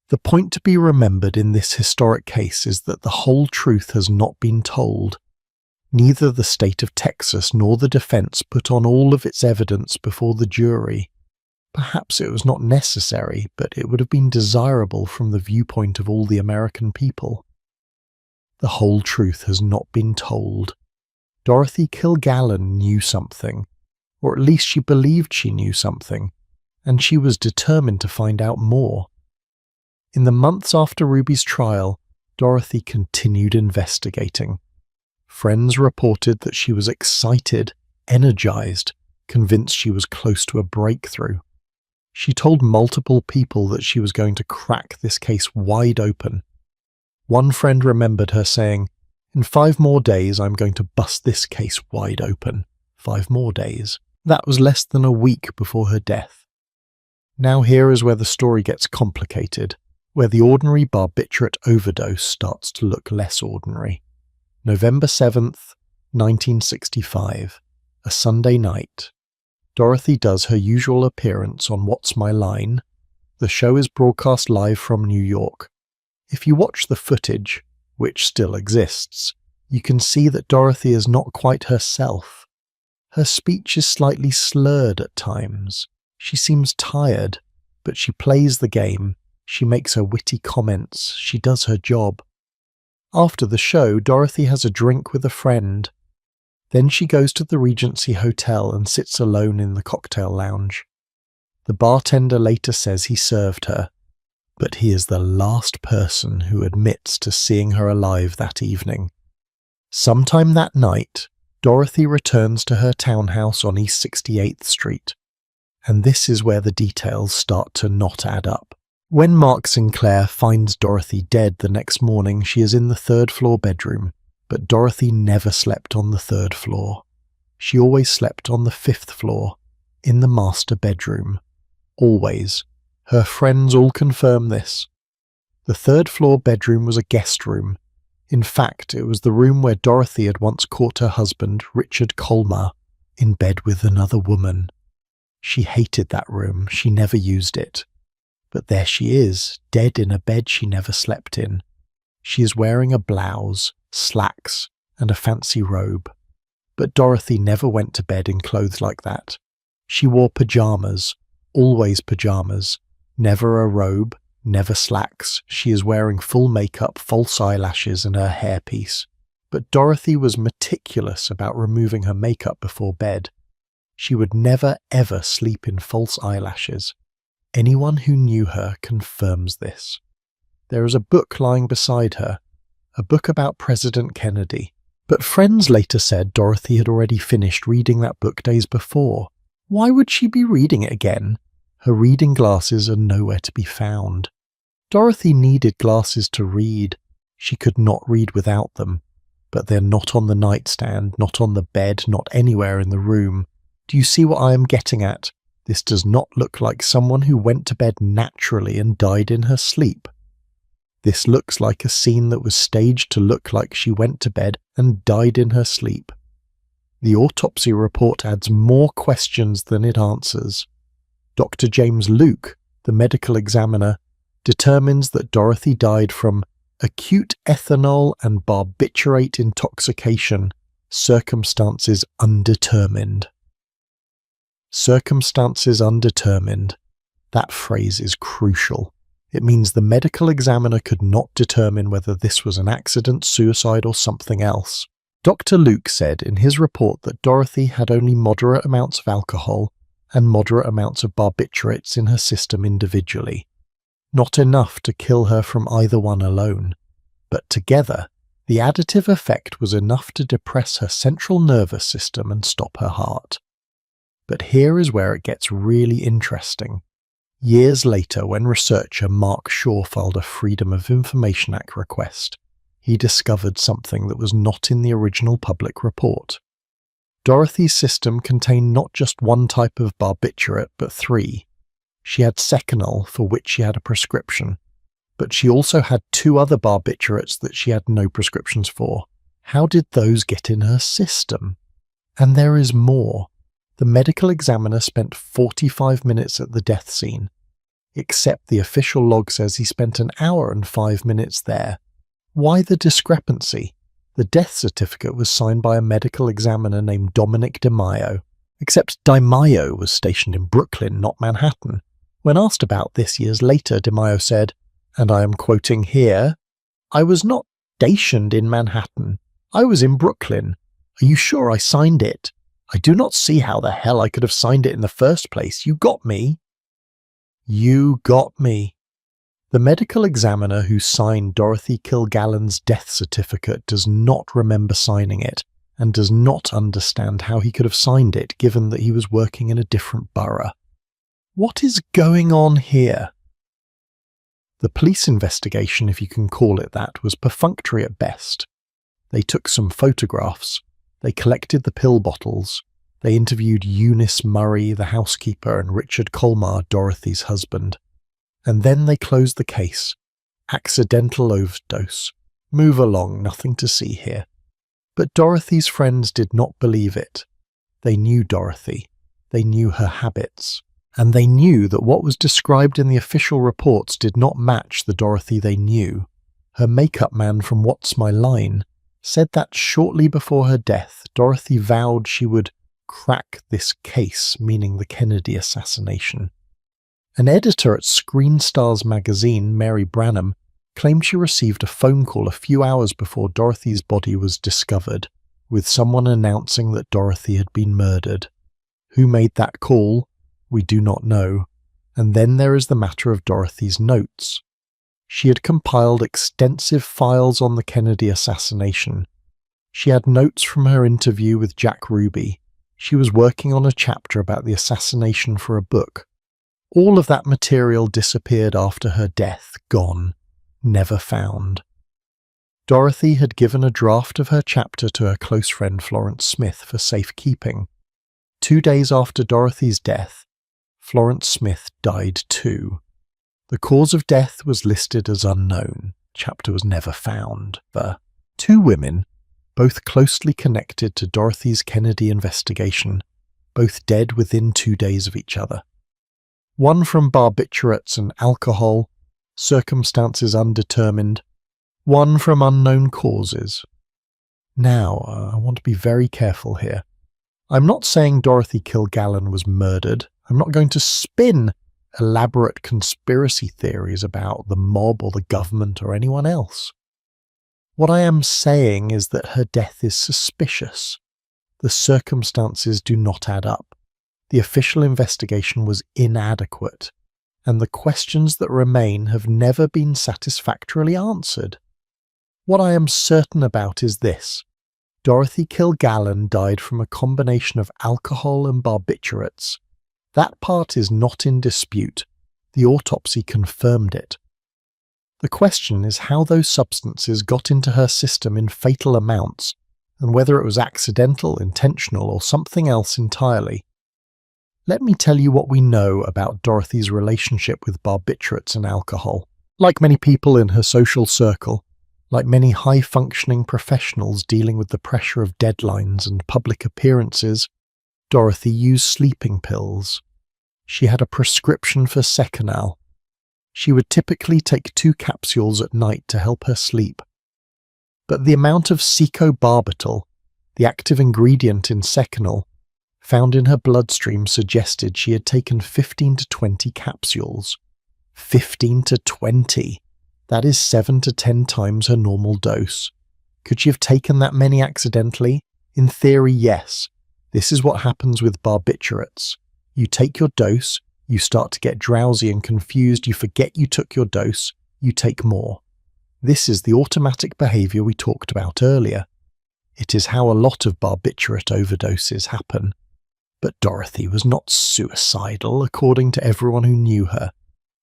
"The point to be remembered in this historic case is that the whole truth has not been told. Neither the state of Texas nor the defense put on all of its evidence before the jury. Perhaps it was not necessary, but it would have been desirable from the viewpoint of all the American people. The whole truth has not been told. Dorothy Kilgallen knew something. or at least she believed she knew something, and she was determined to find out more. In the months after Ruby's trial, Dorothy continued investigating. Friends reported that she was excited, energized, convinced she was close to a breakthrough. She told multiple people that she was going to crack this case wide open. One friend remembered her saying, "In 5 more days I'm going to bust this case wide open." 5 more days. That was less than a week before her death. Now here is where the story gets complicated, where the ordinary barbiturate overdose starts to look less ordinary. November 7th, 1965, a Sunday night. Dorothy does her usual appearance on What's My Line. The show is broadcast live from New York. If you watch the footage, which still exists, you can see that Dorothy is not quite herself. Her speech is slightly slurred at times. She seems tired, but she plays the game. She makes her witty comments. She does her job. After the show, Dorothy has a drink with a friend. Then she goes to the Regency Hotel and sits alone in the cocktail lounge. The bartender later says he served her, but he is the last person who admits to seeing her alive that evening. Sometime that night, Dorothy returns to her townhouse on East 68th Street, and this is where the details start to not add up. When Mark Sinclair finds Dorothy dead the next morning, she is in the 3rd floor bedroom, but Dorothy never slept on the 3rd floor. She always slept on the 5th floor, in the master bedroom. Always. Her friends all confirm this. The 3rd floor bedroom was a guest room. In fact, it was the room where Dorothy had once caught her husband, Richard Colmar, in bed with another woman. She hated that room. She never used it. But there she is, dead in a bed she never slept in. She is wearing a blouse, slacks, and a fancy robe. But Dorothy never went to bed in clothes like that. She wore pajamas, always pajamas, never a robe, never slacks. She is wearing full makeup, false eyelashes, and her hairpiece. But Dorothy was meticulous about removing her makeup before bed. She would never ever sleep in false eyelashes. Anyone who knew her confirms this. There is a book lying beside her, a book about President Kennedy. But friends later said Dorothy had already finished reading that book days before. Why would she be reading it again? Her reading glasses are nowhere to be found. Dorothy needed glasses to read. She could not read without them. But they're not on the nightstand, not on the bed, not anywhere in the room. Do you see what I am getting at? This does not look like someone who went to bed naturally and died in her sleep. This looks like a scene that was staged to look like she went to bed and died in her sleep. The autopsy report adds more questions than it answers. Dr. James Luke, the medical examiner, determines that Dorothy died from acute ethanol and barbiturate intoxication, circumstances undetermined. Circumstances undetermined. That phrase is crucial. It means the medical examiner could not determine whether this was an accident, suicide, or something else. Dr. Luke said in his report that Dorothy had only moderate amounts of alcohol and moderate amounts of barbiturates in her system individually. Not enough to kill her from either one alone, but together, the additive effect was enough to depress her central nervous system and stop her heart. But here is where it gets really interesting. Years later, when researcher Mark Shaw filed a Freedom of Information Act request, he discovered something that was not in the original public report. Dorothy's system contained not just one type of barbiturate, but 3. She had Seconal, for which she had a prescription, but she also had 2 other barbiturates that she had no prescriptions for. How did those get in her system? And there is more. The medical examiner spent 45 minutes at the death scene, except the official log says he spent an hour and 5 minutes there. Why the discrepancy? The death certificate was signed by a medical examiner named Dominic DiMaio, except DiMaio was stationed in Brooklyn, not Manhattan. When asked about this years later, DiMaio said, and I am quoting here, "I was not stationed in Manhattan. I was in Brooklyn. Are you sure I signed it? I do not see how the hell I could have signed it in the first place. You got me." "You got me." The medical examiner who signed Dorothy Kilgallen's death certificate does not remember signing it, and does not understand how he could have signed it given that he was working in a different borough. What is going on here? The police investigation, if you can call it that, was perfunctory at best. They took some photographs, they collected the pill bottles, they interviewed Eunice Murray, the housekeeper, and Richard Colmar, Dorothy's husband. And then they closed the case. Accidental overdose. Move along, nothing to see here. But Dorothy's friends did not believe it. They knew Dorothy. They knew her habits. And they knew that what was described in the official reports did not match the Dorothy they knew. Her makeup man from What's My Line said that shortly before her death, Dorothy vowed she would crack this case, meaning the Kennedy assassination. An editor at Screen Stars magazine, Mary Branham, claimed she received a phone call a few hours before Dorothy's body was discovered, with someone announcing that Dorothy had been murdered. Who made that call? We do not know. And then there is the matter of Dorothy's notes. She had compiled extensive files on the Kennedy assassination. She had notes from her interview with Jack Ruby. She was working on a chapter about the assassination for a book. All of that material disappeared after her death, gone, never found. Dorothy had given a draft of her chapter to her close friend Florence Smith for safekeeping. 2 days after Dorothy's death, Florence Smith died too. The cause of death was listed as unknown. Chapter was never found. The 2 women, both closely connected to Dorothy's Kennedy investigation, both dead within 2 days of each other. One from barbiturates and alcohol, circumstances undetermined. One from unknown causes. Now, I want to be very careful here. I'm not saying Dorothy Kilgallen was murdered. I'm not going to spin elaborate conspiracy theories about the mob or the government or anyone else. What I am saying is that her death is suspicious. The circumstances do not add up. The official investigation was inadequate, and the questions that remain have never been satisfactorily answered. What I am certain about is this. Dorothy Kilgallen died from a combination of alcohol and barbiturates. That part is not in dispute. The autopsy confirmed it. The question is how those substances got into her system in fatal amounts, and whether it was accidental, intentional, or something else entirely. Let me tell you what we know about Dorothy's relationship with barbiturates and alcohol. Like many people in her social circle, like many high-functioning professionals dealing with the pressure of deadlines and public appearances, Dorothy used sleeping pills. She had a prescription for Seconal. She would typically take 2 capsules at night to help her sleep. But the amount of secobarbital, the active ingredient in Seconal, found in her bloodstream suggested she had taken 15 to 20 capsules. 15 to 20! That is 7 to 10 times her normal dose. Could she have taken that many accidentally? In theory, yes. This is what happens with barbiturates. You take your dose, you start to get drowsy and confused, you forget you took your dose, you take more. This is the automatic behavior we talked about earlier. It is how a lot of barbiturate overdoses happen. But Dorothy was not suicidal, according to everyone who knew her.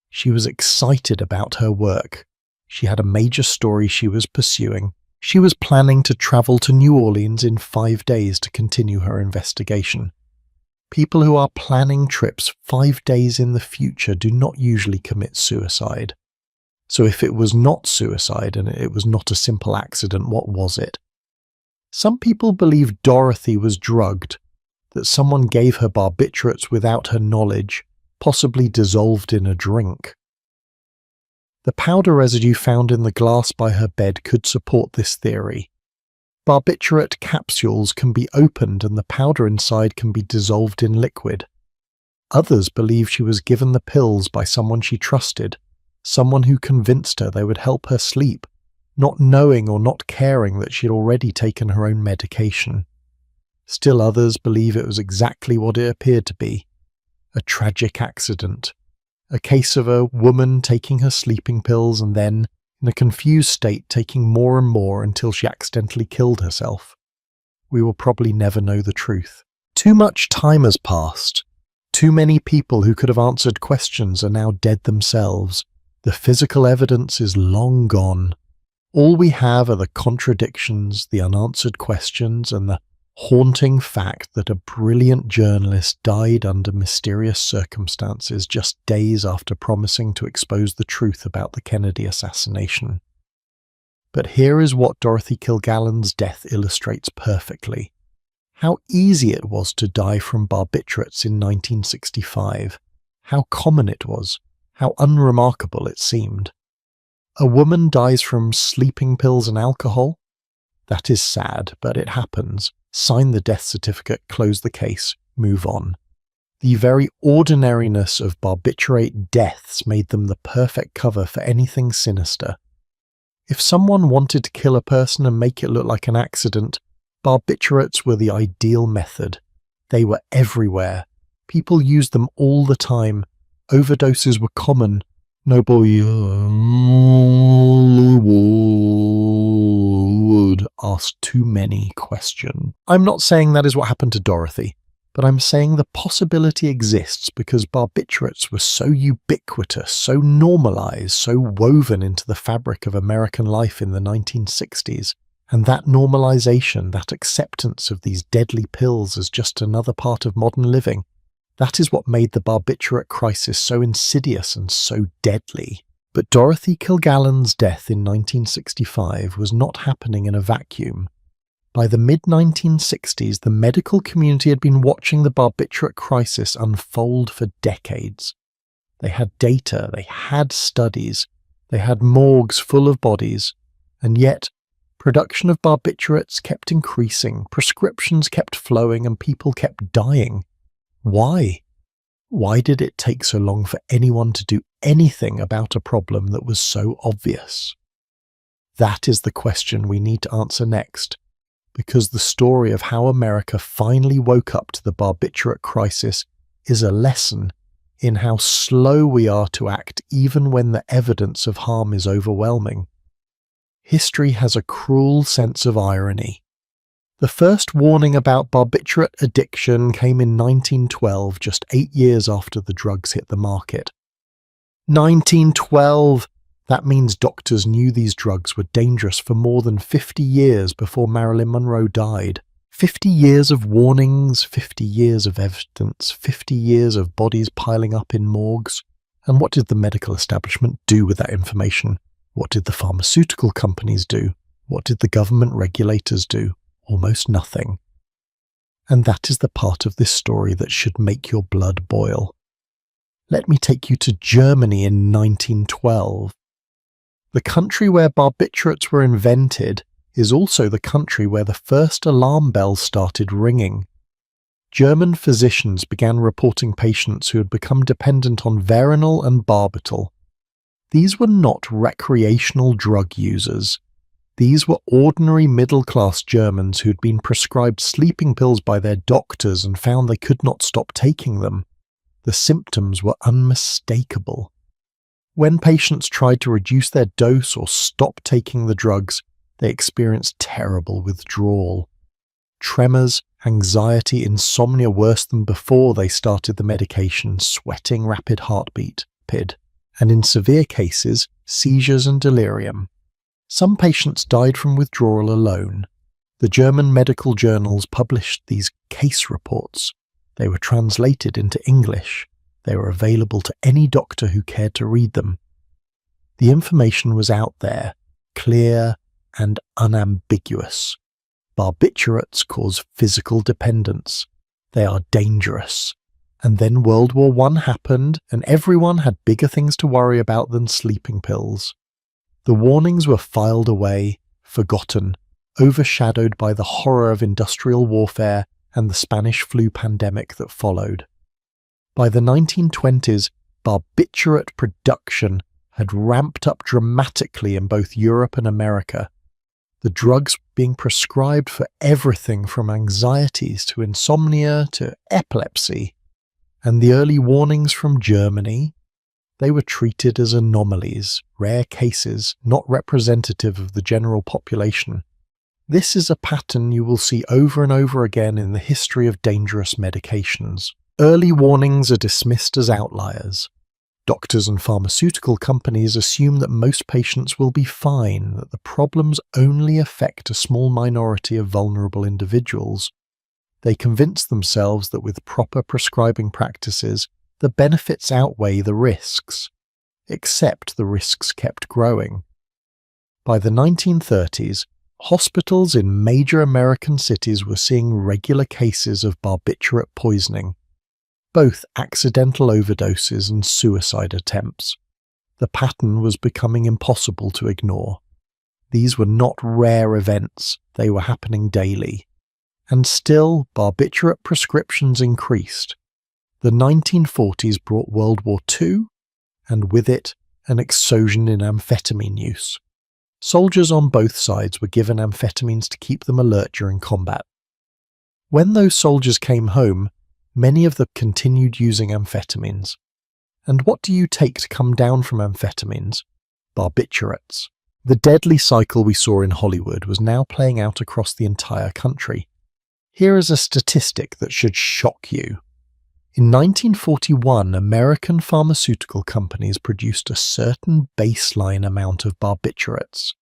She was excited about her work. She had a major story she was pursuing. She was planning to travel to New Orleans in 5 days to continue her investigation. People who are planning trips 5 days in the future do not usually commit suicide. So if it was not suicide and it was not a simple accident, what was it? Some people believe Dorothy was drugged, that someone gave her barbiturates without her knowledge, possibly dissolved in a drink. The powder residue found in the glass by her bed could support this theory. Barbiturate capsules can be opened and the powder inside can be dissolved in liquid. Others believe she was given the pills by someone she trusted, someone who convinced her they would help her sleep, not knowing or not caring that she had already taken her own medication. Still others believe it was exactly what it appeared to be: a tragic accident, a case of a woman taking her sleeping pills and then, in a confused state, taking more and more until she accidentally killed herself. We will probably never know the truth. Too much time has passed. Too many people who could have answered questions are now dead themselves. The physical evidence is long gone. All we have are the contradictions, the unanswered questions, and the haunting fact that a brilliant journalist died under mysterious circumstances just days after promising to expose the truth about the Kennedy assassination. But here is what Dorothy Kilgallen's death illustrates perfectly: how easy it was to die from barbiturates in 1965, how common it was, how unremarkable it seemed. A woman dies from sleeping pills and alcohol? That is sad, but it happens. Sign the death certificate, close the case, move on. The very ordinariness of barbiturate deaths made them the perfect cover for anything sinister. If someone wanted to kill a person and make it look like an accident, barbiturates were the ideal method. They were everywhere. People used them all the time. Overdoses were common. Nobody would ask too many questions. I'm not saying that is what happened to Dorothy, but I'm saying the possibility exists because barbiturates were so ubiquitous, so normalized, so woven into the fabric of American life in the 1960s. And that normalization, that acceptance of these deadly pills as just another part of modern living, that is what made the barbiturate crisis so insidious and so deadly. But Dorothy Kilgallen's death in 1965 was not happening in a vacuum. By the mid-1960s, the medical community had been watching the barbiturate crisis unfold for decades. They had data, they had studies, they had morgues full of bodies, and yet production of barbiturates kept increasing, prescriptions kept flowing, and people kept dying. Why? Why did it take so long for anyone to do anything about a problem that was so obvious? That is the question we need to answer next, because the story of how America finally woke up to the barbiturate crisis is a lesson in how slow we are to act even when the evidence of harm is overwhelming. History has a cruel sense of irony. The first warning about barbiturate addiction came in 1912, just 8 years after the drugs hit the market. 1912! That means doctors knew these drugs were dangerous for more than 50 years before Marilyn Monroe died. 50 years of warnings, 50 years of evidence, 50 years of bodies piling up in morgues. And what did the medical establishment do with that information? What did the pharmaceutical companies do? What did the government regulators do? Almost nothing. And that is the part of this story that should make your blood boil. Let me take you to Germany in 1912. The country where barbiturates were invented is also the country where the first alarm bells started ringing. German physicians began reporting patients who had become dependent on Veronal and barbital. These were not recreational drug users. These were ordinary middle-class Germans who had been prescribed sleeping pills by their doctors and found they could not stop taking them. The symptoms were unmistakable. When patients tried to reduce their dose or stop taking the drugs, they experienced terrible withdrawal. Tremors, anxiety, insomnia worse than before they started the medication, sweating, rapid heartbeat, PID, and in severe cases, seizures and delirium. Some patients died from withdrawal alone. The German medical journals published these case reports. They were translated into English. They were available to any doctor who cared to read them. The information was out there, clear and unambiguous. Barbiturates cause physical dependence. They are dangerous. And then World War I happened, and everyone had bigger things to worry about than sleeping pills. The warnings were filed away, forgotten, overshadowed by the horror of industrial warfare and the Spanish flu pandemic that followed. By the 1920s, barbiturate production had ramped up dramatically in both Europe and America. The The drugs being prescribed for everything from anxieties to insomnia to epilepsy. And the early warnings from Germany, they were treated as anomalies, rare cases, not representative of the general population. This is a pattern you will see over and over again in the history of dangerous medications. Early warnings are dismissed as outliers. Doctors and pharmaceutical companies assume that most patients will be fine, that the problems only affect a small minority of vulnerable individuals. They convince themselves that with proper prescribing practices, the benefits outweigh the risks, except the risks kept growing. By the 1930s, hospitals in major American cities were seeing regular cases of barbiturate poisoning, both accidental overdoses and suicide attempts. The pattern was becoming impossible to ignore. These were not rare events, they were happening daily. And still, barbiturate prescriptions increased. The 1940s brought World War II, and with it, an explosion in amphetamine use. Soldiers on both sides were given amphetamines to keep them alert during combat. When those soldiers came home, many of them continued using amphetamines. And what do you take to come down from amphetamines? Barbiturates. The deadly cycle we saw in Hollywood was now playing out across the entire country. Here is a statistic that should shock you. In 1941, American pharmaceutical companies produced a certain baseline amount of barbiturates.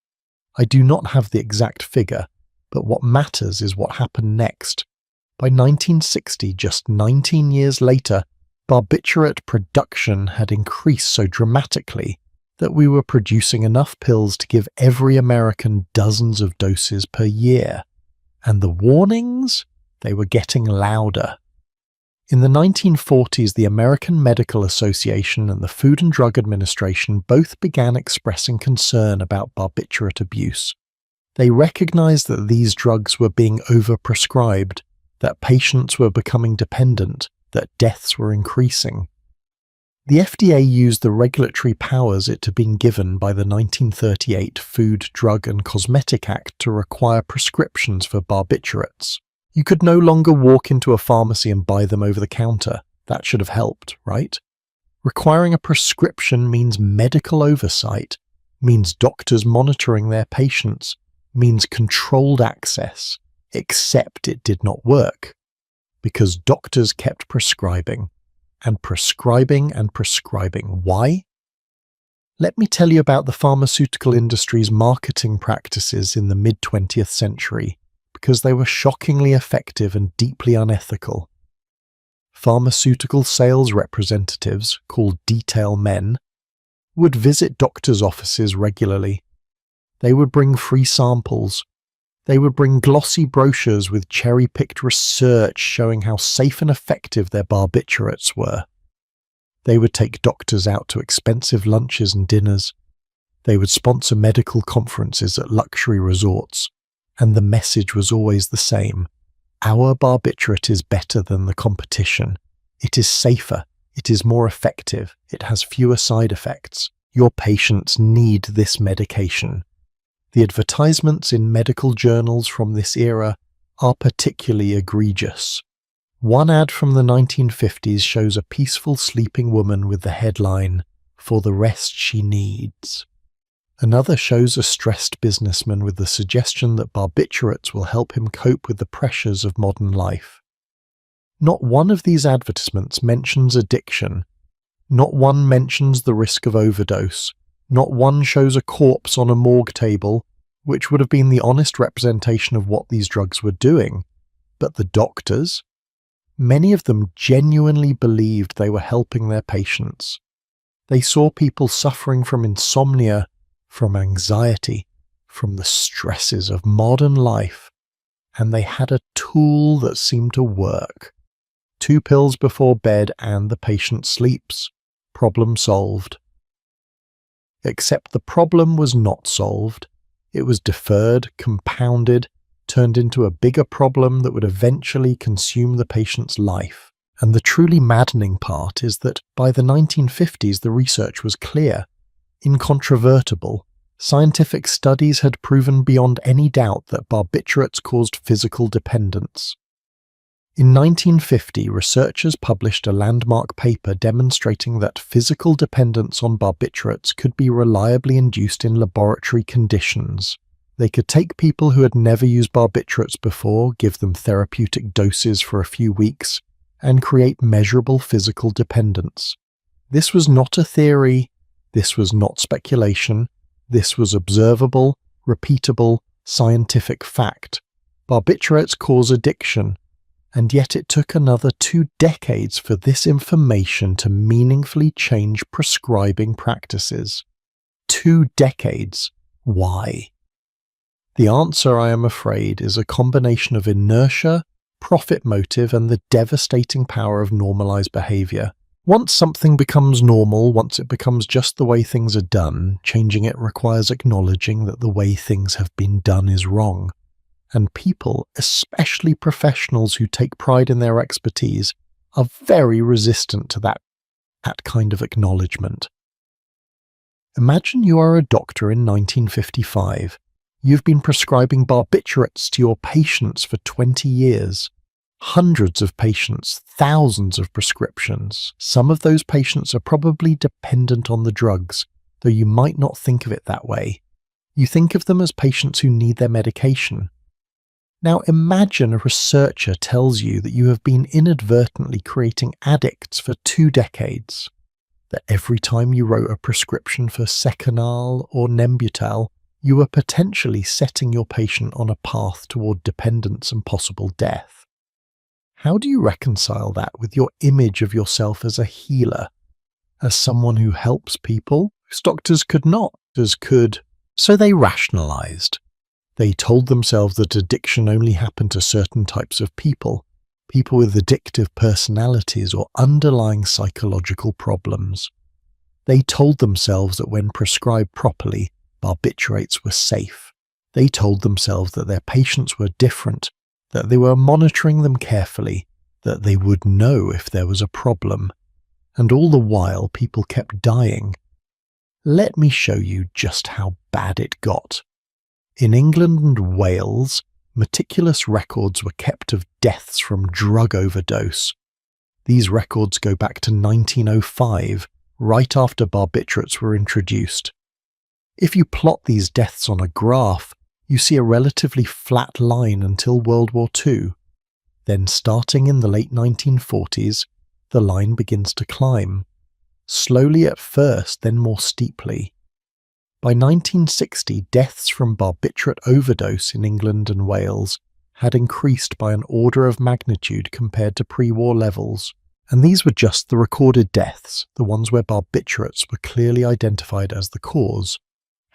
I do not have the exact figure, but what matters is what happened next. By 1960, just 19 years later, barbiturate production had increased so dramatically that we were producing enough pills to give every American dozens of doses per year. And the warnings? They were getting louder. In the 1940s, the American Medical Association and the Food and Drug Administration both began expressing concern about barbiturate abuse. They recognized that these drugs were being overprescribed, that patients were becoming dependent, that deaths were increasing. The FDA used the regulatory powers it had been given by the 1938 Food, Drug and Cosmetic Act to require prescriptions for barbiturates. You could no longer walk into a pharmacy and buy them over the counter. That should have helped, right? Requiring a prescription means medical oversight, means doctors monitoring their patients, means controlled access, except it did not work, because doctors kept prescribing, and prescribing and prescribing. Why? Let me tell you about the pharmaceutical industry's marketing practices in the mid-20th century, because they were shockingly effective and deeply unethical. Pharmaceutical sales representatives, called detail men, would visit doctors' offices regularly. They would bring free samples. They would bring glossy brochures with cherry-picked research showing how safe and effective their barbiturates were. They would take doctors out to expensive lunches and dinners. They would sponsor medical conferences at luxury resorts. And the message was always the same. Our barbiturate is better than the competition. It is safer. It is more effective. It has fewer side effects. Your patients need this medication. The advertisements in medical journals from this era are particularly egregious. One ad from the 1950s shows a peaceful sleeping woman with the headline, "For the rest she needs." Another shows a stressed businessman with the suggestion that barbiturates will help him cope with the pressures of modern life. Not one of these advertisements mentions addiction. Not one mentions the risk of overdose. Not one shows a corpse on a morgue table, which would have been the honest representation of what these drugs were doing. But the doctors? Many of them genuinely believed they were helping their patients. They saw people suffering from insomnia, from anxiety, from the stresses of modern life, and they had a tool that seemed to work. 2 pills before bed and the patient sleeps. Problem solved. Except the problem was not solved. It was deferred, compounded, turned into a bigger problem that would eventually consume the patient's life. And the truly maddening part is that by the 1950s the research was clear, incontrovertible. Scientific studies had proven beyond any doubt that barbiturates caused physical dependence. In 1950, researchers published a landmark paper demonstrating that physical dependence on barbiturates could be reliably induced in laboratory conditions. They could take people who had never used barbiturates before, give them therapeutic doses for a few weeks, and create measurable physical dependence. This was not a theory, this was not speculation, this was observable, repeatable, scientific fact. Barbiturates cause addiction, and yet it took another 2 decades for this information to meaningfully change prescribing practices. 2 decades. Why? The answer, I am afraid, is a combination of inertia, profit motive, and the devastating power of normalized behavior. Once something becomes normal, once it becomes just the way things are done, changing it requires acknowledging that the way things have been done is wrong. And people, especially professionals who take pride in their expertise, are very resistant to that kind of acknowledgement. Imagine you are a doctor in 1955. You've been prescribing barbiturates to your patients for 20 years. Hundreds of patients, thousands of prescriptions. Some of those patients are probably dependent on the drugs, though you might not think of it that way. You think of them as patients who need their medication. Now imagine a researcher tells you that you have been inadvertently creating addicts for 2 decades, that every time you wrote a prescription for Seconal or Nembutal, you were potentially setting your patient on a path toward dependence and possible death. How do you reconcile that with your image of yourself as a healer, as someone who helps people whose doctors could not, so they rationalized. They told themselves that addiction only happened to certain types of people with addictive personalities or underlying psychological problems. They told themselves that when prescribed properly, barbiturates were safe. They told themselves that their patients were different, that they were monitoring them carefully, that they would know if there was a problem. And all the while, people kept dying. Let me show you just how bad it got. In England and Wales, meticulous records were kept of deaths from drug overdose. These records go back to 1905, right after barbiturates were introduced. If you plot these deaths on a graph, you see a relatively flat line until World War II. Then, starting in the late 1940s, the line begins to climb. Slowly at first, then more steeply. By 1960, deaths from barbiturate overdose in England and Wales had increased by an order of magnitude compared to pre-war levels. And these were just the recorded deaths, the ones where barbiturates were clearly identified as the cause.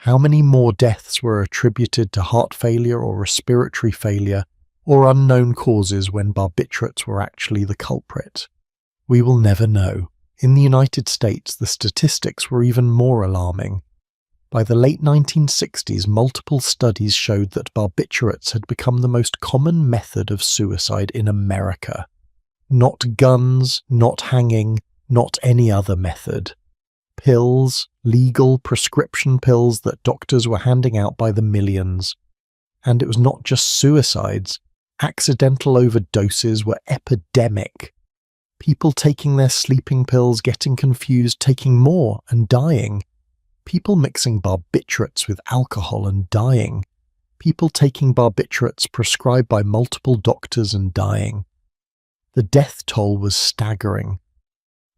How many more deaths were attributed to heart failure or respiratory failure or unknown causes when barbiturates were actually the culprit? We will never know. In the United States, the statistics were even more alarming. By the late 1960s, multiple studies showed that barbiturates had become the most common method of suicide in America. Not guns, not hanging, not any other method. Pills, legal prescription pills that doctors were handing out by the millions. And it was not just suicides. Accidental overdoses were epidemic. People taking their sleeping pills, getting confused, taking more and dying. People mixing barbiturates with alcohol and dying. People taking barbiturates prescribed by multiple doctors and dying. The death toll was staggering.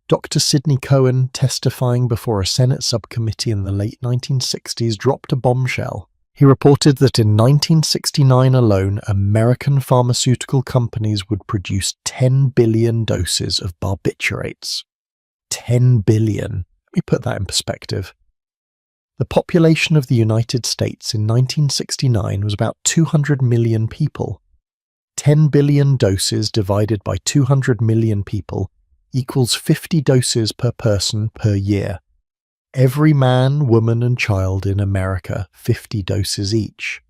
Dr. Sidney Cohen, testifying before a Senate subcommittee in the late 1960s, dropped a bombshell. He reported that in 1969 alone, American pharmaceutical companies would produce 10 billion doses of barbiturates. 10 billion. Let me put that in perspective. The population of the United States in 1969 was about 200 million people. 10 billion doses divided by 200 million people equals 50 doses per person per year. Every man, woman and child in America, 50 doses each.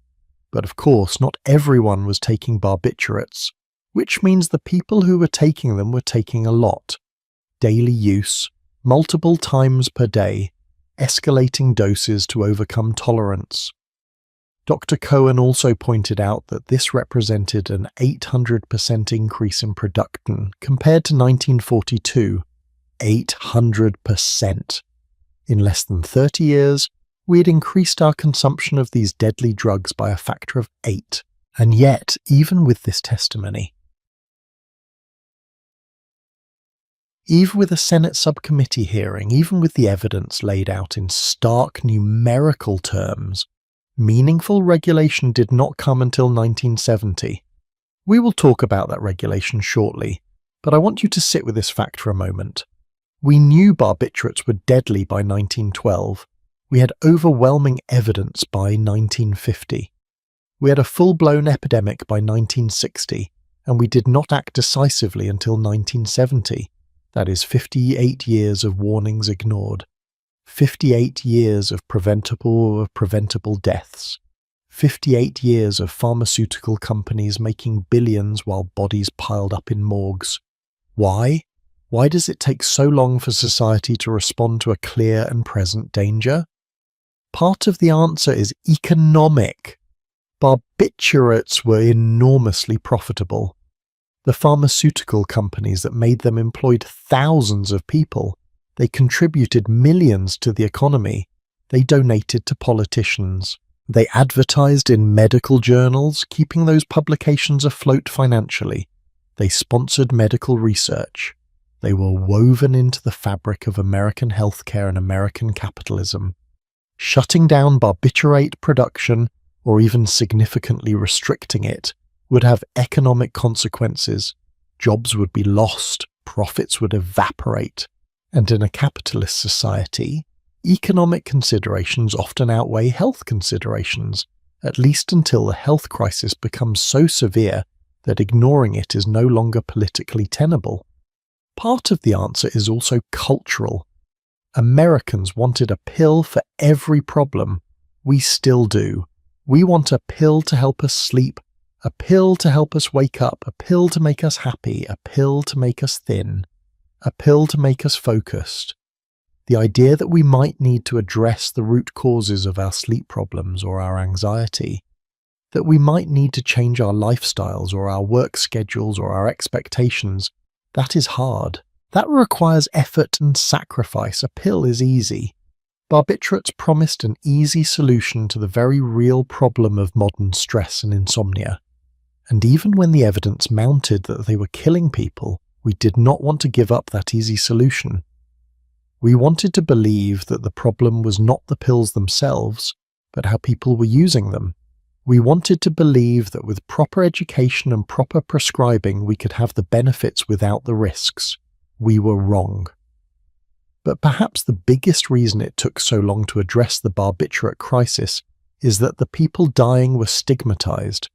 But of course, not everyone was taking barbiturates, which means the people who were taking them were taking a lot. Daily use, multiple times per day, escalating doses to overcome tolerance. Dr. Cohen also pointed out that this represented an 800% increase in production compared to 1942. 800%. In less than 30 years, we had increased our consumption of these deadly drugs by a factor of 8. And yet, even with this testimony, even with a Senate subcommittee hearing, even with the evidence laid out in stark numerical terms, meaningful regulation did not come until 1970. We will talk about that regulation shortly, but I want you to sit with this fact for a moment. We knew barbiturates were deadly by 1912. We had overwhelming evidence by 1950. We had a full-blown epidemic by 1960, and we did not act decisively until 1970. That is 58 years of warnings ignored. 58 years of preventable deaths. 58 years of pharmaceutical companies making billions while bodies piled up in morgues. Why? Why does it take so long for society to respond to a clear and present danger? Part of the answer is economic. Barbiturates were enormously profitable. The pharmaceutical companies that made them employed thousands of people. They contributed millions to the economy. They donated to politicians. They advertised in medical journals, keeping those publications afloat financially. They sponsored medical research. They were woven into the fabric of American healthcare and American capitalism. Shutting down barbiturate production, or even significantly restricting it, would have economic consequences. Jobs would be lost, profits would evaporate. And in a capitalist society, economic considerations often outweigh health considerations, at least until the health crisis becomes so severe that ignoring it is no longer politically tenable. Part of the answer is also cultural. Americans wanted a pill for every problem. We still do. We want a pill to help us sleep, a pill to help us wake up, a pill to make us happy, a pill to make us thin, a pill to make us focused. The idea that we might need to address the root causes of our sleep problems or our anxiety, that we might need to change our lifestyles or our work schedules or our expectations, that is hard. That requires effort and sacrifice. A pill is easy. Barbiturates promised an easy solution to the very real problem of modern stress and insomnia. And even when the evidence mounted that they were killing people, we did not want to give up that easy solution. We wanted to believe that the problem was not the pills themselves, but how people were using them. We wanted to believe that with proper education and proper prescribing we could have the benefits without the risks. We were wrong. But perhaps the biggest reason it took so long to address the barbiturate crisis is that the people dying were stigmatized.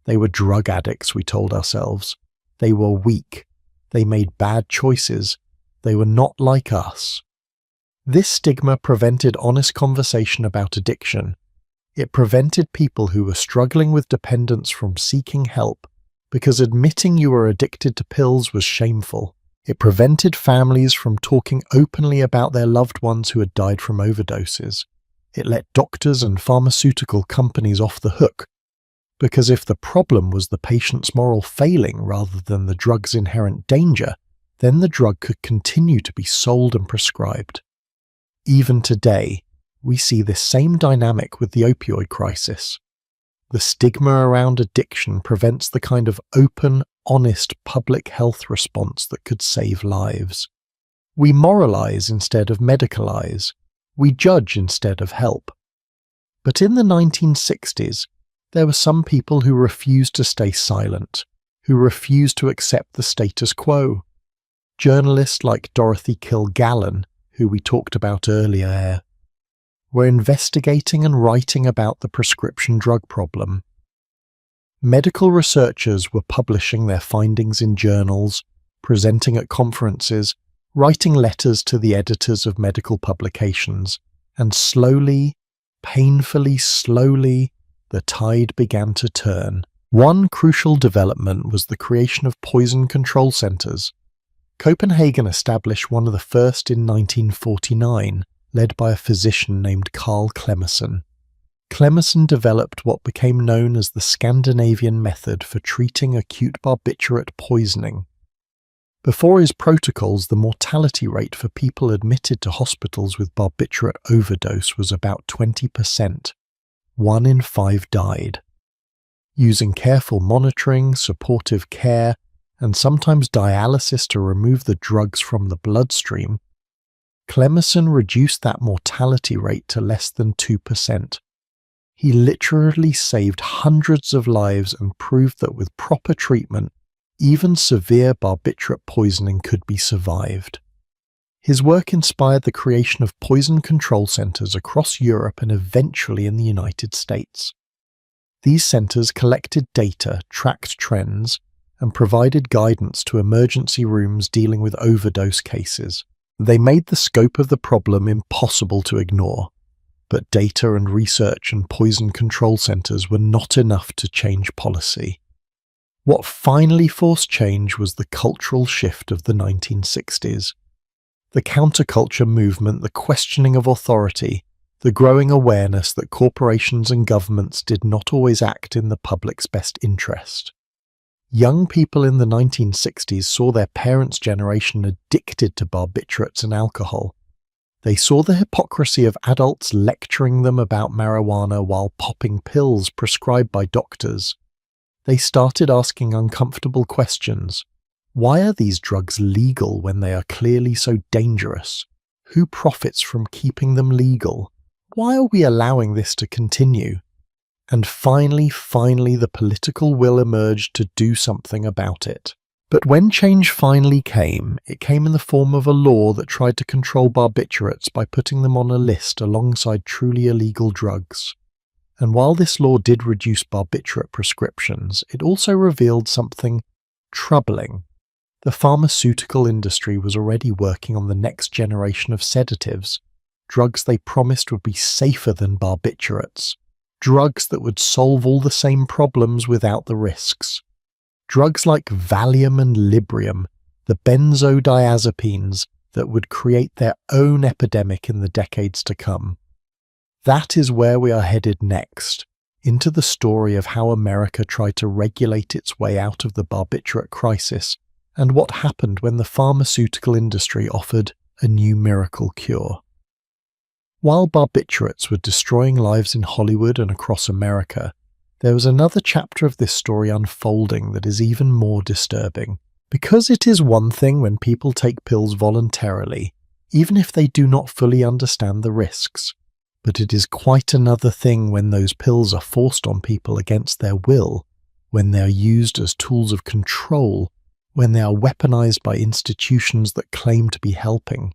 They were drug addicts, we told ourselves. They were weak. They made bad choices. They were not like us. This stigma prevented honest conversation about addiction. It prevented people who were struggling with dependence from seeking help, because admitting you were addicted to pills was shameful. It prevented families from talking openly about their loved ones who had died from overdoses. It let doctors and pharmaceutical companies off the hook, because if the problem was the patient's moral failing rather than the drug's inherent danger, then the drug could continue to be sold and prescribed. Even today, we see this same dynamic with the opioid crisis. The stigma around addiction prevents the kind of open, honest public health response that could save lives. We moralize instead of medicalize. We judge instead of help. But in the 1960s, there were some people who refused to stay silent, who refused to accept the status quo. Journalists like Dorothy Kilgallen, who we talked about earlier, were investigating and writing about the prescription drug problem. Medical researchers were publishing their findings in journals, presenting at conferences, writing letters to the editors of medical publications, and slowly, painfully slowly, the tide began to turn. One crucial development was the creation of poison control centers. Copenhagen established one of the first in 1949, led by a physician named Carl Clemerson. Clemerson developed what became known as the Scandinavian method for treating acute barbiturate poisoning. Before his protocols, the mortality rate for people admitted to hospitals with barbiturate overdose was about 20%. 1 in 5 died. Using careful monitoring, supportive care, and sometimes dialysis to remove the drugs from the bloodstream, Clemerson reduced that mortality rate to less than 2%. He literally saved hundreds of lives and proved that with proper treatment, even severe barbiturate poisoning could be survived. His work inspired the creation of poison control centers across Europe and eventually in the United States. These centers collected data, tracked trends, and provided guidance to emergency rooms dealing with overdose cases. They made the scope of the problem impossible to ignore. But data and research and poison control centers were not enough to change policy. What finally forced change was the cultural shift of the 1960s. The counterculture movement, the questioning of authority, the growing awareness that corporations and governments did not always act in the public's best interest. Young people in the 1960s saw their parents' generation addicted to barbiturates and alcohol. They saw the hypocrisy of adults lecturing them about marijuana while popping pills prescribed by doctors. They started asking uncomfortable questions. Why are these drugs legal when they are clearly so dangerous? Who profits from keeping them legal? Why are we allowing this to continue? And finally, the political will emerged to do something about it. But when change finally came, it came in the form of a law that tried to control barbiturates by putting them on a list alongside truly illegal drugs. And while this law did reduce barbiturate prescriptions, it also revealed something troubling. The pharmaceutical industry was already working on the next generation of sedatives, drugs they promised would be safer than barbiturates, drugs that would solve all the same problems without the risks. Drugs like Valium and Librium, the benzodiazepines that would create their own epidemic in the decades to come. That is where we are headed next, into the story of how America tried to regulate its way out of the barbiturate crisis and what happened when the pharmaceutical industry offered a new miracle cure. While barbiturates were destroying lives in Hollywood and across America, there was another chapter of this story unfolding that is even more disturbing. Because it is one thing when people take pills voluntarily, even if they do not fully understand the risks, but it is quite another thing when those pills are forced on people against their will, when they are used as tools of control, when they are weaponized by institutions that claim to be helping.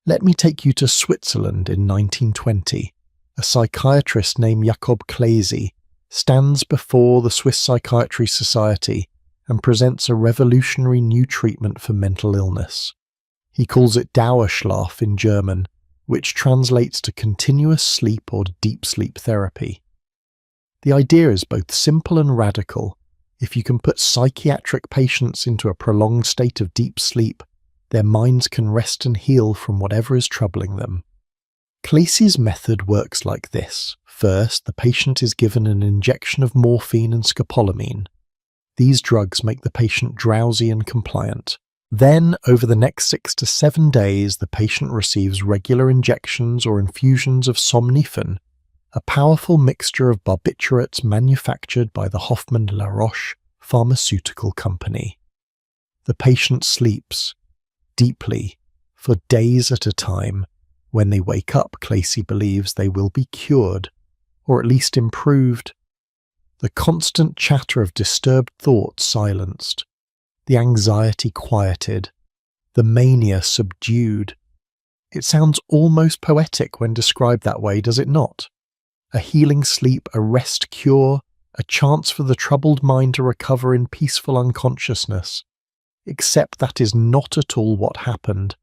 Let me take you to Switzerland in 1920. A psychiatrist named Jakob Clazy stands before the Swiss Psychiatry Society and presents a revolutionary new treatment for mental illness. He calls it Dauerschlaf in German, which translates to continuous sleep or deep sleep therapy. The idea is both simple and radical. If you can put psychiatric patients into a prolonged state of deep sleep, their minds can rest and heal from whatever is troubling them. Clazy's method works like this. First, the patient is given an injection of morphine and scopolamine. These drugs make the patient drowsy and compliant. Then, over the next 6 to 7 days, the patient receives regular injections or infusions of somnifin, a powerful mixture of barbiturates manufactured by the Hoffmann La Roche pharmaceutical company. The patient sleeps deeply for days at a time. When they wake up, Clazy believes they will be cured, or at least improved. The constant chatter of disturbed thoughts silenced, the anxiety quieted, the mania subdued. It sounds almost poetic when described that way, does it not? A healing sleep, a rest cure, a chance for the troubled mind to recover in peaceful unconsciousness. Except that is not at all what happened.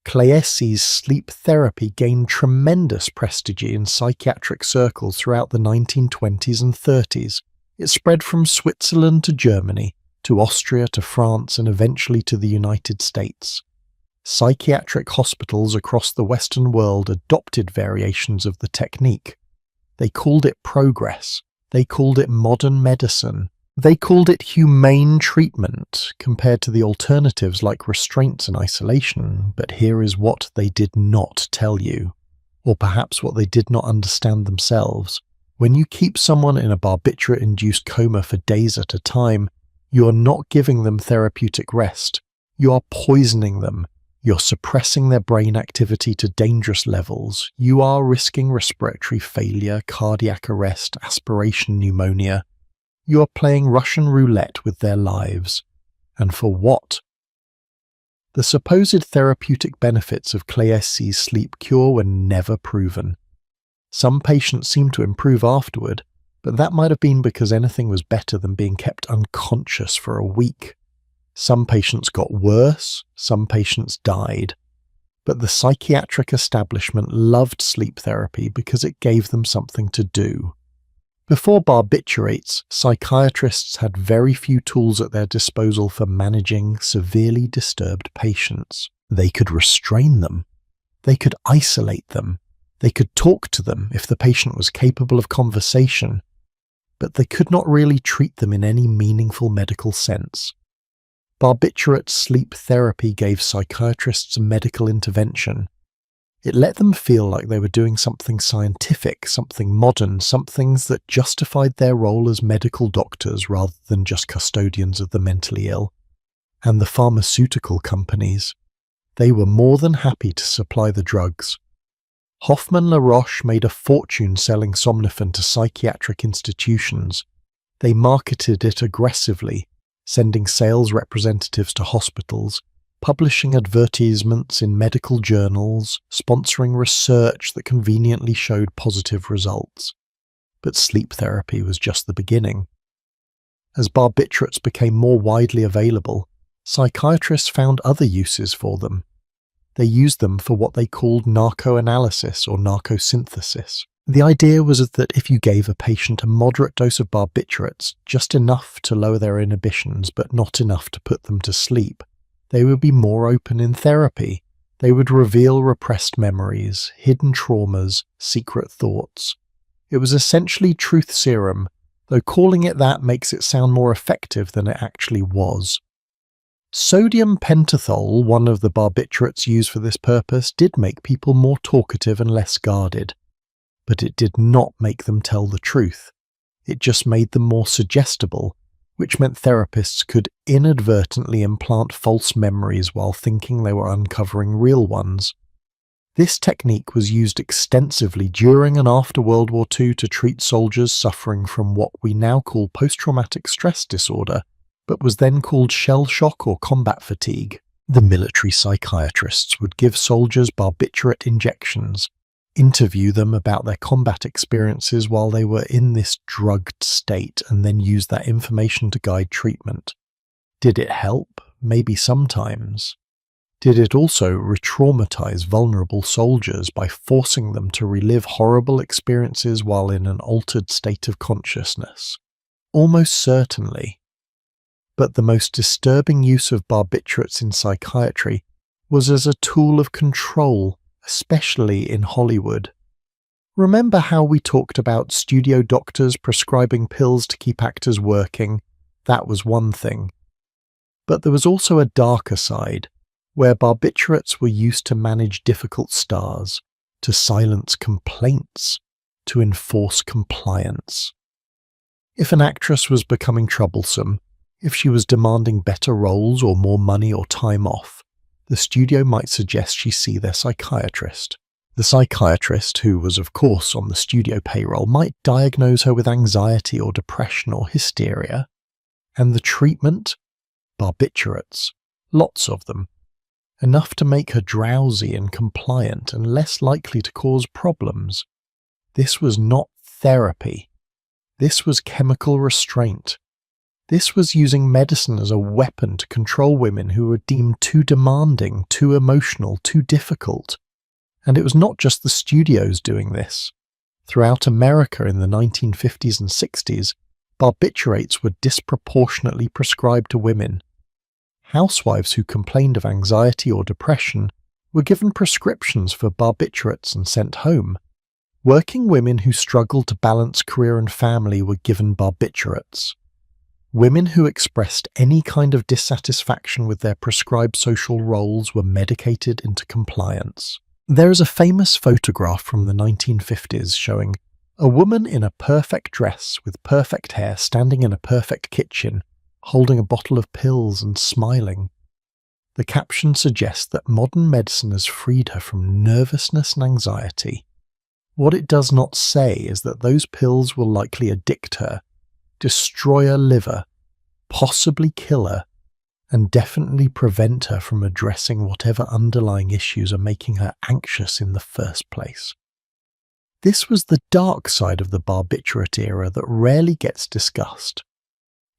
Clazy's sleep therapy gained tremendous prestige in psychiatric circles throughout the 1920s and 30s. It spread from Switzerland to Germany, to Austria to France, and eventually to the United States. Psychiatric hospitals across the Western world adopted variations of the technique. They called it progress. They called it modern medicine. They called it humane treatment compared to the alternatives like restraints and isolation. But here is what they did not tell you, or perhaps what they did not understand themselves. When you keep someone in a barbiturate-induced coma for days at a time, you are not giving them therapeutic rest. You are poisoning them. You're suppressing their brain activity to dangerous levels. You are risking respiratory failure, cardiac arrest, aspiration pneumonia. You are playing Russian roulette with their lives. And for what? The supposed therapeutic benefits of Clayessi's sleep cure were never proven. Some patients seemed to improve afterward, but that might have been because anything was better than being kept unconscious for a week. Some patients got worse, some patients died. But the psychiatric establishment loved sleep therapy because it gave them something to do. Before barbiturates, psychiatrists had very few tools at their disposal for managing severely disturbed patients. They could restrain them. They could isolate them. They could talk to them if the patient was capable of conversation. But they could not really treat them in any meaningful medical sense. Barbiturate sleep therapy gave psychiatrists medical intervention. It let them feel like they were doing something scientific, something modern, some things that justified their role as medical doctors rather than just custodians of the mentally ill. And the pharmaceutical companies, they were more than happy to supply the drugs. Hoffmann-La Roche made a fortune selling Somnifan to psychiatric institutions. They marketed it aggressively, sending sales representatives to hospitals, publishing advertisements in medical journals, sponsoring research that conveniently showed positive results. But sleep therapy was just the beginning. As barbiturates became more widely available, psychiatrists found other uses for them. They used them for what they called narcoanalysis or narcosynthesis. The idea was that if you gave a patient a moderate dose of barbiturates, just enough to lower their inhibitions but not enough to put them to sleep, they would be more open in therapy. They would reveal repressed memories, hidden traumas, secret thoughts. It was essentially truth serum, though calling it that makes it sound more effective than it actually was. Sodium pentothal, one of the barbiturates used for this purpose, did make people more talkative and less guarded. But it did not make them tell the truth. It just made them more suggestible, which meant therapists could inadvertently implant false memories while thinking they were uncovering real ones. This technique was used extensively during and after World War II to treat soldiers suffering from what we now call post-traumatic stress disorder, but was then called shell shock or combat fatigue. The military psychiatrists would give soldiers barbiturate injections, interview them about their combat experiences while they were in this drugged state, and then use that information to guide treatment. Did it help? Maybe sometimes. Did it also re-traumatize vulnerable soldiers by forcing them to relive horrible experiences while in an altered state of consciousness? Almost certainly. But the most disturbing use of barbiturates in psychiatry was as a tool of control, especially in Hollywood. Remember how we talked about studio doctors prescribing pills to keep actors working? That was one thing. But there was also a darker side, where barbiturates were used to manage difficult stars, to silence complaints, to enforce compliance. If an actress was becoming troublesome, if she was demanding better roles or more money or time off, the studio might suggest she see their psychiatrist. The psychiatrist, who was of course on the studio payroll, might diagnose her with anxiety or depression or hysteria. And the treatment? Barbiturates. Lots of them. Enough to make her drowsy and compliant and less likely to cause problems. This was not therapy. This was chemical restraint. This was using medicine as a weapon to control women who were deemed too demanding, too emotional, too difficult. And it was not just the studios doing this. Throughout America in the 1950s and 60s, barbiturates were disproportionately prescribed to women. Housewives who complained of anxiety or depression were given prescriptions for barbiturates and sent home. Working women who struggled to balance career and family were given barbiturates. Women who expressed any kind of dissatisfaction with their prescribed social roles were medicated into compliance. There is a famous photograph from the 1950s showing a woman in a perfect dress with perfect hair standing in a perfect kitchen, holding a bottle of pills and smiling. The caption suggests that modern medicine has freed her from nervousness and anxiety. What it does not say is that those pills will likely addict her, destroy her liver, possibly kill her, and definitely prevent her from addressing whatever underlying issues are making her anxious in the first place. This was the dark side of the barbiturate era that rarely gets discussed.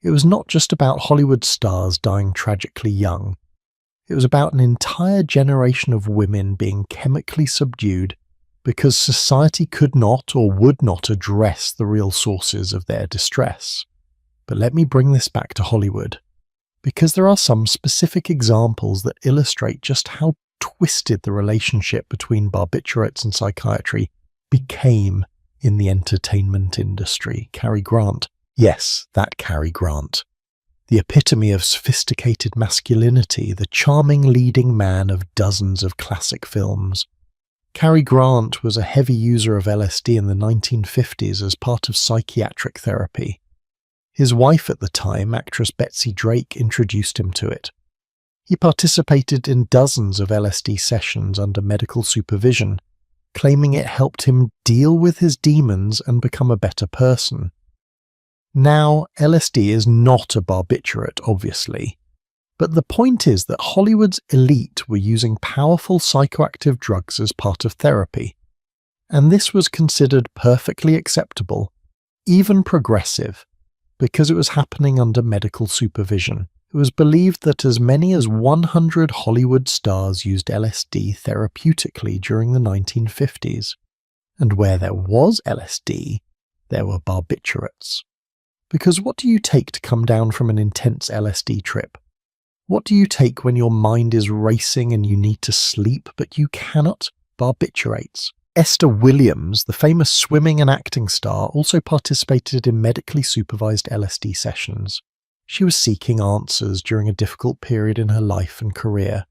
It was not just about Hollywood stars dying tragically young. It was about an entire generation of women being chemically subdued because society could not or would not address the real sources of their distress. But let me bring this back to Hollywood, because there are some specific examples that illustrate just how twisted the relationship between barbiturates and psychiatry became in the entertainment industry. Cary Grant. Yes, that Cary Grant. The epitome of sophisticated masculinity, the charming leading man of dozens of classic films. Cary Grant was a heavy user of LSD in the 1950s as part of psychiatric therapy. His wife at the time, actress Betsy Drake, introduced him to it. He participated in dozens of LSD sessions under medical supervision, claiming it helped him deal with his demons and become a better person. Now, LSD is not a barbiturate, obviously, but the point is that Hollywood's elite were using powerful psychoactive drugs as part of therapy, and this was considered perfectly acceptable, even progressive, because it was happening under medical supervision. It was believed that as many as 100 Hollywood stars used LSD therapeutically during the 1950s, and where there was LSD, there were barbiturates. Because what do you take to come down from an intense LSD trip? What do you take when your mind is racing and you need to sleep, but you cannot? Barbiturates. Esther Williams, the famous swimming and acting star, also participated in medically supervised LSD sessions. She was seeking answers during a difficult period in her life and career.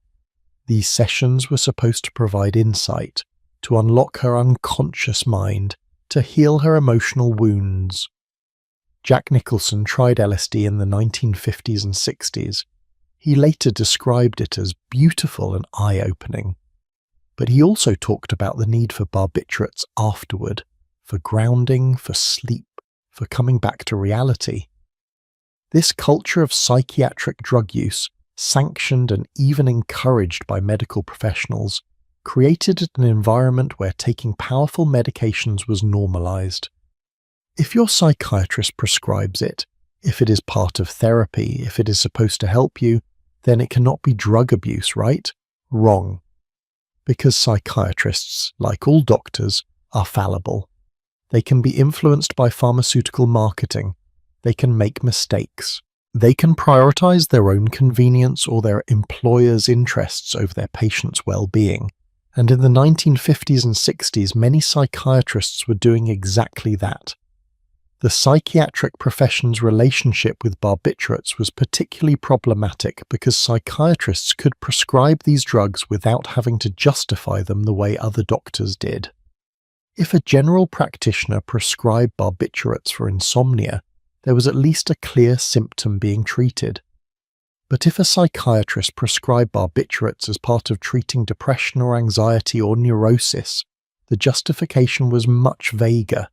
These sessions were supposed to provide insight, to unlock her unconscious mind, to heal her emotional wounds. Jack Nicholson tried LSD in the 1950s and 60s. He later described it as beautiful and eye-opening. But he also talked about the need for barbiturates afterward, for grounding, for sleep, for coming back to reality. This culture of psychiatric drug use, sanctioned and even encouraged by medical professionals, created an environment where taking powerful medications was normalized. If your psychiatrist prescribes it, if it is part of therapy, if it is supposed to help you, then it cannot be drug abuse, right? Wrong. Because psychiatrists, like all doctors, are fallible. They can be influenced by pharmaceutical marketing. They can make mistakes. They can prioritize their own convenience or their employer's interests over their patient's well-being. And in the 1950s and 60s, many psychiatrists were doing exactly that. The psychiatric profession's relationship with barbiturates was particularly problematic because psychiatrists could prescribe these drugs without having to justify them the way other doctors did. If a general practitioner prescribed barbiturates for insomnia, there was at least a clear symptom being treated. But if a psychiatrist prescribed barbiturates as part of treating depression or anxiety or neurosis, the justification was much vaguer,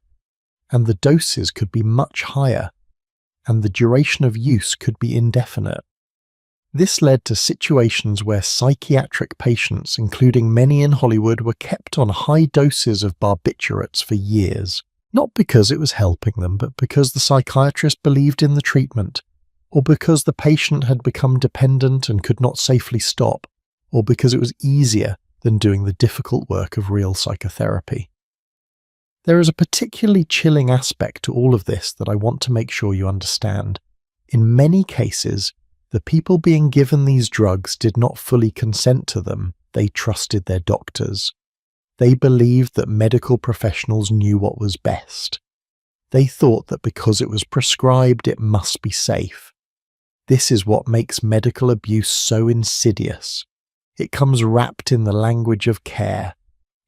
and the doses could be much higher, and the duration of use could be indefinite. This led to situations where psychiatric patients, including many in Hollywood, were kept on high doses of barbiturates for years, not because it was helping them, but because the psychiatrist believed in the treatment, or because the patient had become dependent and could not safely stop, or because it was easier than doing the difficult work of real psychotherapy. There is a particularly chilling aspect to all of this that I want to make sure you understand. In many cases, The people being given these drugs did not fully consent to them. They trusted their doctors. They believed that medical professionals knew what was best. They thought that because it was prescribed, it must be safe. This is what makes medical abuse so insidious. It comes wrapped in the language of care.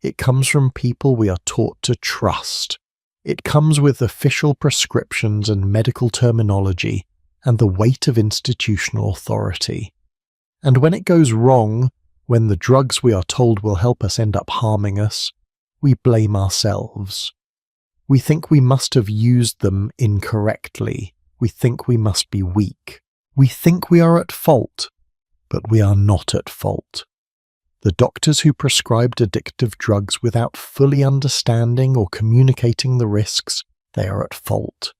It comes from people we are taught to trust. It comes with official prescriptions and medical terminology and the weight of institutional authority. And when it goes wrong, when the drugs we are told will help us end up harming us, we blame ourselves. We think we must have used them incorrectly. We think we must be weak. We think we are at fault, but we are not at fault. The doctors who prescribed addictive drugs without fully understanding or communicating the risks, they are at fault.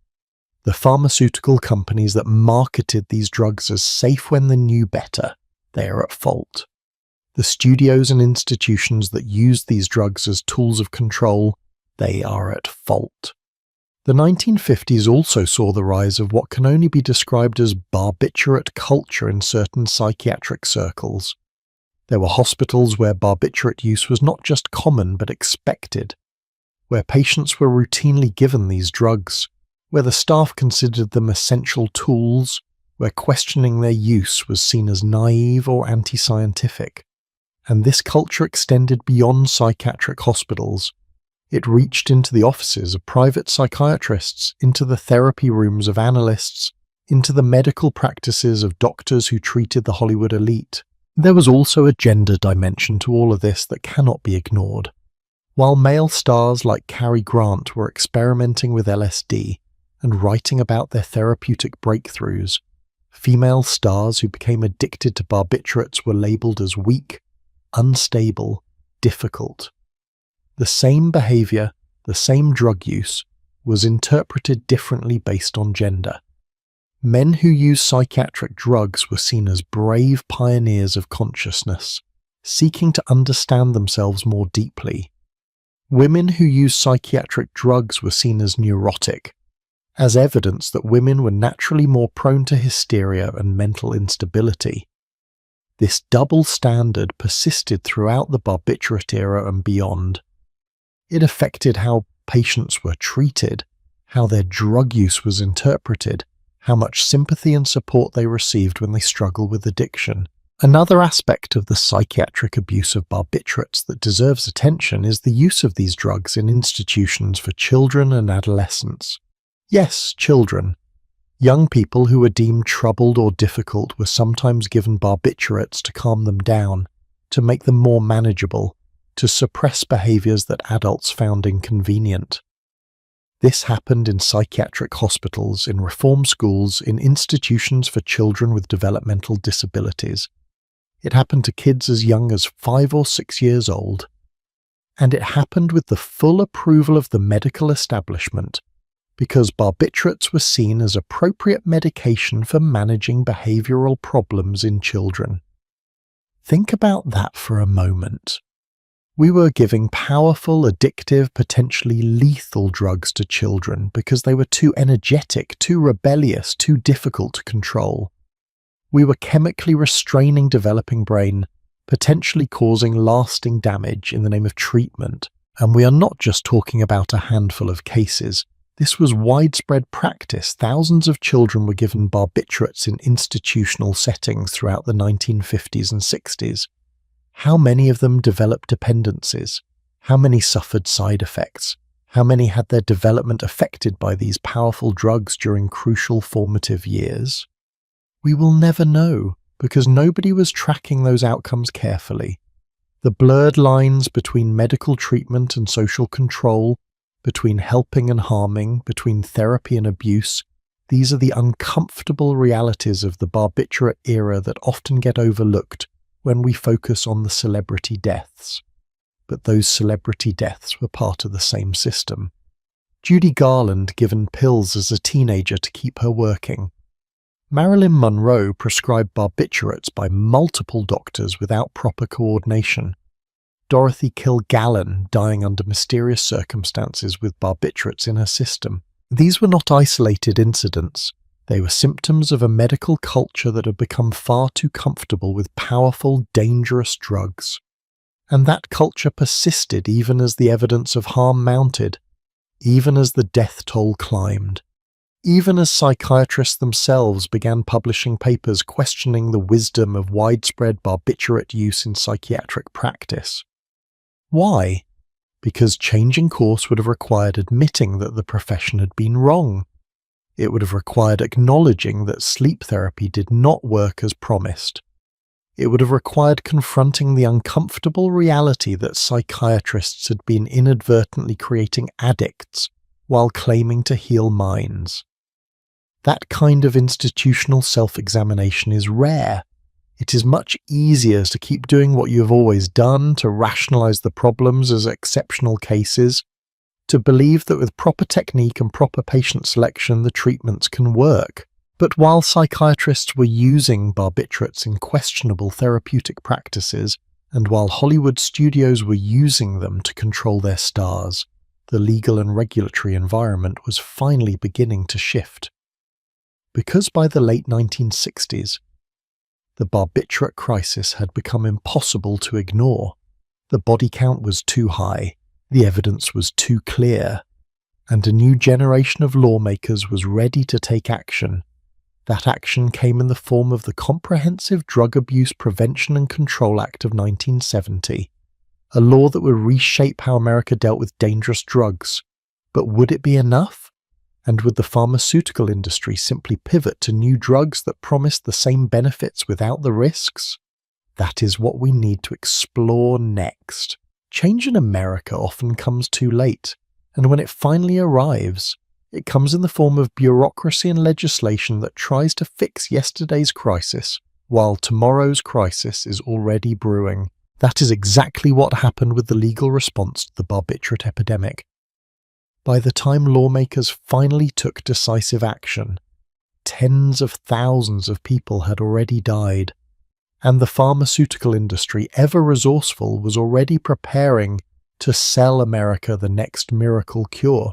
The pharmaceutical companies that marketed these drugs as safe when they knew better, they are at fault. The studios and institutions that used these drugs as tools of control, they are at fault. The 1950s also saw the rise of what can only be described as barbiturate culture in certain psychiatric circles. There were hospitals where barbiturate use was not just common but expected, where patients were routinely given these drugs, where the staff considered them essential tools, where questioning their use was seen as naive or anti-scientific. And this culture extended beyond psychiatric hospitals. It reached into the offices of private psychiatrists, into the therapy rooms of analysts, into the medical practices of doctors who treated the Hollywood elite. There was also a gender dimension to all of this that cannot be ignored. While male stars like Cary Grant were experimenting with LSD and writing about their therapeutic breakthroughs, female stars who became addicted to barbiturates were labeled as weak, unstable, difficult. The same behavior, the same drug use, was interpreted differently based on gender. Men who used psychiatric drugs were seen as brave pioneers of consciousness, seeking to understand themselves more deeply. Women who used psychiatric drugs were seen as neurotic, as evidence that women were naturally more prone to hysteria and mental instability. This double standard persisted throughout the barbiturate era and beyond. It affected how patients were treated, how their drug use was interpreted, how much sympathy and support they received when they struggled with addiction. Another aspect of the psychiatric abuse of barbiturates that deserves attention is the use of these drugs in institutions for children and adolescents. Yes, children. Young people who were deemed troubled or difficult were sometimes given barbiturates to calm them down, to make them more manageable, to suppress behaviors that adults found inconvenient. This happened in psychiatric hospitals, in reform schools, in institutions for children with developmental disabilities. It happened to kids as young as 5 or 6 years old. And it happened with the full approval of the medical establishment, because barbiturates were seen as appropriate medication for managing behavioral problems in children. Think about that for a moment. We were giving powerful, addictive, potentially lethal drugs to children because they were too energetic, too rebellious, too difficult to control. We were chemically restraining developing brain, potentially causing lasting damage in the name of treatment. And we are not just talking about a handful of cases. This was widespread practice. Thousands of children were given barbiturates in institutional settings throughout the 1950s and 60s. How many of them developed dependencies? How many suffered side effects? How many had their development affected by these powerful drugs during crucial formative years? We will never know, because nobody was tracking those outcomes carefully. The blurred lines between medical treatment and social control, between helping and harming, between therapy and abuse, these are the uncomfortable realities of the barbiturate era that often get overlooked when we focus on the celebrity deaths. But those celebrity deaths were part of the same system. Judy Garland given pills as a teenager to keep her working. Marilyn Monroe prescribed barbiturates by multiple doctors without proper coordination. Dorothy Kilgallen dying under mysterious circumstances with barbiturates in her system. These were not isolated incidents. They were symptoms of a medical culture that had become far too comfortable with powerful, dangerous drugs. And that culture persisted even as the evidence of harm mounted, even as the death toll climbed, even as psychiatrists themselves began publishing papers questioning the wisdom of widespread barbiturate use in psychiatric practice. Why? Because changing course would have required admitting that the profession had been wrong. It would have required acknowledging that sleep therapy did not work as promised. It would have required confronting the uncomfortable reality that psychiatrists had been inadvertently creating addicts while claiming to heal minds. That kind of institutional self-examination is rare. It is much easier to keep doing what you have always done, to rationalize the problems as exceptional cases, to believe that with proper technique and proper patient selection the treatments can work. But while psychiatrists were using barbiturates in questionable therapeutic practices, and while Hollywood studios were using them to control their stars, the legal and regulatory environment was finally beginning to shift. Because by the late 1960s, the barbiturate crisis had become impossible to ignore. The body count was too high, the evidence was too clear, and a new generation of lawmakers was ready to take action. That action came in the form of the Comprehensive Drug Abuse Prevention and Control Act of 1970, a law that would reshape how America dealt with dangerous drugs. But would it be enough? And would the pharmaceutical industry simply pivot to new drugs that promised the same benefits without the risks? That is what we need to explore next. Change in America often comes too late, and when it finally arrives, it comes in the form of bureaucracy and legislation that tries to fix yesterday's crisis, while tomorrow's crisis is already brewing. That is exactly what happened with the legal response to the barbiturate epidemic. By the time lawmakers finally took decisive action, tens of thousands of people had already died, and the pharmaceutical industry, ever resourceful, was already preparing to sell America the next miracle cure.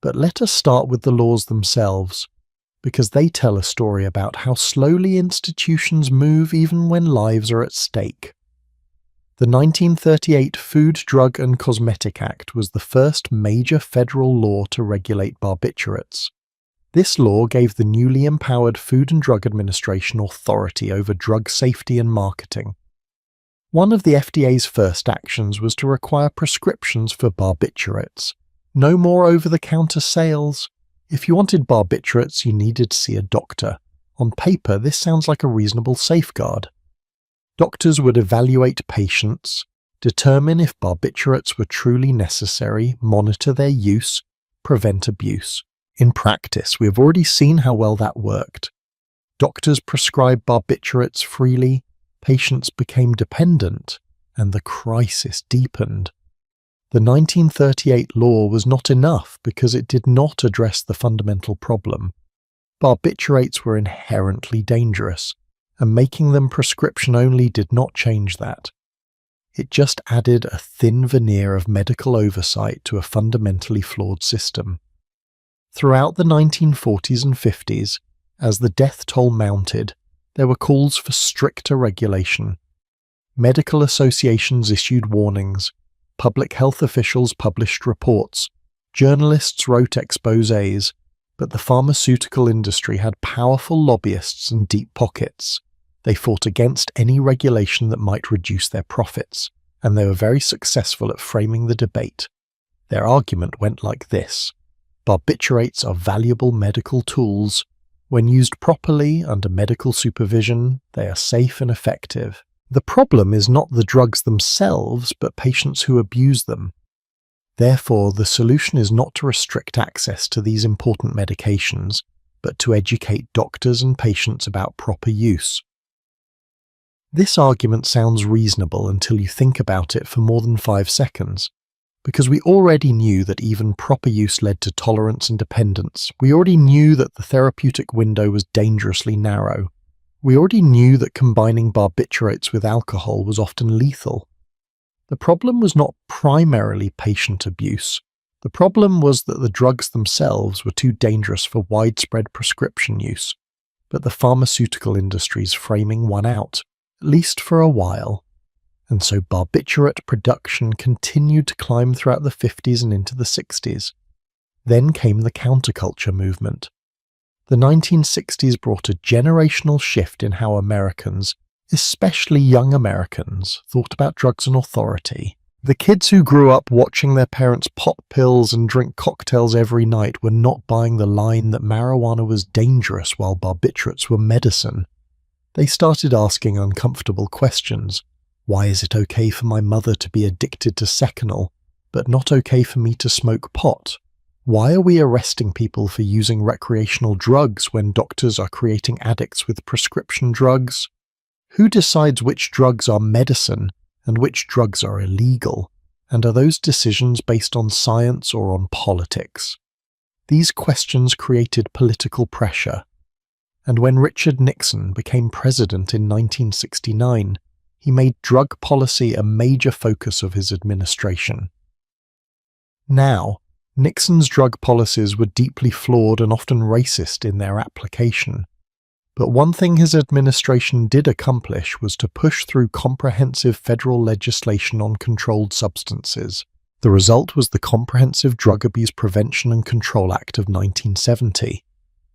But let us start with the laws themselves, because they tell a story about how slowly institutions move even when lives are at stake. The 1938 Food, Drug and Cosmetic Act was the first major federal law to regulate barbiturates. This law gave the newly empowered Food and Drug Administration authority over drug safety and marketing. One of the FDA's first actions was to require prescriptions for barbiturates. No more over-the-counter sales. If you wanted barbiturates, you needed to see a doctor. On paper, this sounds like a reasonable safeguard. Doctors would evaluate patients, determine if barbiturates were truly necessary, monitor their use, prevent abuse. In practice, we have already seen how well that worked. Doctors prescribed barbiturates freely, patients became dependent, and the crisis deepened. The 1938 law was not enough because it did not address the fundamental problem. Barbiturates were inherently dangerous, and making them prescription only did not change that. It just added a thin veneer of medical oversight to a fundamentally flawed system. Throughout the 1940s and 50s, as the death toll mounted, there were calls for stricter regulation. Medical associations issued warnings, public health officials published reports, journalists wrote exposés, but the pharmaceutical industry had powerful lobbyists and deep pockets. They fought against any regulation that might reduce their profits, and they were very successful at framing the debate. Their argument went like this: barbiturates are valuable medical tools. When used properly under medical supervision, they are safe and effective. The problem is not the drugs themselves, but patients who abuse them. Therefore, the solution is not to restrict access to these important medications, but to educate doctors and patients about proper use. This argument sounds reasonable until you think about it for more than 5 seconds. Because we already knew that even proper use led to tolerance and dependence. We already knew that the therapeutic window was dangerously narrow. We already knew that combining barbiturates with alcohol was often lethal. The problem was not primarily patient abuse. The problem was that the drugs themselves were too dangerous for widespread prescription use, but the pharmaceutical industry's framing won out, at least for a while. And so barbiturate production continued to climb throughout the 50s and into the 60s. Then came the counterculture movement. The 1960s brought a generational shift in how Americans, especially young Americans, thought about drugs and authority. The kids who grew up watching their parents pop pills and drink cocktails every night were not buying the line that marijuana was dangerous while barbiturates were medicine. They started asking uncomfortable questions. Why is it okay for my mother to be addicted to Seconal, but not okay for me to smoke pot? Why are we arresting people for using recreational drugs when doctors are creating addicts with prescription drugs? Who decides which drugs are medicine and which drugs are illegal? And are those decisions based on science or on politics? These questions created political pressure. And when Richard Nixon became president in 1969, he made drug policy a major focus of his administration. Now, Nixon's drug policies were deeply flawed and often racist in their application. But one thing his administration did accomplish was to push through comprehensive federal legislation on controlled substances. The result was the Comprehensive Drug Abuse Prevention and Control Act of 1970.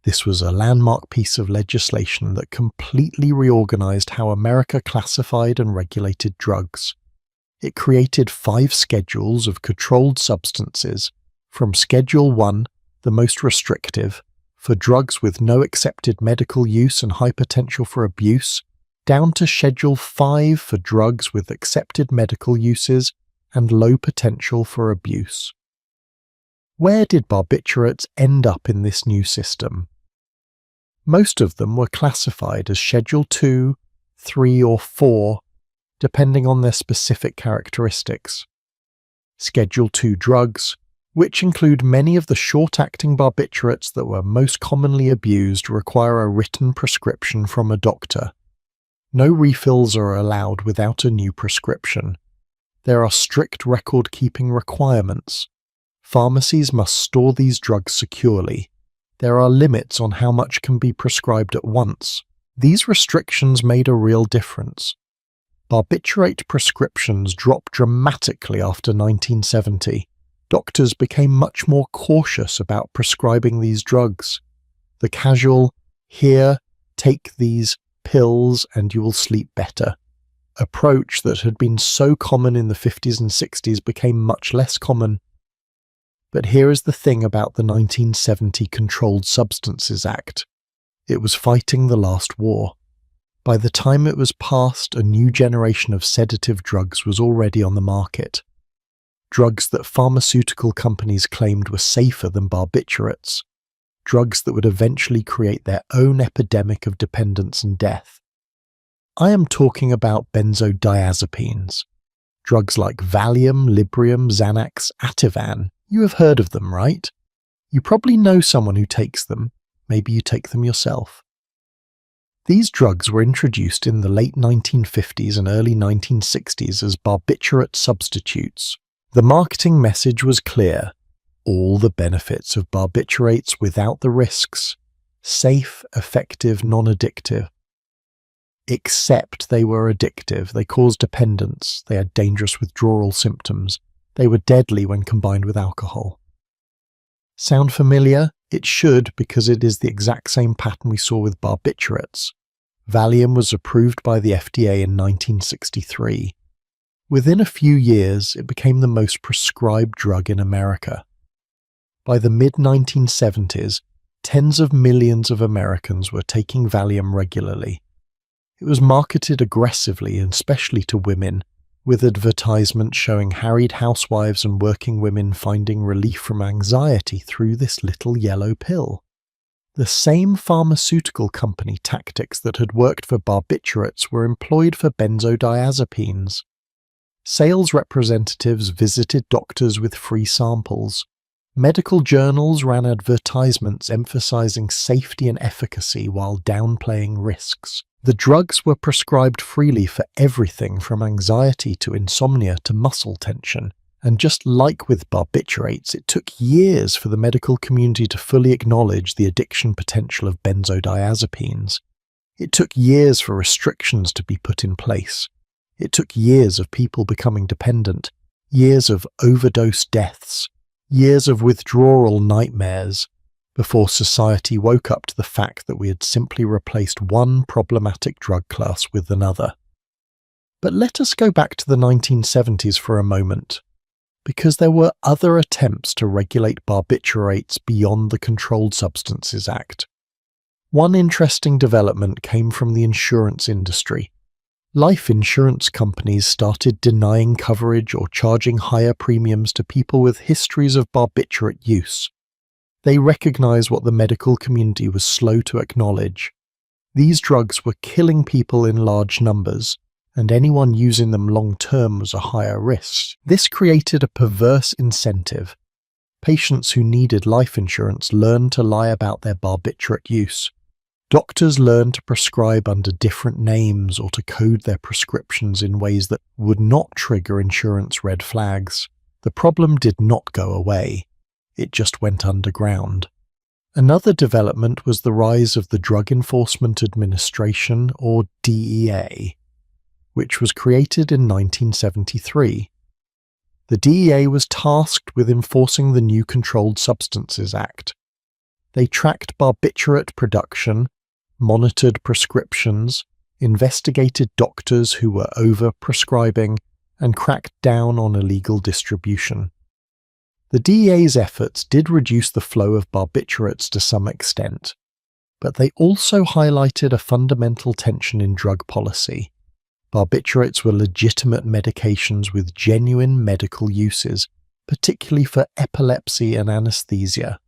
This was a landmark piece of legislation that completely reorganized how America classified and regulated drugs. It created 5 schedules of controlled substances, from Schedule 1, the most restrictive, for drugs with no accepted medical use and high potential for abuse, down to Schedule 5 for drugs with accepted medical uses and low potential for abuse. Where did barbiturates end up in this new system? Most of them were classified as Schedule 2, 3 or 4, depending on their specific characteristics. Schedule 2 drugs, which include many of the short-acting barbiturates that were most commonly abused, require a written prescription from a doctor. No refills are allowed without a new prescription. There are strict record-keeping requirements. Pharmacies must store these drugs securely. There are limits on how much can be prescribed at once. These restrictions made a real difference. Barbiturate prescriptions dropped dramatically after 1970. Doctors became much more cautious about prescribing these drugs. The casual, "Here, take these pills and you will sleep better" approach that had been so common in the 50s and 60s became much less common. But here is the thing about the 1970 Controlled Substances Act. It was fighting the last war. By the time it was passed, a new generation of sedative drugs was already on the market. Drugs that pharmaceutical companies claimed were safer than barbiturates. Drugs that would eventually create their own epidemic of dependence and death. I am talking about benzodiazepines. Drugs like Valium, Librium, Xanax, Ativan. You have heard of them, right? You probably know someone who takes them. Maybe you take them yourself. These drugs were introduced in the late 1950s and early 1960s as barbiturate substitutes. The marketing message was clear: all the benefits of barbiturates without the risks. Safe, effective, non-addictive. Except they were addictive, they caused dependence, they had dangerous withdrawal symptoms, they were deadly when combined with alcohol. Sound familiar? It should, because it is the exact same pattern we saw with barbiturates. Valium was approved by the FDA in 1963. Within a few years, it became the most prescribed drug in America. By the mid-1970s, tens of millions of Americans were taking Valium regularly. It was marketed aggressively, and especially to women, with advertisements showing harried housewives and working women finding relief from anxiety through this little yellow pill. The same pharmaceutical company tactics that had worked for barbiturates were employed for benzodiazepines. Sales representatives visited doctors with free samples. Medical journals ran advertisements emphasizing safety and efficacy while downplaying risks. The drugs were prescribed freely for everything from anxiety to insomnia to muscle tension, And just like with barbiturates, it took years for the medical community to fully acknowledge the addiction potential of benzodiazepines. It took years for restrictions to be put in place. It took years of people becoming dependent, years of overdose deaths, years of withdrawal nightmares, before society woke up to the fact that we had simply replaced one problematic drug class with another. But let us go back to the 1970s for a moment, because there were other attempts to regulate barbiturates beyond the Controlled Substances Act. One interesting development came from the insurance industry. Life insurance companies started denying coverage or charging higher premiums to people with histories of barbiturate use. They recognized what the medical community was slow to acknowledge. These drugs were killing people in large numbers, and anyone using them long-term was a higher risk. This created a perverse incentive. Patients who needed life insurance learned to lie about their barbiturate use. Doctors learned to prescribe under different names or to code their prescriptions in ways that would not trigger insurance red flags. The problem did not go away. It just went underground. Another development was the rise of the Drug Enforcement Administration, or DEA, which was created in 1973. The DEA was tasked with enforcing the new Controlled Substances Act. They tracked barbiturate production, monitored prescriptions, investigated doctors who were over-prescribing, and cracked down on illegal distribution. The DEA's efforts did reduce the flow of barbiturates to some extent, but they also highlighted a fundamental tension in drug policy. Barbiturates were legitimate medications with genuine medical uses, particularly for epilepsy and anesthesia.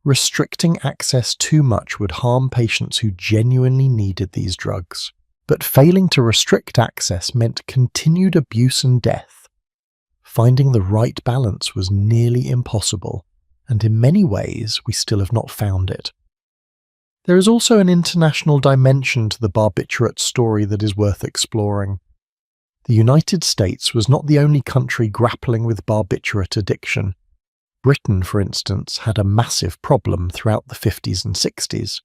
Restricting access too much would harm patients who genuinely needed these drugs. But failing to restrict access meant continued abuse and death. Finding the right balance was nearly impossible, and in many ways we still have not found it. There is also an international dimension to the barbiturate story that is worth exploring. The United States was not the only country grappling with barbiturate addiction. Britain, for instance, had a massive problem throughout the 50s and 60s.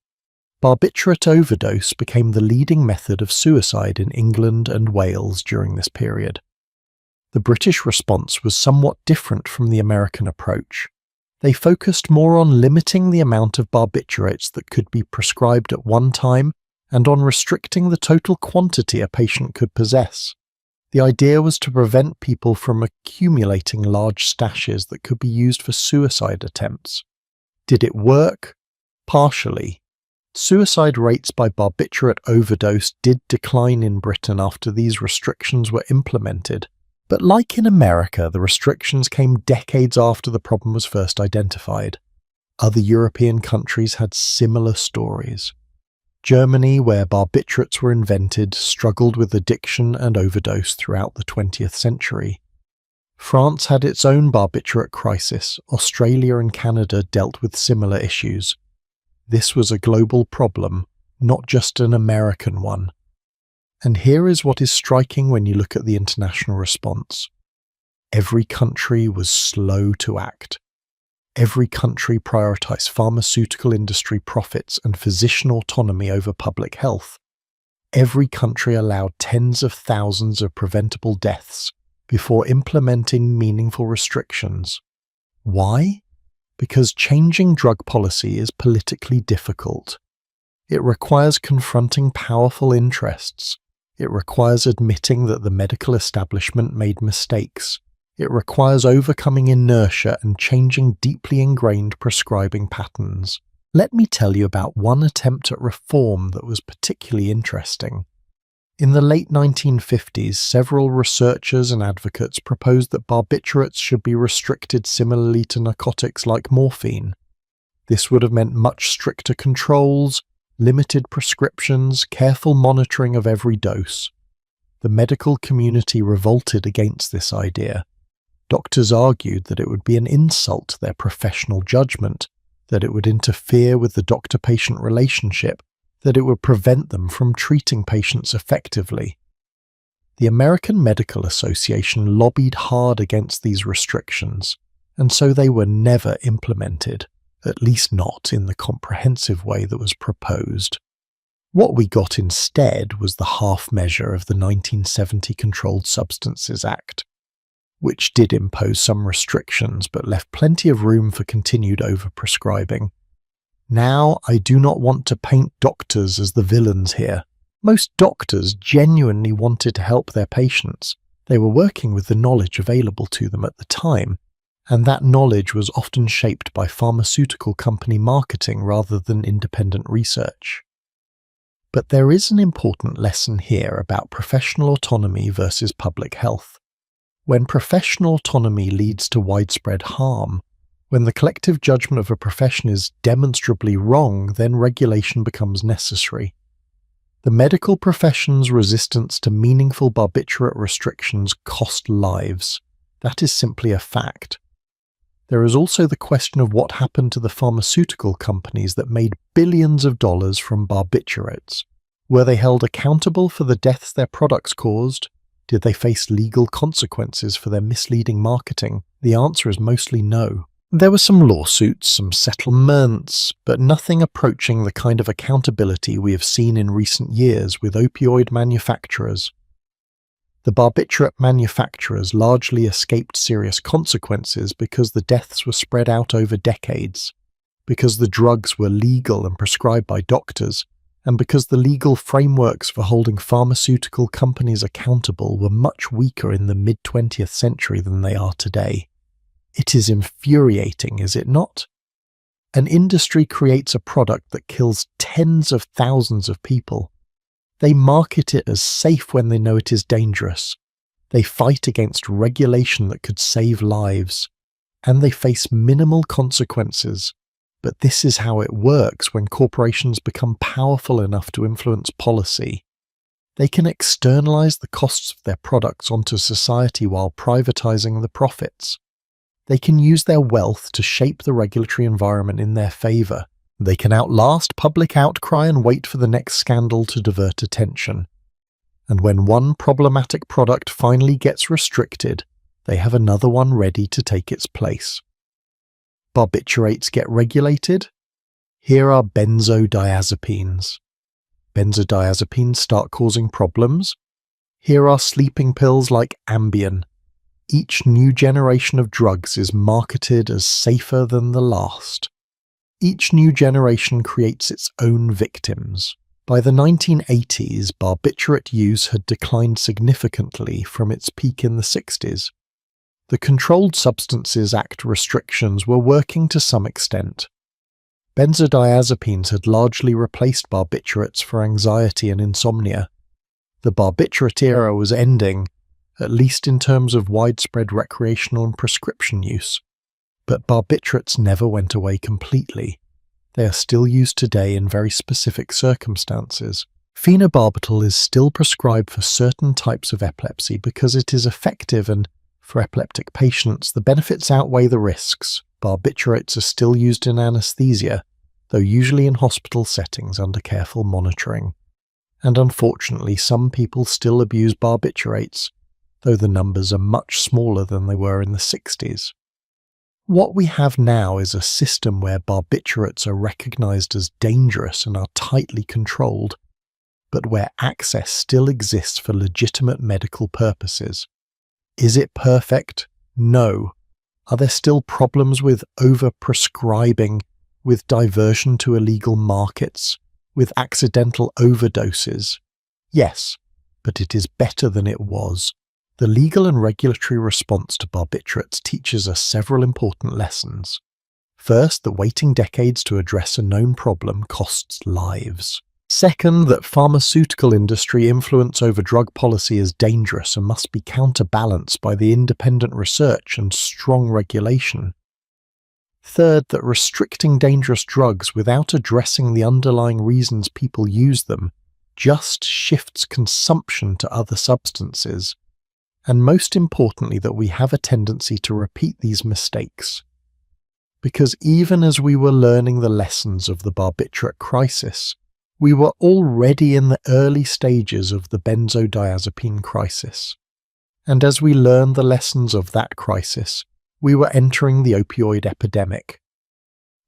Barbiturate overdose became the leading method of suicide in England and Wales during this period. The British response was somewhat different from the American approach. They focused more on limiting the amount of barbiturates that could be prescribed at one time and on restricting the total quantity a patient could possess. The idea was to prevent people from accumulating large stashes that could be used for suicide attempts. Did it work? Partially. Suicide rates by barbiturate overdose did decline in Britain after these restrictions were implemented. But like in America, the restrictions came decades after the problem was first identified. Other European countries had similar stories. Germany, where barbiturates were invented, struggled with addiction and overdose throughout the 20th century. France had its own barbiturate crisis. Australia and Canada dealt with similar issues. This was a global problem, not just an American one. And here is what is striking when you look at the international response. Every country was slow to act. Every country prioritized pharmaceutical industry profits and physician autonomy over public health. Every country allowed tens of thousands of preventable deaths before implementing meaningful restrictions. Why? Because changing drug policy is politically difficult. It requires confronting powerful interests. It requires admitting that the medical establishment made mistakes. It requires overcoming inertia and changing deeply ingrained prescribing patterns. Let me tell you about one attempt at reform that was particularly interesting. In the late 1950s, several researchers and advocates proposed that barbiturates should be restricted similarly to narcotics like morphine. This would have meant much stricter controls, limited prescriptions, careful monitoring of every dose. The medical community revolted against this idea. Doctors argued that it would be an insult to their professional judgment, that it would interfere with the doctor-patient relationship, that it would prevent them from treating patients effectively. The American Medical Association lobbied hard against these restrictions, and so they were never implemented, at least not in the comprehensive way that was proposed. What we got instead was the half measure of the 1970 Controlled Substances Act, which did impose some restrictions but left plenty of room for continued overprescribing. Now, I do not want to paint doctors as the villains here. Most doctors genuinely wanted to help their patients. They were working with the knowledge available to them at the time, and that knowledge was often shaped by pharmaceutical company marketing rather than independent research. But there is an important lesson here about professional autonomy versus public health. When professional autonomy leads to widespread harm, when the collective judgment of a profession is demonstrably wrong, then regulation becomes necessary. The medical profession's resistance to meaningful barbiturate restrictions cost lives. That is simply a fact. There is also the question of what happened to the pharmaceutical companies that made billions of dollars from barbiturates. Were they held accountable for the deaths their products caused? Did they face legal consequences for their misleading marketing? The answer is mostly no. There were some lawsuits, some settlements, but nothing approaching the kind of accountability we have seen in recent years with opioid manufacturers. The barbiturate manufacturers largely escaped serious consequences because the deaths were spread out over decades, because the drugs were legal and prescribed by doctors, and because the legal frameworks for holding pharmaceutical companies accountable were much weaker in the mid-20th century than they are today. It is infuriating, is it not? An industry creates a product that kills tens of thousands of people. They market it as safe when they know it is dangerous. They fight against regulation that could save lives. And they face minimal consequences. But this is how it works when corporations become powerful enough to influence policy. They can externalize the costs of their products onto society while privatizing the profits. They can use their wealth to shape the regulatory environment in their favor. They can outlast public outcry and wait for the next scandal to divert attention. And when one problematic product finally gets restricted, they have another one ready to take its place. Barbiturates get regulated? Here are benzodiazepines. Benzodiazepines start causing problems? Here are sleeping pills like Ambien. Each new generation of drugs is marketed as safer than the last. Each new generation creates its own victims. By the 1980s, barbiturate use had declined significantly from its peak in the 60s. The Controlled Substances Act restrictions were working to some extent. Benzodiazepines had largely replaced barbiturates for anxiety and insomnia. The barbiturate era was ending, at least in terms of widespread recreational and prescription use. But barbiturates never went away completely. They are still used today in very specific circumstances. Phenobarbital is still prescribed for certain types of epilepsy because it is effective, and for epileptic patients, the benefits outweigh the risks. Barbiturates are still used in anesthesia, though usually in hospital settings under careful monitoring. And unfortunately, some people still abuse barbiturates, though the numbers are much smaller than they were in the 60s. What we have now is a system where barbiturates are recognized as dangerous and are tightly controlled, but where access still exists for legitimate medical purposes. Is it perfect? No. Are there still problems with overprescribing, with diversion to illegal markets, with accidental overdoses? Yes, but it is better than it was. The legal and regulatory response to barbiturates teaches us several important lessons. First, that waiting decades to address a known problem costs lives. Second, that pharmaceutical industry influence over drug policy is dangerous and must be counterbalanced by the independent research and strong regulation. Third, that restricting dangerous drugs without addressing the underlying reasons people use them just shifts consumption to other substances. And most importantly, that we have a tendency to repeat these mistakes. Because even as we were learning the lessons of the barbiturate crisis, We were already in the early stages of the benzodiazepine crisis. And as we learned the lessons of that crisis, we were entering the opioid epidemic.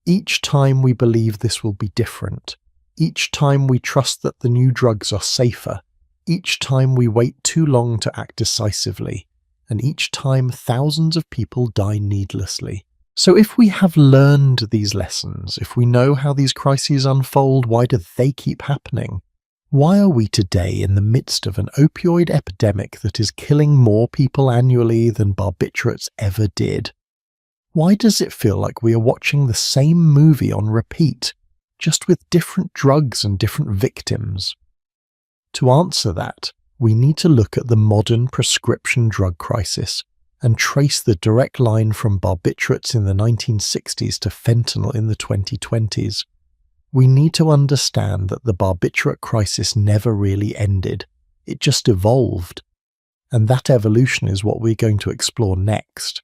Each time we believe this will be different, each time we trust that the new drugs are safer, each time we wait too long to act decisively, and each time thousands of people die needlessly. So if we have learned these lessons, if we know how these crises unfold, why do they keep happening? Why are we today in the midst of an opioid epidemic that is killing more people annually than barbiturates ever did? Why does it feel like we are watching the same movie on repeat, just with different drugs and different victims? To answer that, we need to look at the modern prescription drug crisis and trace the direct line from barbiturates in the 1960s to fentanyl in the 2020s. We need to understand that the barbiturate crisis never really ended. It just evolved. And that evolution is what we're going to explore next.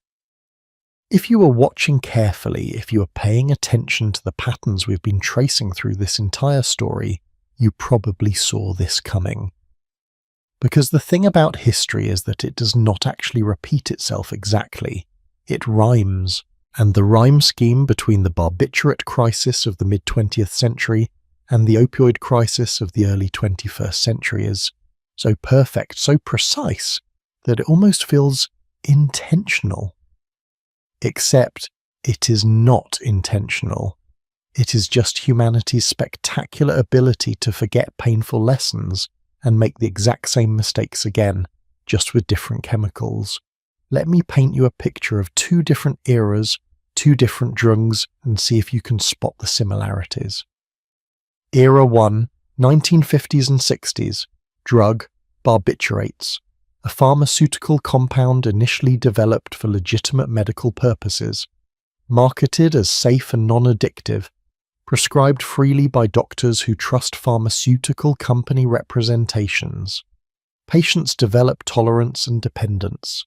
If you were watching carefully, if you were paying attention to the patterns we've been tracing through this entire story, you probably saw this coming. Because the thing about history is that it does not actually repeat itself exactly. It rhymes. And the rhyme scheme between the barbiturate crisis of the mid-20th century and the opioid crisis of the early 21st century is so perfect, so precise, that it almost feels intentional. Except it is not intentional. It is just humanity's spectacular ability to forget painful lessons and make the exact same mistakes again, just with different chemicals. Let me paint you a picture of two different eras, two different drugs, and see if you can spot the similarities. Era 1, 1950s and 60s. Drug, barbiturates. A pharmaceutical compound initially developed for legitimate medical purposes. Marketed as safe and non-addictive. Prescribed freely by doctors who trust pharmaceutical company representations. Patients develop tolerance and dependence.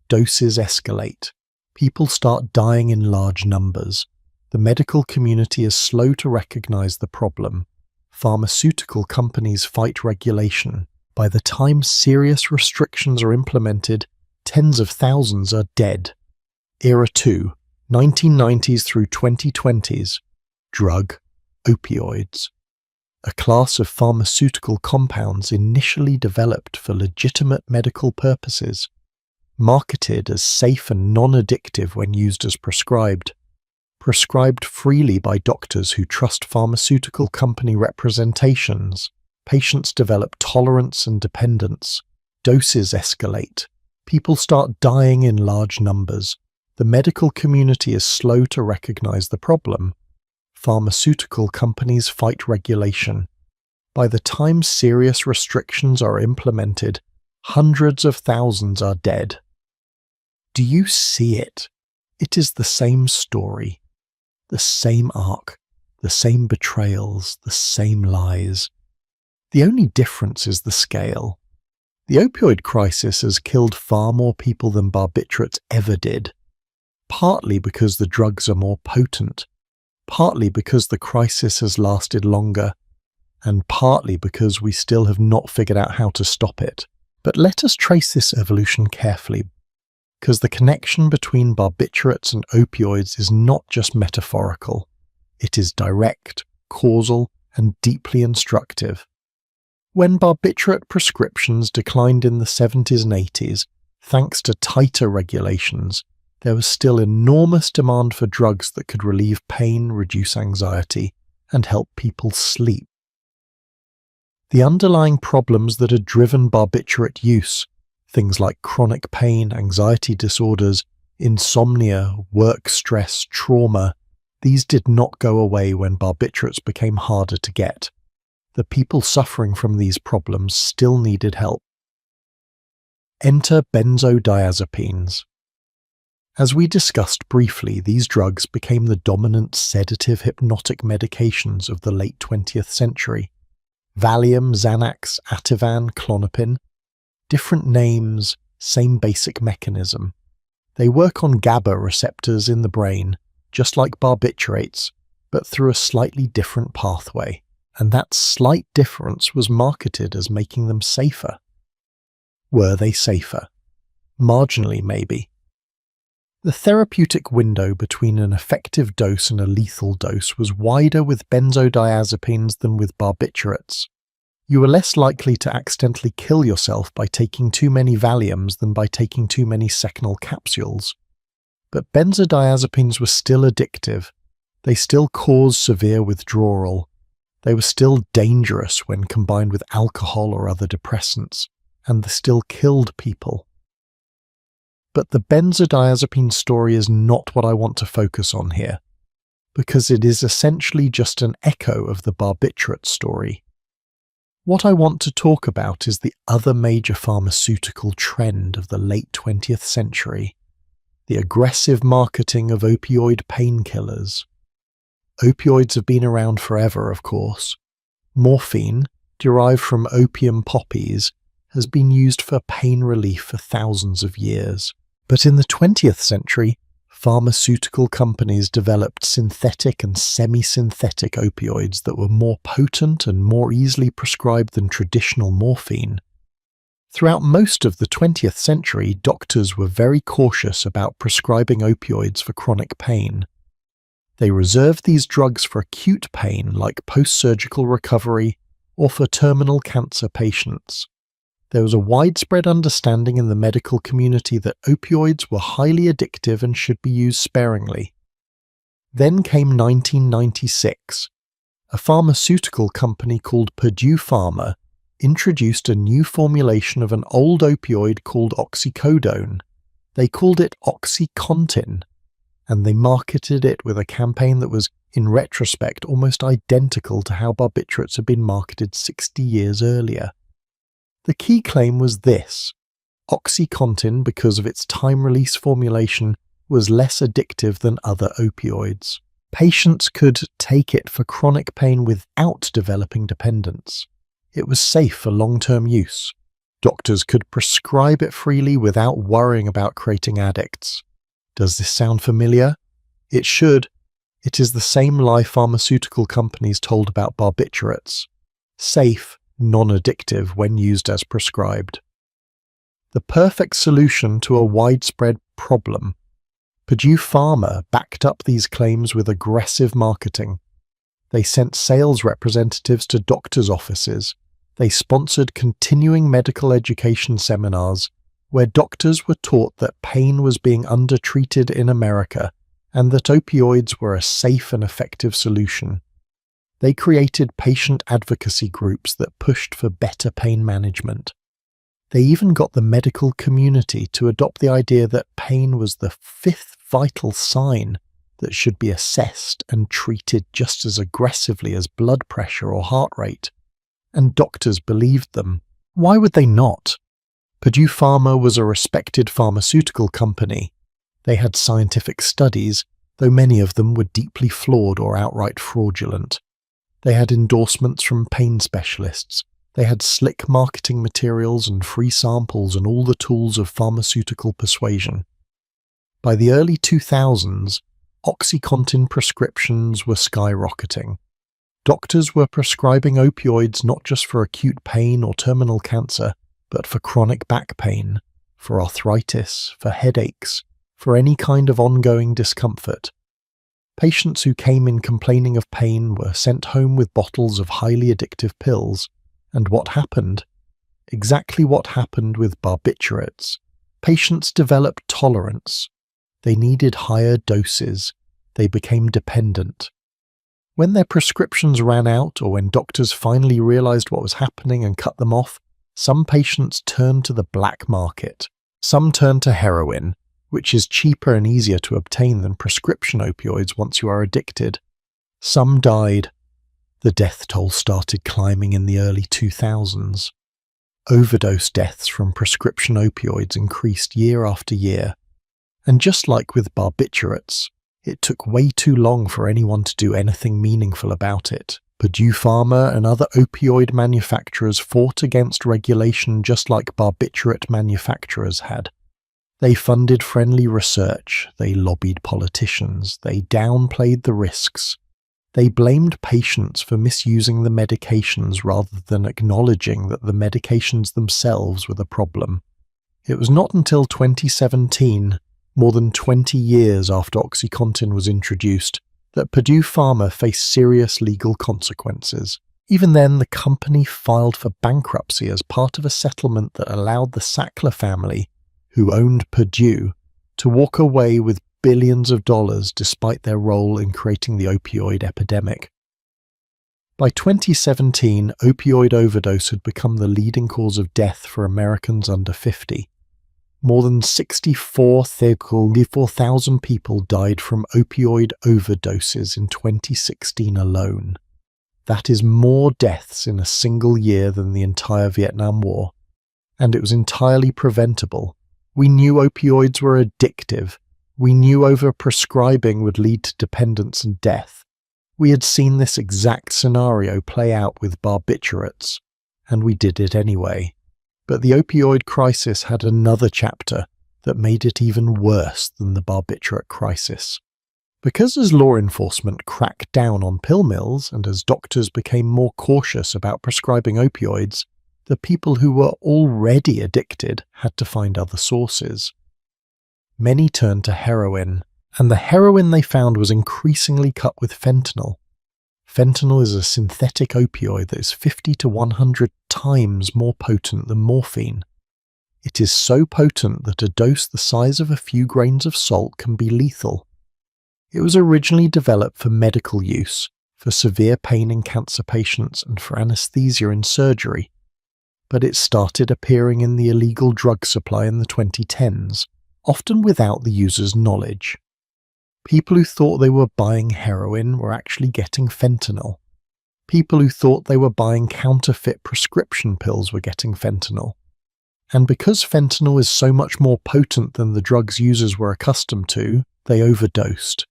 Doses escalate. People start dying in large numbers. The medical community is slow to recognize the problem. Pharmaceutical companies fight regulation. By the time serious restrictions are implemented, tens of thousands are dead. Era 2, 1990s through 2020s. Drug, opioids. A class of pharmaceutical compounds initially developed for legitimate medical purposes. Marketed as safe and non-addictive when used as prescribed. Prescribed freely by doctors who trust pharmaceutical company representations. Patients develop tolerance and dependence. Doses escalate. People start dying in large numbers. The medical community is slow to recognize the problem. Pharmaceutical companies fight regulation. By the time serious restrictions are implemented, hundreds of thousands are dead. Do you see it? It is the same story, the same arc, the same betrayals, the same lies. The only difference is the scale. The opioid crisis has killed far more people than barbiturates ever did, partly because the drugs are more potent, partly because the crisis has lasted longer, and partly because we still have not figured out how to stop it. But let us trace this evolution carefully, because the connection between barbiturates and opioids is not just metaphorical. It is direct, causal, and deeply instructive. When barbiturate prescriptions declined in the 70s and 80s, thanks to tighter regulations, there was still enormous demand for drugs that could relieve pain, reduce anxiety, and help people sleep. The underlying problems that had driven barbiturate use, things like chronic pain, anxiety disorders, insomnia, work stress, trauma, these did not go away when barbiturates became harder to get. The people suffering from these problems still needed help. Enter benzodiazepines. As we discussed briefly, these drugs became the dominant sedative hypnotic medications of the late 20th century. Valium, Xanax, Ativan, Klonopin. Different names, same basic mechanism. They work on GABA receptors in the brain, just like barbiturates, but through a slightly different pathway. and that slight difference was marketed as making them safer. Were they safer? Marginally, maybe. The therapeutic window between an effective dose and a lethal dose was wider with benzodiazepines than with barbiturates. You were less likely to accidentally kill yourself by taking too many Valiums than by taking too many Seconal capsules. But benzodiazepines were still addictive. They still caused severe withdrawal. They were still dangerous when combined with alcohol or other depressants, and they still killed people. But the benzodiazepine story is not what I want to focus on here, because it is essentially just an echo of the barbiturate story. What I want to talk about is the other major pharmaceutical trend of the late 20th century, the aggressive marketing of opioid painkillers. Opioids have been around forever, of course. Morphine, derived from opium poppies, has been used for pain relief for thousands of years. But in the 20th century, pharmaceutical companies developed synthetic and semi-synthetic opioids that were more potent and more easily prescribed than traditional morphine. Throughout most of the 20th century, doctors were very cautious about prescribing opioids for chronic pain. They reserved these drugs for acute pain like post-surgical recovery or for terminal cancer patients. There was a widespread understanding in the medical community that opioids were highly addictive and should be used sparingly. Then came 1996. A pharmaceutical company called Purdue Pharma introduced a new formulation of an old opioid called oxycodone. They called it OxyContin, and they marketed it with a campaign that was, in retrospect, almost identical to how barbiturates had been marketed 60 years earlier. The key claim was this: OxyContin, because of its time-release formulation, was less addictive than other opioids. Patients could take it for chronic pain without developing dependence. It was safe for long-term use. Doctors could prescribe it freely without worrying about creating addicts. Does this sound familiar? It should. It is the same lie pharmaceutical companies told about barbiturates. Safe, non-addictive when used as prescribed. The perfect solution to a widespread problem. Purdue Pharma backed up these claims with aggressive marketing. They sent sales representatives to doctors' offices. They sponsored continuing medical education seminars where doctors were taught that pain was being undertreated in America and that opioids were a safe and effective solution. They created patient advocacy groups that pushed for better pain management. They even got the medical community to adopt the idea that pain was the fifth vital sign that should be assessed and treated just as aggressively as blood pressure or heart rate. And doctors believed them. Why would they not? Purdue Pharma was a respected pharmaceutical company. They had scientific studies, though many of them were deeply flawed or outright fraudulent. They had endorsements from pain specialists. They had slick marketing materials and free samples and all the tools of pharmaceutical persuasion. By the early 2000s, OxyContin prescriptions were skyrocketing. Doctors were prescribing opioids not just for acute pain or terminal cancer, but for chronic back pain, for arthritis, for headaches, for any kind of ongoing discomfort. Patients who came in complaining of pain were sent home with bottles of highly addictive pills. And what happened? Exactly what happened with barbiturates. Patients developed tolerance. They needed higher doses. They became dependent. When their prescriptions ran out, or when doctors finally realized what was happening and cut them off, some patients turned to the black market. Some turned to heroin, which is cheaper and easier to obtain than prescription opioids once you are addicted. Some died. The death toll started climbing in the early 2000s. Overdose deaths from prescription opioids increased year after year. And just like with barbiturates, it took way too long for anyone to do anything meaningful about it. Purdue Pharma and other opioid manufacturers fought against regulation just like barbiturate manufacturers had. They funded friendly research, they lobbied politicians, they downplayed the risks. They blamed patients for misusing the medications rather than acknowledging that the medications themselves were the problem. It was not until 2017, more than 20 years after OxyContin was introduced, that Purdue Pharma faced serious legal consequences. Even then, the company filed for bankruptcy as part of a settlement that allowed the Sackler family, who owned Purdue, to walk away with billions of dollars despite their role in creating the opioid epidemic. By 2017, opioid overdose had become the leading cause of death for Americans under 50. More than 64,000 people died from opioid overdoses in 2016 alone. That is more deaths in a single year than the entire Vietnam War. And it was entirely preventable. We knew opioids were addictive. We knew overprescribing would lead to dependence and death. We had seen this exact scenario play out with barbiturates, and we did it anyway. But the opioid crisis had another chapter that made it even worse than the barbiturate crisis. Because as law enforcement cracked down on pill mills and as doctors became more cautious about prescribing opioids, the people who were already addicted had to find other sources. Many turned to heroin, and the heroin they found was increasingly cut with fentanyl. Fentanyl is a synthetic opioid that is 50 to 100 times more potent than morphine. It is so potent that a dose the size of a few grains of salt can be lethal. It was originally developed for medical use, for severe pain in cancer patients and for anesthesia in surgery, but it started appearing in the illegal drug supply in the 2010s, often without the user's knowledge. People who thought they were buying heroin were actually getting fentanyl. People who thought they were buying counterfeit prescription pills were getting fentanyl. And because fentanyl is so much more potent than the drugs users were accustomed to, they overdosed.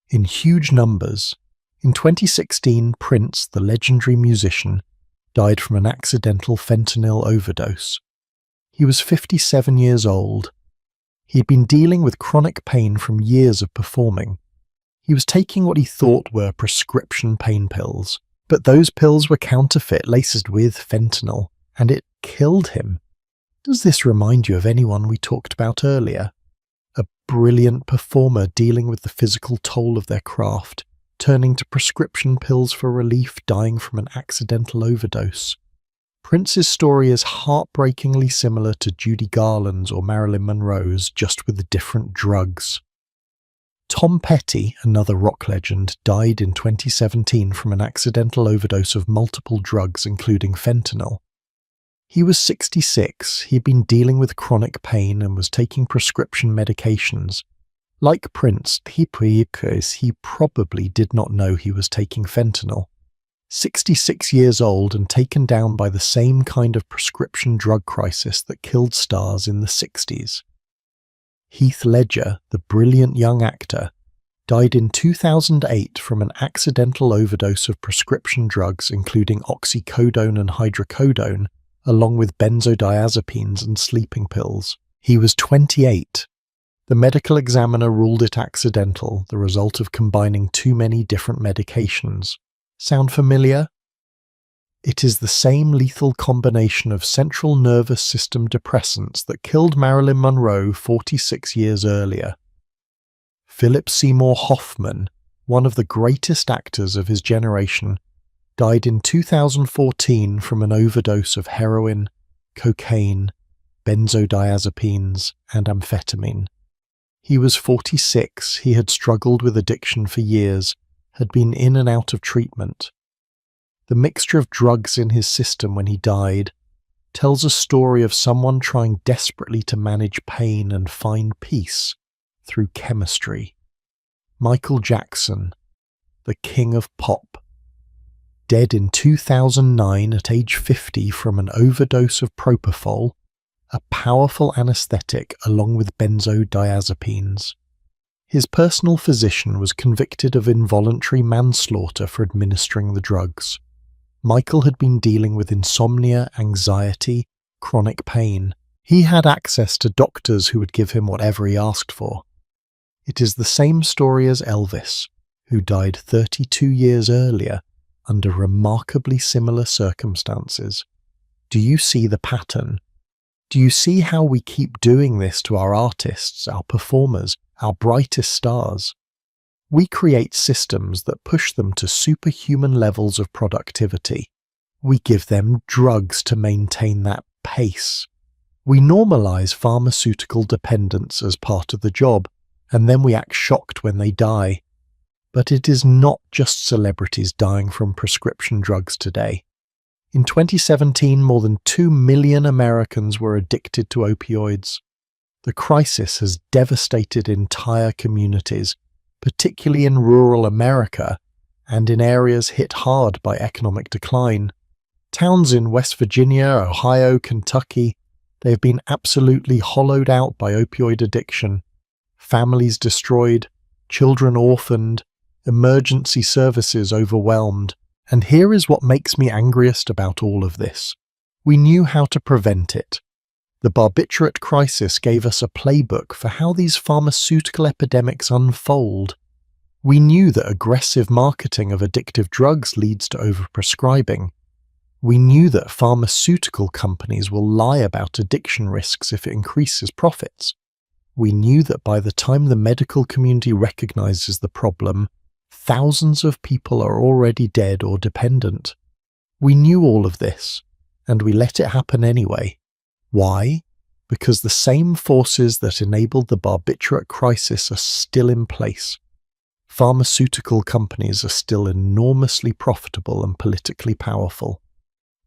In huge numbers. In 2016, Prince, the legendary musician, died from an accidental fentanyl overdose. He was 57 years old. He'd been dealing with chronic pain from years of performing. He was taking what he thought were prescription pain pills, but those pills were counterfeit, laced with fentanyl, and it killed him. Does this remind you of anyone we talked about earlier? A brilliant performer dealing with the physical toll of their craft, turning to prescription pills for relief, dying from an accidental overdose. Prince's story is heartbreakingly similar to Judy Garland's or Marilyn Monroe's, just with different drugs. Tom Petty, another rock legend, died in 2017 from an accidental overdose of multiple drugs including fentanyl. He was 66, he'd been dealing with chronic pain and was taking prescription medications. Like Prince, he probably did not know he was taking fentanyl. 66 years old and taken down by the same kind of prescription drug crisis that killed stars in the 60s. Heath Ledger, the brilliant young actor, died in 2008 from an accidental overdose of prescription drugs including oxycodone and hydrocodone, along with benzodiazepines and sleeping pills. He was 28. The medical examiner ruled it accidental, the result of combining too many different medications. Sound familiar? It is the same lethal combination of central nervous system depressants that killed Marilyn Monroe 46 years earlier. Philip Seymour Hoffman, one of the greatest actors of his generation, died in 2014 from an overdose of heroin, cocaine, benzodiazepines, and amphetamine. He was 46, he had struggled with addiction for years, had been in and out of treatment. The mixture of drugs in his system when he died tells a story of someone trying desperately to manage pain and find peace through chemistry. Michael Jackson, the king of pop, dead in 2009 at age 50 from an overdose of propofol, a powerful anesthetic along with benzodiazepines. His personal physician was convicted of involuntary manslaughter for administering the drugs. Michael had been dealing with insomnia, anxiety, chronic pain. He had access to doctors who would give him whatever he asked for. It is the same story as Elvis, who died 32 years earlier under remarkably similar circumstances. Do you see the pattern? Do you see how we keep doing this to our artists, our performers, our brightest stars? We create systems that push them to superhuman levels of productivity. We give them drugs to maintain that pace. We normalize pharmaceutical dependence as part of the job, and then we act shocked when they die. But it is not just celebrities dying from prescription drugs today. In 2017, more than 2 million Americans were addicted to opioids. The crisis has devastated entire communities, particularly in rural America and in areas hit hard by economic decline. Towns in West Virginia, Ohio, Kentucky, they have been absolutely hollowed out by opioid addiction. Families destroyed, children orphaned, emergency services overwhelmed. And here is what makes me angriest about all of this. We knew how to prevent it. The barbiturate crisis gave us a playbook for how these pharmaceutical epidemics unfold. We knew that aggressive marketing of addictive drugs leads to overprescribing. We knew that pharmaceutical companies will lie about addiction risks if it increases profits. We knew that by the time the medical community recognizes the problem, thousands of people are already dead or dependent. We knew all of this, and we let it happen anyway. Why? Because the same forces that enabled the barbiturate crisis are still in place. Pharmaceutical companies are still enormously profitable and politically powerful.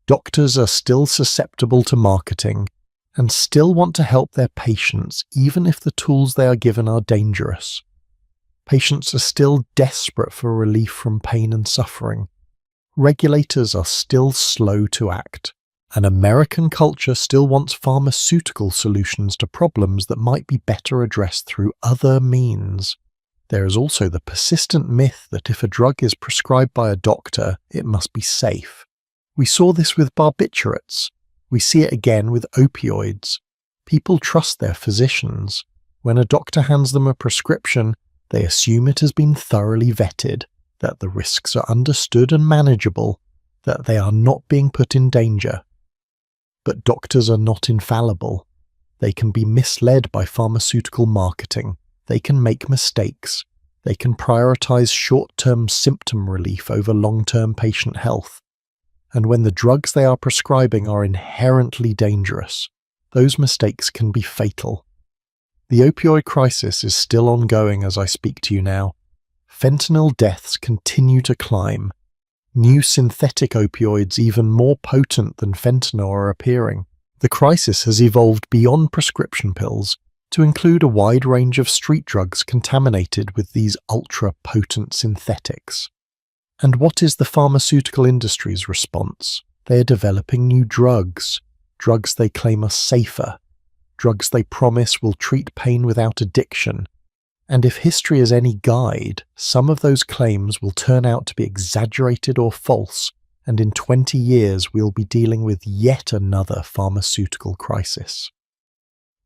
Doctors are still susceptible to marketing and still want to help their patients even if the tools they are given are dangerous. Patients are still desperate for relief from pain and suffering. Regulators are still slow to act. And American culture still wants pharmaceutical solutions to problems that might be better addressed through other means. There is also the persistent myth that if a drug is prescribed by a doctor, it must be safe. We saw this with barbiturates. We see it again with opioids. People trust their physicians. When a doctor hands them a prescription, they assume it has been thoroughly vetted, that the risks are understood and manageable, that they are not being put in danger. But doctors are not infallible. They can be misled by pharmaceutical marketing. They can make mistakes. They can prioritize short-term symptom relief over long-term patient health. And when the drugs they are prescribing are inherently dangerous, those mistakes can be fatal. The opioid crisis is still ongoing as I speak to you now. Fentanyl deaths continue to climb. New synthetic opioids even more potent than fentanyl are appearing. The crisis has evolved beyond prescription pills to include a wide range of street drugs contaminated with these ultra-potent synthetics. And what is the pharmaceutical industry's response? They are developing new drugs they claim are safer, drugs they promise will treat pain without addiction. And if history is any guide, some of those claims will turn out to be exaggerated or false, and in 20 years we'll be dealing with yet another pharmaceutical crisis.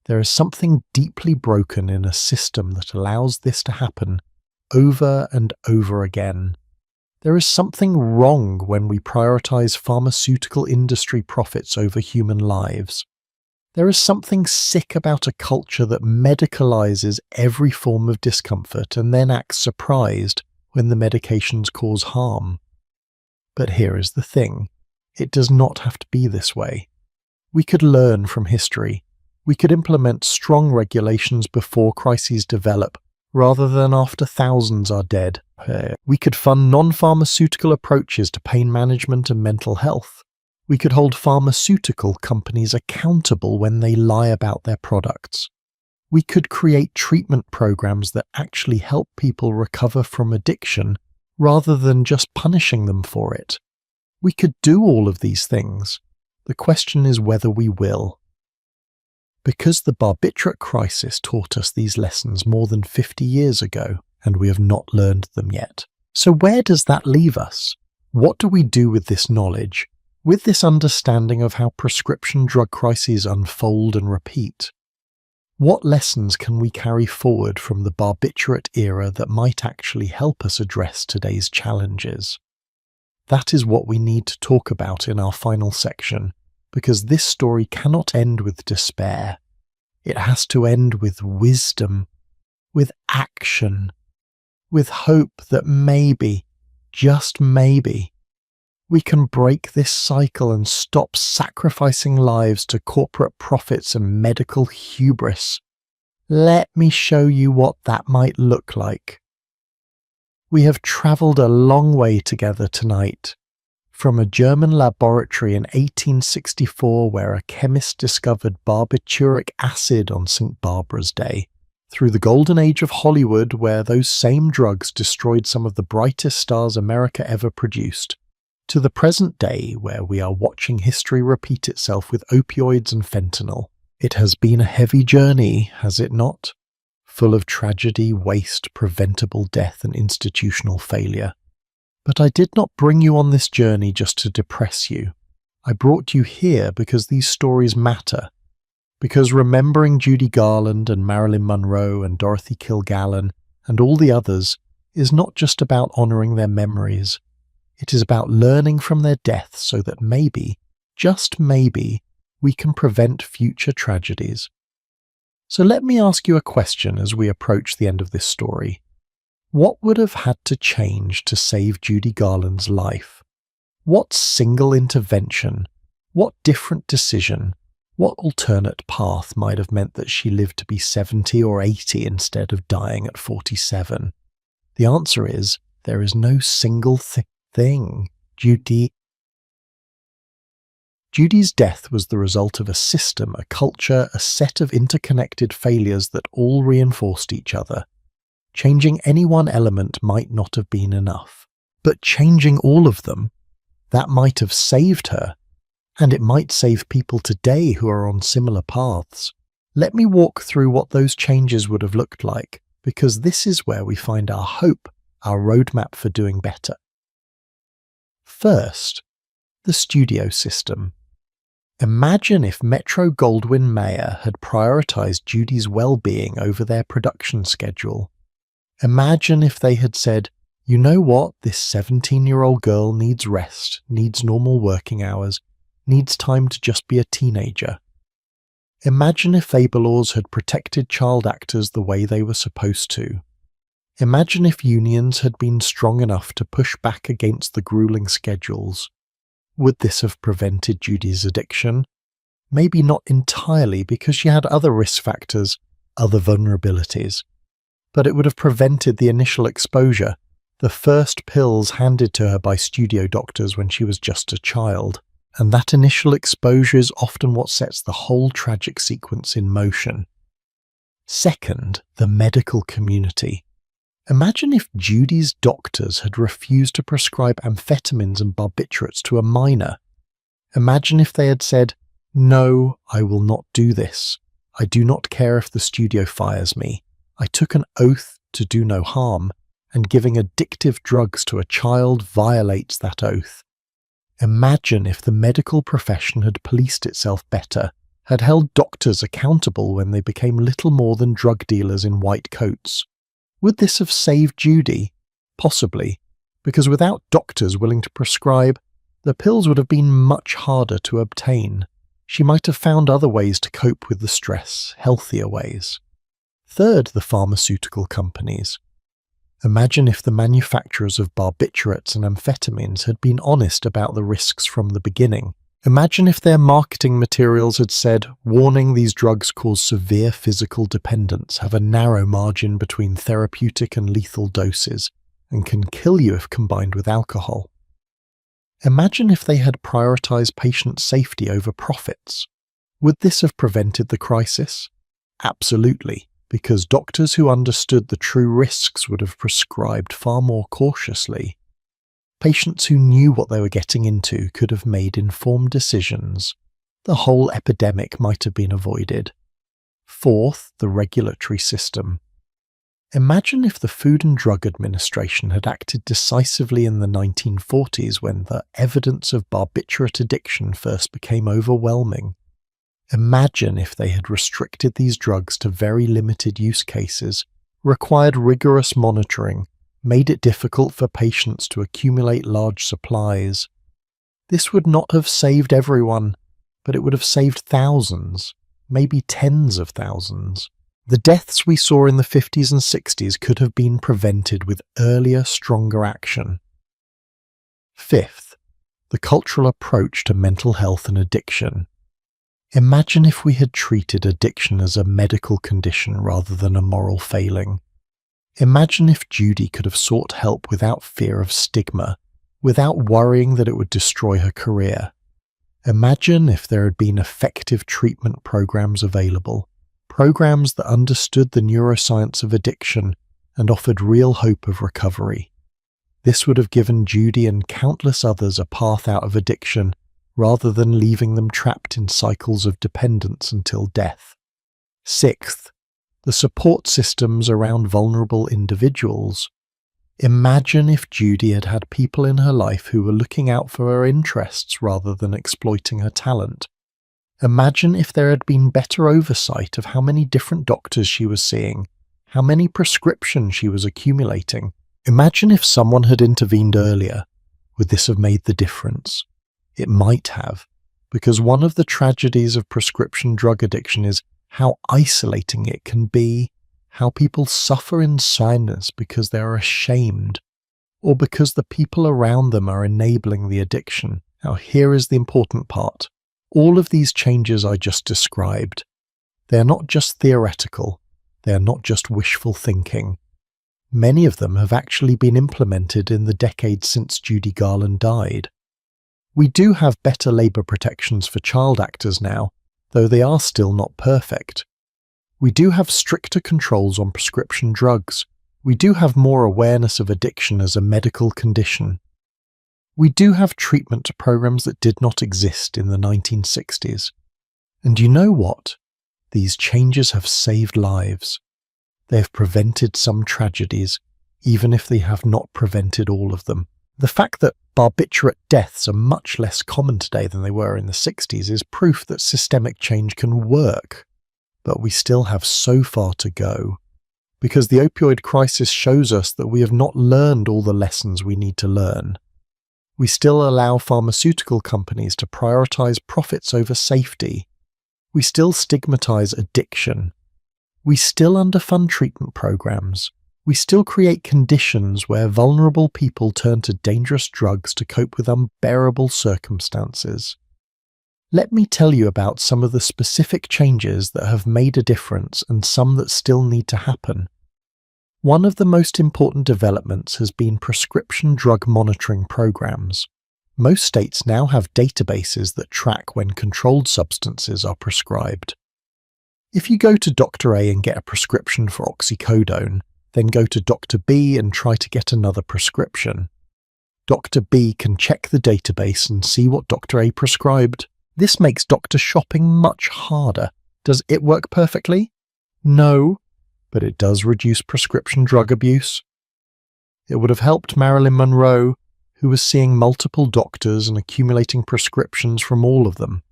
There is something deeply broken in a system that allows this to happen over and over again. There is something wrong when we prioritize pharmaceutical industry profits over human lives. There is something sick about a culture that medicalizes every form of discomfort and then acts surprised when the medications cause harm. But here is the thing. It does not have to be this way. We could learn from history. We could implement strong regulations before crises develop, rather than after thousands are dead. We could fund non-pharmaceutical approaches to pain management and mental health. We could hold pharmaceutical companies accountable when they lie about their products. We could create treatment programs that actually help people recover from addiction rather than just punishing them for it. We could do all of these things. The question is whether we will. Because the barbiturate crisis taught us these lessons more than 50 years ago, and we have not learned them yet. So where does that leave us? What do we do with this knowledge? With this understanding of how prescription drug crises unfold and repeat? What lessons can we carry forward from the barbiturate era that might actually help us address today's challenges? That is what we need to talk about in our final section, because this story cannot end with despair. It has to end with wisdom, with action, with hope that maybe, just maybe, we can break this cycle and stop sacrificing lives to corporate profits and medical hubris. Let me show you what that might look like. We have travelled a long way together tonight, from a German laboratory in 1864 where a chemist discovered barbituric acid on St. Barbara's Day, through the golden age of Hollywood where those same drugs destroyed some of the brightest stars America ever produced, to the present day where we are watching history repeat itself with opioids and fentanyl. It has been a heavy journey, has it not? Full of tragedy, waste, preventable death and institutional failure. But I did not bring you on this journey just to depress you. I brought you here because these stories matter. Because remembering Judy Garland and Marilyn Monroe and Dorothy Kilgallen and all the others is not just about honouring their memories. It is about learning from their deaths so that maybe, just maybe, we can prevent future tragedies. So let me ask you a question as we approach the end of this story. What would have had to change to save Judy Garland's life? What single intervention, what different decision, what alternate path might have meant that she lived to be 70 or 80 instead of dying at 47? The answer is, there is no single thing. Judy's death was the result of a system, a culture, a set of interconnected failures that all reinforced each other. Changing any one element might not have been enough, but changing all of them, that might have saved her, and it might save people today who are on similar paths. Let me walk through what those changes would have looked like, because this is where we find our hope, our roadmap for doing better. First, the studio system. Imagine if Metro-Goldwyn-Mayer had prioritized Judy's well-being over their production schedule. Imagine if they had said, you know what, this 17-year-old girl needs rest, needs normal working hours, needs time to just be a teenager. Imagine if labor laws had protected child actors the way they were supposed to. Imagine if unions had been strong enough to push back against the grueling schedules. Would this have prevented Judy's addiction? Maybe not entirely because she had other risk factors, other vulnerabilities. But it would have prevented the initial exposure, the first pills handed to her by studio doctors when she was just a child. And that initial exposure is often what sets the whole tragic sequence in motion. Second, the medical community. Imagine if Judy's doctors had refused to prescribe amphetamines and barbiturates to a minor. Imagine if they had said, no, I will not do this. I do not care if the studio fires me. I took an oath to do no harm, and giving addictive drugs to a child violates that oath. Imagine if the medical profession had policed itself better, had held doctors accountable when they became little more than drug dealers in white coats. Would this have saved Judy? Possibly, because without doctors willing to prescribe, the pills would have been much harder to obtain. She might have found other ways to cope with the stress, healthier ways. Third, the pharmaceutical companies. Imagine if the manufacturers of barbiturates and amphetamines had been honest about the risks from the beginning. Imagine if their marketing materials had said, warning, these drugs cause severe physical dependence, have a narrow margin between therapeutic and lethal doses, and can kill you if combined with alcohol. Imagine if they had prioritized patient safety over profits. Would this have prevented the crisis? Absolutely, because doctors who understood the true risks would have prescribed far more cautiously. Patients who knew what they were getting into could have made informed decisions. The whole epidemic might have been avoided. Fourth, the regulatory system. Imagine if the Food and Drug Administration had acted decisively in the 1940s when the evidence of barbiturate addiction first became overwhelming. Imagine if they had restricted these drugs to very limited use cases, required rigorous monitoring, made it difficult for patients to accumulate large supplies. This would not have saved everyone, but it would have saved thousands, maybe tens of thousands. The deaths we saw in the 50s and 60s could have been prevented with earlier, stronger action. Fifth, the cultural approach to mental health and addiction. Imagine if we had treated addiction as a medical condition rather than a moral failing. Imagine if Judy could have sought help without fear of stigma, without worrying that it would destroy her career. Imagine if there had been effective treatment programs available, programs that understood the neuroscience of addiction and offered real hope of recovery. This would have given Judy and countless others a path out of addiction rather than leaving them trapped in cycles of dependence until death. Sixth, the support systems around vulnerable individuals. Imagine if Judy had had people in her life who were looking out for her interests rather than exploiting her talent. Imagine if there had been better oversight of how many different doctors she was seeing, how many prescriptions she was accumulating. Imagine if someone had intervened earlier. Would this have made the difference? It might have, because one of the tragedies of prescription drug addiction is how isolating it can be, how people suffer in silence because they are ashamed, or because the people around them are enabling the addiction. Now here is the important part. All of these changes I just described, they are not just theoretical, they are not just wishful thinking. Many of them have actually been implemented in the decades since Judy Garland died. We do have better labour protections for child actors now, though they are still not perfect. We do have stricter controls on prescription drugs. We do have more awareness of addiction as a medical condition. We do have treatment programs that did not exist in the 1960s. And you know what? These changes have saved lives. They have prevented some tragedies, even if they have not prevented all of them. The fact that barbiturate deaths are much less common today than they were in the 60s is proof that systemic change can work. But we still have so far to go, because the opioid crisis shows us that we have not learned all the lessons we need to learn. We still allow pharmaceutical companies to prioritize profits over safety. We still stigmatize addiction. We still underfund treatment programs. We still create conditions where vulnerable people turn to dangerous drugs to cope with unbearable circumstances. Let me tell you about some of the specific changes that have made a difference and some that still need to happen. One of the most important developments has been prescription drug monitoring programs. Most states now have databases that track when controlled substances are prescribed. If you go to Dr. A and get a prescription for oxycodone, then go to Dr. B and try to get another prescription, Dr. B can check the database and see what Dr. A prescribed. This makes doctor shopping much harder. Does it work perfectly? No, but it does reduce prescription drug abuse. It would have helped Marilyn Monroe, who was seeing multiple doctors and accumulating prescriptions from all of them.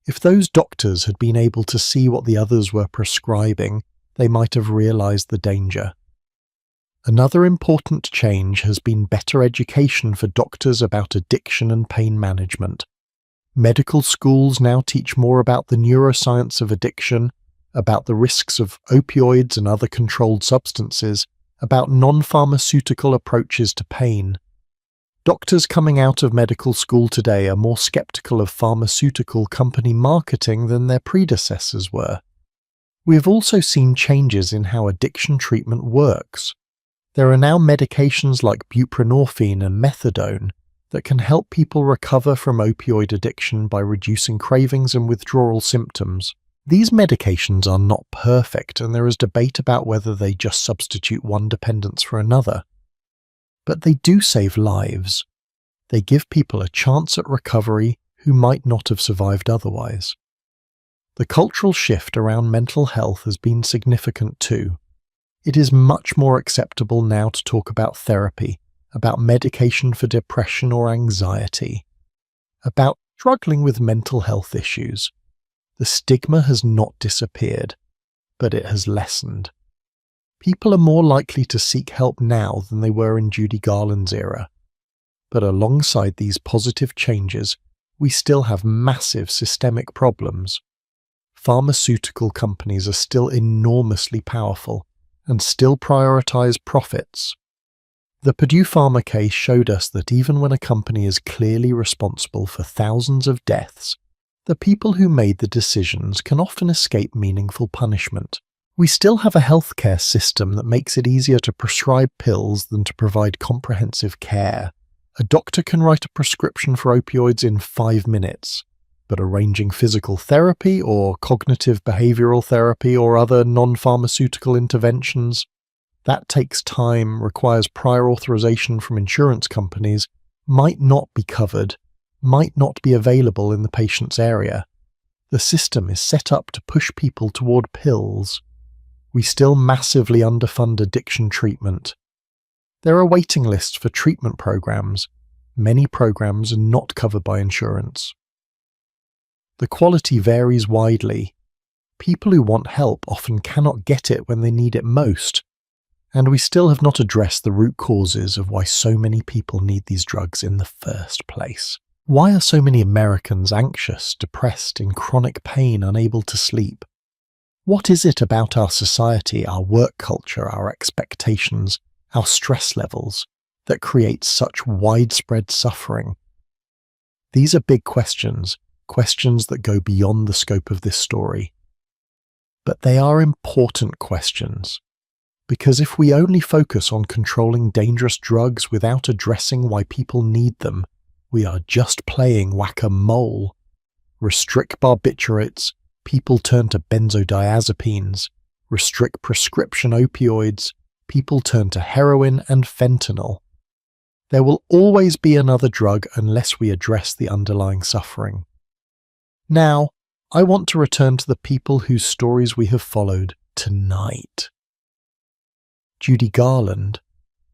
If those doctors had been able to see what the others were prescribing, they might have realized the danger. Another important change has been better education for doctors about addiction and pain management. Medical schools now teach more about the neuroscience of addiction, about the risks of opioids and other controlled substances, about non-pharmaceutical approaches to pain. Doctors coming out of medical school today are more skeptical of pharmaceutical company marketing than their predecessors were. We have also seen changes in how addiction treatment works. There are now medications like buprenorphine and methadone that can help people recover from opioid addiction by reducing cravings and withdrawal symptoms. These medications are not perfect, and there is debate about whether they just substitute one dependence for another. But they do save lives. They give people a chance at recovery who might not have survived otherwise. The cultural shift around mental health has been significant too. It is much more acceptable now to talk about therapy, about medication for depression or anxiety, about struggling with mental health issues. The stigma has not disappeared, but it has lessened. People are more likely to seek help now than they were in Judy Garland's era. But alongside these positive changes, we still have massive systemic problems. Pharmaceutical companies are still enormously powerful and still prioritize profits. The Purdue Pharma case showed us that even when a company is clearly responsible for thousands of deaths, the people who made the decisions can often escape meaningful punishment. We still have a healthcare system that makes it easier to prescribe pills than to provide comprehensive care. A doctor can write a prescription for opioids in 5 minutes, but arranging physical therapy or cognitive behavioral therapy or other non-pharmaceutical interventions, that takes time, requires prior authorization from insurance companies, might not be covered, might not be available in the patient's area. The system is set up to push people toward pills. We still massively underfund addiction treatment. There are waiting lists for treatment programs. Many programs are not covered by insurance. The quality varies widely. People who want help often cannot get it when they need it most. And we still have not addressed the root causes of why so many people need these drugs in the first place. Why are so many Americans anxious, depressed, in chronic pain, unable to sleep? What is it about our society, our work culture, our expectations, our stress levels, that creates such widespread suffering? These are big questions, questions that go beyond the scope of this story. But they are important questions. Because if we only focus on controlling dangerous drugs without addressing why people need them, we are just playing whack-a-mole. Restrict barbiturates, people turn to benzodiazepines. Restrict prescription opioids, people turn to heroin and fentanyl. There will always be another drug unless we address the underlying suffering. Now, I want to return to the people whose stories we have followed tonight. Judy Garland,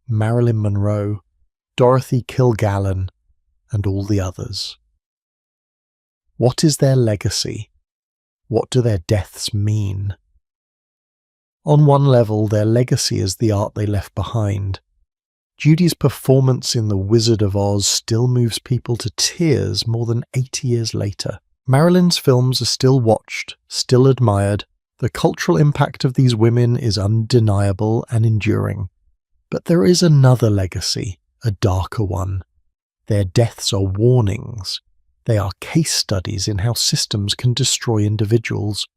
Marilyn Monroe, Dorothy Kilgallen, and all the others. What is their legacy? What do their deaths mean? On one level, their legacy is the art they left behind. Judy's performance in The Wizard of Oz still moves people to tears more than 80 years later. Marilyn's films are still watched, still admired. The cultural impact of these women is undeniable and enduring. But there is another legacy, a darker one. Their deaths are warnings. They are case studies in how systems can destroy individuals.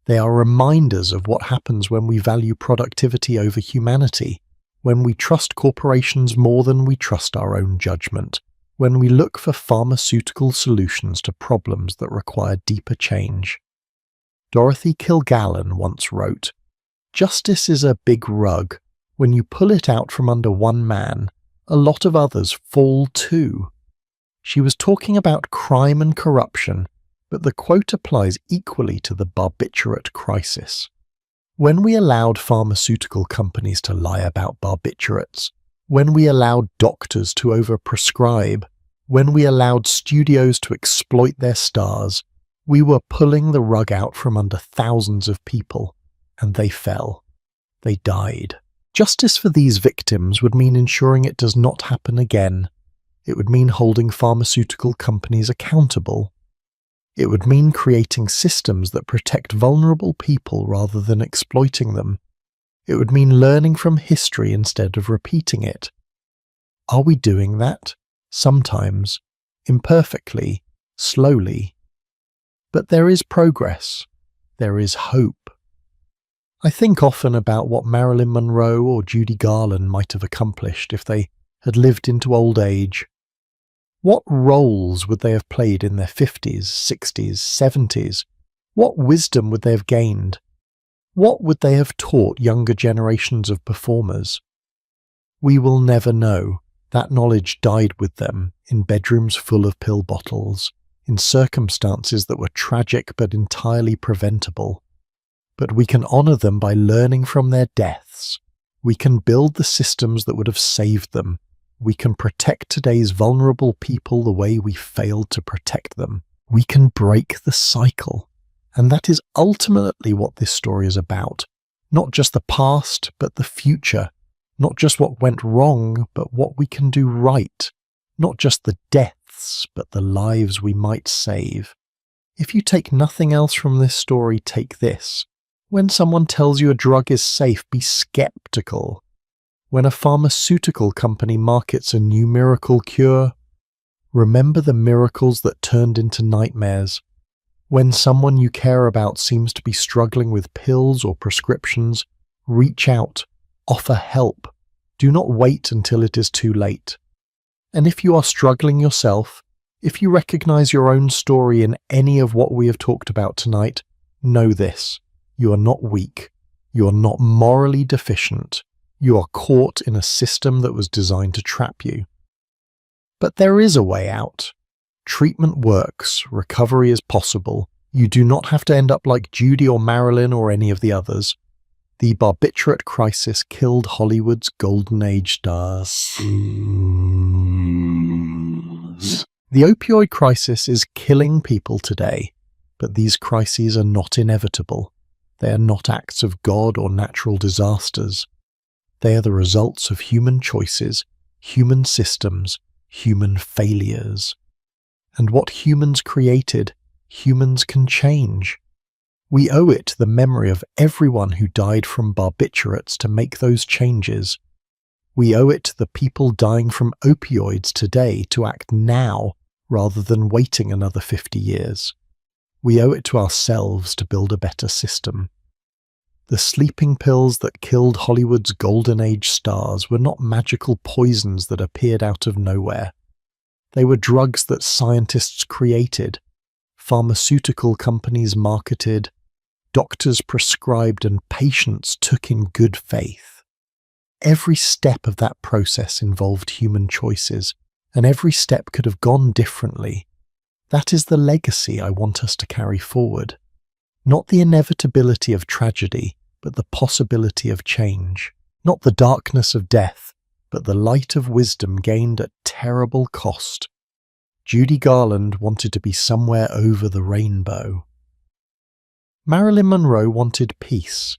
They are reminders of what happens when we value productivity over humanity, when we trust corporations more than we trust our own judgment, when we look for pharmaceutical solutions to problems that require deeper change. Dorothy Kilgallen once wrote, "Justice is a big rug. When you pull it out from under one man, a lot of others fall too." She was talking about crime and corruption, but the quote applies equally to the barbiturate crisis. When we allowed pharmaceutical companies to lie about barbiturates, when we allowed doctors to overprescribe, when we allowed studios to exploit their stars, we were pulling the rug out from under thousands of people, and they fell. They died. Justice for these victims would mean ensuring it does not happen again. It would mean holding pharmaceutical companies accountable. It would mean creating systems that protect vulnerable people rather than exploiting them. It would mean learning from history instead of repeating it. Are we doing that? Sometimes. Imperfectly. Slowly. But there is progress. There is hope. I think often about what Marilyn Monroe or Judy Garland might have accomplished if they had lived into old age. What roles would they have played in their 50s, 60s, 70s? What wisdom would they have gained? What would they have taught younger generations of performers? We will never know. That knowledge died with them in bedrooms full of pill bottles, in circumstances that were tragic but entirely preventable. But we can honour them by learning from their deaths. We can build the systems that would have saved them. We can protect today's vulnerable people the way we failed to protect them. We can break the cycle. And that is ultimately what this story is about. Not just the past, but the future. Not just what went wrong, but what we can do right. Not just the deaths, but the lives we might save. If you take nothing else from this story, take this. When someone tells you a drug is safe, be skeptical. When a pharmaceutical company markets a new miracle cure, remember the miracles that turned into nightmares. When someone you care about seems to be struggling with pills or prescriptions, reach out, offer help. Do not wait until it is too late. And if you are struggling yourself, if you recognize your own story in any of what we have talked about tonight, know this: you are not weak. You are not morally deficient. You are caught in a system that was designed to trap you. But there is a way out. Treatment works. Recovery is possible. You do not have to end up like Judy or Marilyn or any of the others. The barbiturate crisis killed Hollywood's golden age stars. The opioid crisis is killing people today, but these crises are not inevitable. They are not acts of God or natural disasters. They are the results of human choices, human systems, human failures. And what humans created, humans can change. We owe it to the memory of everyone who died from barbiturates to make those changes. We owe it to the people dying from opioids today to act now rather than waiting another 50 years. We owe it to ourselves to build a better system. The sleeping pills that killed Hollywood's golden age stars were not magical poisons that appeared out of nowhere. They were drugs that scientists created, pharmaceutical companies marketed, doctors prescribed, and patients took in good faith. Every step of that process involved human choices, and every step could have gone differently. That is the legacy I want us to carry forward. Not the inevitability of tragedy, but the possibility of change. Not the darkness of death, but the light of wisdom gained at terrible cost. Judy Garland wanted to be somewhere over the rainbow. Marilyn Monroe wanted peace.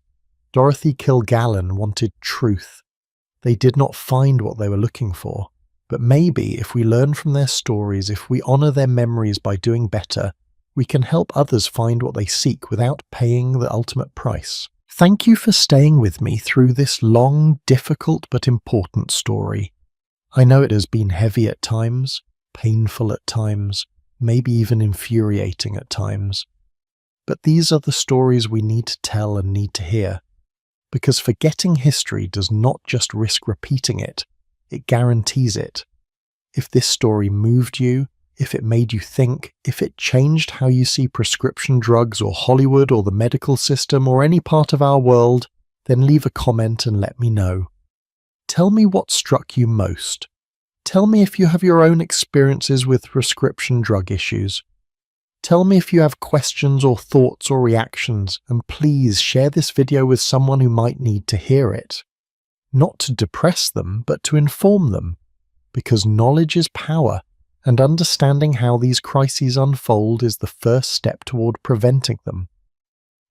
Dorothy Kilgallen wanted truth. They did not find what they were looking for, but maybe if we learn from their stories, if we honor their memories by doing better, we can help others find what they seek without paying the ultimate price. Thank you for staying with me through this long, difficult but important story. I know it has been heavy at times, painful at times, maybe even infuriating at times. But these are the stories we need to tell and need to hear, because forgetting history does not just risk repeating it, it guarantees it. If this story moved you, if it made you think, if it changed how you see prescription drugs or Hollywood or the medical system or any part of our world, then leave a comment and let me know. Tell me what struck you most. Tell me if you have your own experiences with prescription drug issues. Tell me if you have questions or thoughts or reactions, and please share this video with someone who might need to hear it. Not to depress them, but to inform them, because knowledge is power, and understanding how these crises unfold is the first step toward preventing them.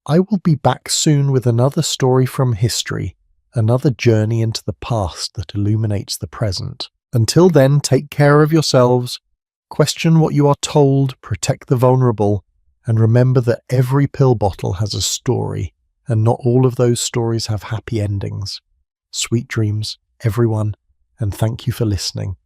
I will be back soon with another story from history, another journey into the past that illuminates the present. Until then, take care of yourselves, question what you are told, protect the vulnerable, and remember that every pill bottle has a story, and not all of those stories have happy endings. Sweet dreams, everyone, and thank you for listening.